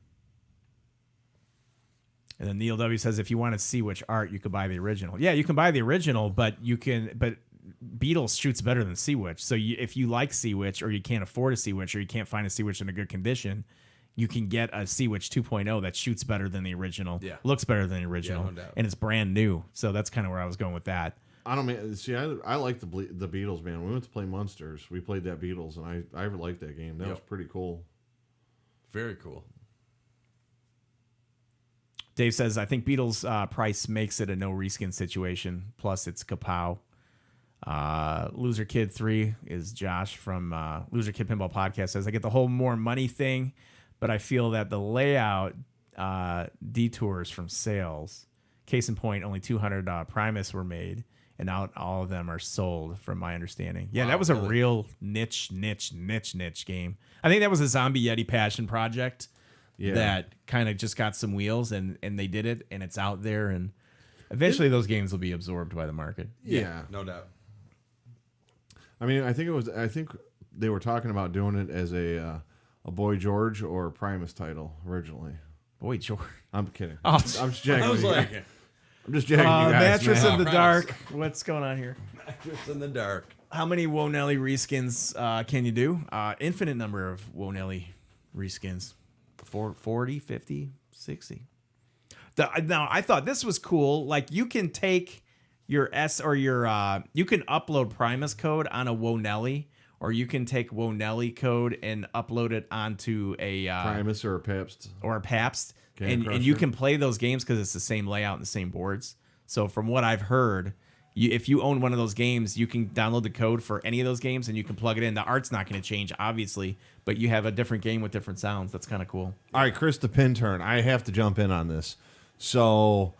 And then Neil W says, if you want to see which art, you could buy the original. Yeah, you can buy the original, but Beatles shoots better than Sea Witch. So if you like Sea Witch, or you can't afford a Sea Witch, or you can't find a Sea Witch in a good condition, you can get a Sea Witch 2.0 that shoots better than the original, Yeah. looks better than the original, no doubt. and it's brand new. So that's kind of where I was going with that. I like the Beatles, man. We went to play Munsters. We played that Beatles, and I liked that game. That was pretty cool. Very cool. Dave says, I think Beatles price makes it a no reskin situation. Plus, it's kapow. Loser Kid 3 is Josh from Loser Kid Pinball Podcast says, I get the whole more money thing, but I feel that the layout detours from sales. Case in point, only 200 Primus were made, and now all of them are sold, from my understanding. Yeah, Wow, that was a really? real niche game. I think that was a Zombie Yeti passion project. Yeah. That kind of just got some wheels, and they did it, and it's out there, and eventually those games will be absorbed by the market. Yeah. No doubt. I mean, I think they were talking about doing it as a Boy George or Primus title originally. Boy, George. I'm kidding. Oh, I'm just jacking. I was you like, guys. I'm just jacking you guys. Mattress man. of the Primus. Dark. What's going on here? just in the dark. How many Wonelli reskins can you do? Infinite number of Wonelli reskins. 40, 50, 60. Now, I thought this was cool. Like, you can take your you can upload Primus code on a Wonelli, or you can take Wonelli code and upload it onto a Primus or a Pabst. or a Pabst, Candy and you Crusher. can play those games because it's the same layout and the same boards. So from what I've heard, if you own one of those games, you can download the code for any of those games and you can plug it in. The art's not going to change, obviously, but you have a different game with different sounds. That's kind of cool. All right, Chris the Pin Turn. I have to jump in on this. So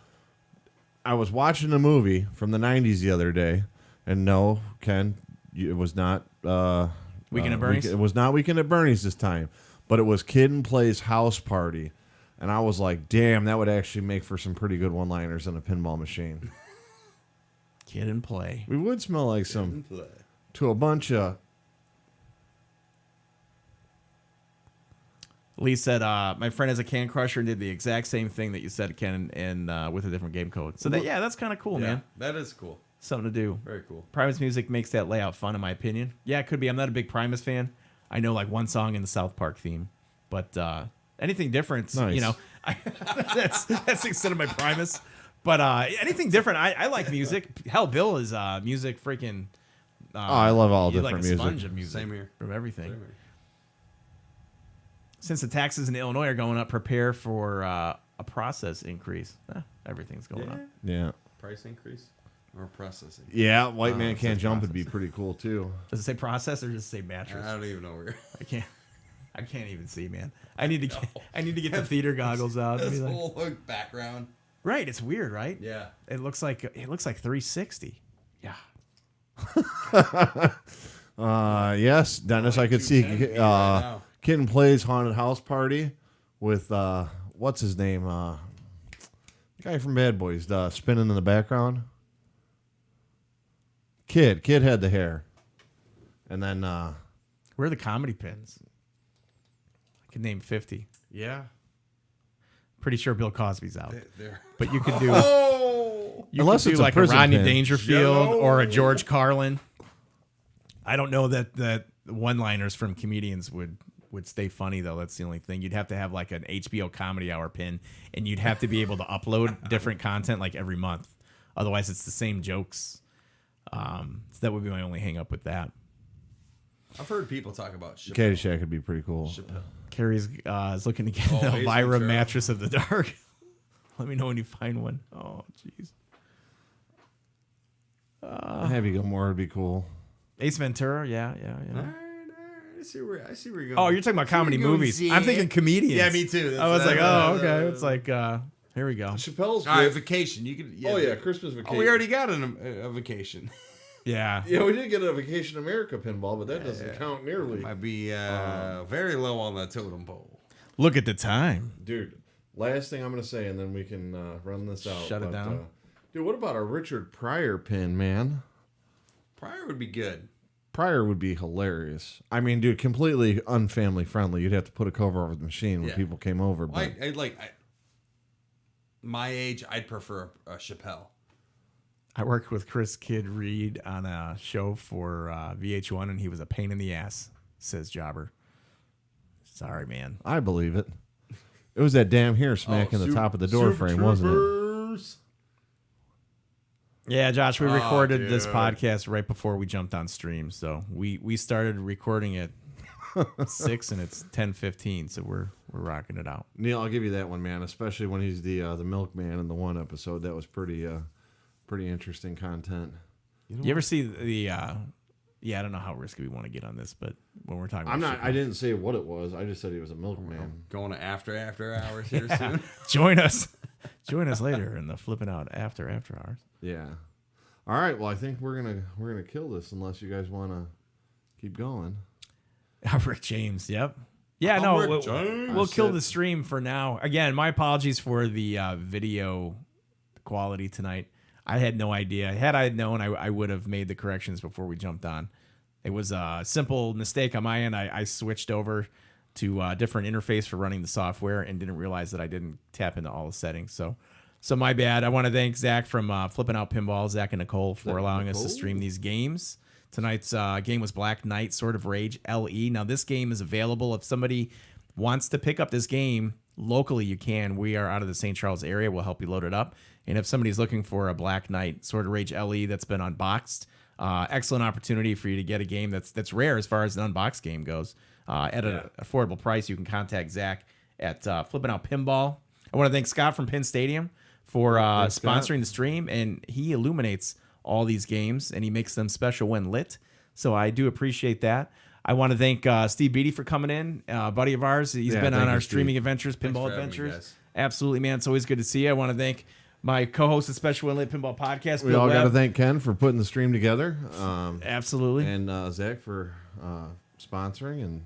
I was watching a movie from the 90s the other day, and no, Ken, it was not Weekend at Bernie's? It was not Weekend at Bernie's this time, but it was Kid and Play's House Party. And I was like, damn, that would actually make for some pretty good one-liners on a pinball machine. Kid and Play. We would smell like to a bunch of... Lee said, my friend has a Can Crusher and did the exact same thing that you said, Ken, and with a different game code. So that's kind of cool, man. That is cool. Something to do. Very cool. Primus music makes that layout fun, in my opinion. Yeah, it could be. I'm not a big Primus fan. I know like one song in the South Park theme, but anything different, Nice. That's the extent of my Primus. But anything different, I like music. Hell, Bill is music freaking. I love all he's different like a music. sponge of music. Same here. From everything. Same here. Since the taxes in Illinois are going up, prepare for a process increase. Everything's going up. Yeah. Price increase or processing? Yeah, White Man it Can't says Jump process. would be pretty cool, too. Does it say process or just say mattress? I don't even know where. I can't even see, man. I need to get the theater goggles out. and This be like- whole background. right, it's weird, right? Yeah. It looks like 360. Yeah. Yes, Dennis, I could see 210 right now. Kid and Play's Haunted House Party with, what's his name? The guy from Bad Boys, spinning in the background. Kid had the hair. And then, Where are the comedy pins? I could name 50. Yeah. Pretty sure Bill Cosby's out. There. But you could do Unless could it's do a like a prison Rodney pin. Dangerfield or a George Carlin. I don't know that one-liners from comedians would stay funny, though. That's the only thing. You'd have to have like an HBO Comedy Hour pin, and you'd have to be able to upload different content like every month. Otherwise, it's the same jokes. So that would be my only hang-up with that. I've heard people talk about Chappelle. Caddyshack would be pretty cool. Chappelle. Carrie's is looking to get the Ace Elvira Ventura. mattress of the dark. Let me know when you find one. Oh, jeez. Happy Gilmore would be cool. Ace Ventura, yeah. All right. I see where you're going. Oh, you're talking about comedy you're going, movies. see I'm it. thinking comedians. Yeah, me too. I was like, oh, okay. It's like, here we go. Chappelle's All right, vacation. You could. Oh, yeah, Christmas vacation. Oh, we already got a vacation. Yeah. Yeah, we did get a Vacation America pinball, but that doesn't count nearly. Might be very low on the totem pole. Look at the time. Dude, last thing I'm going to say, and then we can run this out. Shut it down. Dude, what about a Richard Pryor pin, man? Pryor would be good. Pryor would be hilarious. I mean, dude, completely unfamily friendly. You'd have to put a cover over the machine when Yeah. people came over. But My age, I'd prefer a Chappelle. I worked with Chris Kidd Reed on a show for VH1, and he was a pain in the ass, says Jobber. Sorry, man. I believe it. It was that damn hair smacking the top of the door frame, wasn't it? Yeah, Josh, we recorded this dude. podcast right before we jumped on stream. So we started recording at 6 and it's 10:15, so we're rocking it out. Neil, I'll give you that one, man. Especially when he's the milkman in the one episode. That was pretty interesting content. You ever see the I don't know how risky we want to get on this, but when we're talking about I didn't say what it was. I just said he was a milkman. Going to after hours here soon. Join us later in the flipping out after hours. Yeah. All right. Well, I think we're gonna kill this unless you guys want to keep going. Rick James, yep. Yeah, we'll kill the stream for now. Again, my apologies for the video quality tonight. I had no idea. Had I known, I would have made the corrections before we jumped on. It was a simple mistake on my end. I switched over to a different interface for running the software and didn't realize that I didn't tap into all the settings. So my bad. I want to thank Zach from Flipping Out Pinball, Zach and Nicole, for allowing us to stream these games. Tonight's game was Black Knight, Sword of Rage, LE. Now, this game is available. If somebody wants to pick up this game locally, you can. We are out of the St. Charles area. We'll help you load it up. And if somebody's looking for a Black Knight, Sword of Rage, LE that's been unboxed, excellent opportunity for you to get a game that's rare as far as an unboxed game goes. At an affordable price, you can contact Zach at Flipping Out Pinball. I want to thank Scott from Pin Stadium for sponsoring the stream, and he illuminates all these games, and he makes them special when lit. So I do appreciate that. I want to thank Steve Beatty for coming in, buddy of ours. He's been on our streaming adventures, pinball adventures. Absolutely, man. It's always good to see you. I want to thank my co-host of Special When Lit Pinball Podcast, We Bill all got to Webb. thank Ken for putting the stream together. Absolutely. And Zach for sponsoring and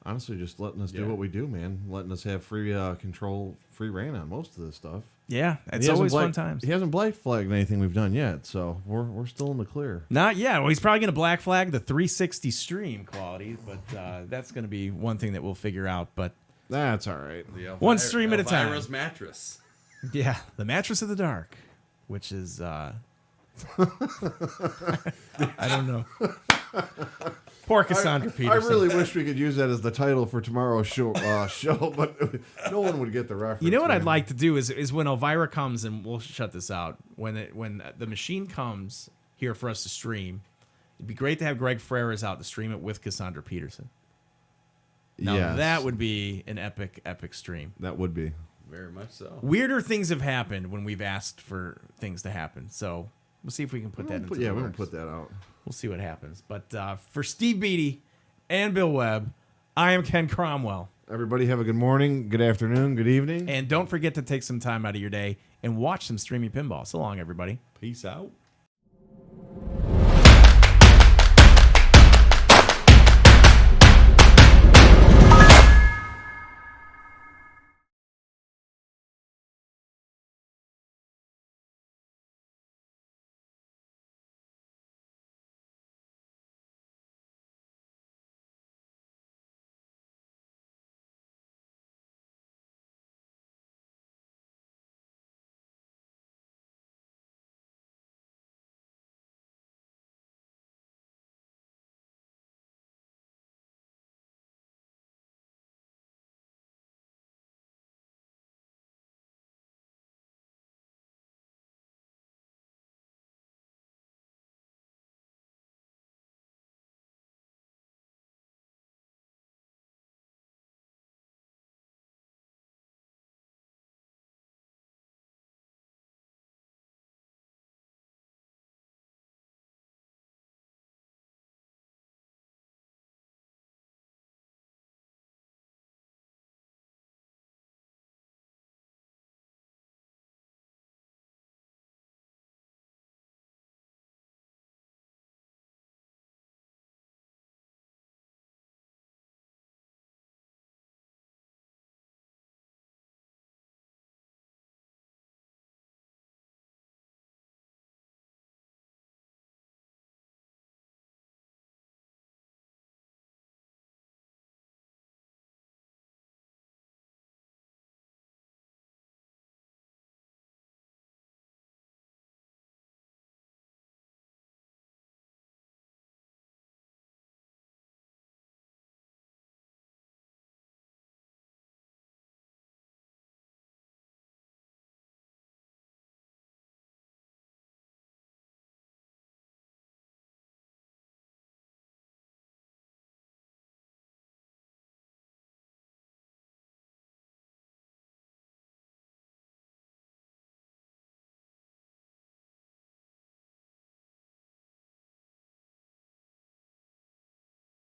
honestly just letting us do what we do, man. Letting us have free control, free reign on most of this stuff. Yeah, it's He always hasn't fun times. He hasn't black flagged anything we've done yet, so we're still in the clear. Not yet. Well, he's probably going to black flag the 360 stream quality, but that's going to be one thing that we'll figure out. But That's all right. one stream at a time. Elvira's mattress. Yeah, the Mattress of the Dark, which is I don't know. Poor Cassandra I Peterson. really wish we could use that as the title for tomorrow's show, but no one would get the reference. You know what man. I'd like to do is when Elvira comes, and we'll shut this out, when the machine comes here for us to stream, it'd be great to have Greg Ferreras out to stream it with Cassandra Peterson. Now Yes, that would be an epic stream. that would be. Very much so. Weirder things have happened when we've asked for things to happen. So we'll see if we can put that into the we're gonna works. put that out. We'll see what happens. But for Steve Beatty and Bill Webb, I am Ken Cromwell. Everybody have a good morning, good afternoon, good evening. And don't forget to take some time out of your day and watch some streaming pinball. So long, everybody. Peace out.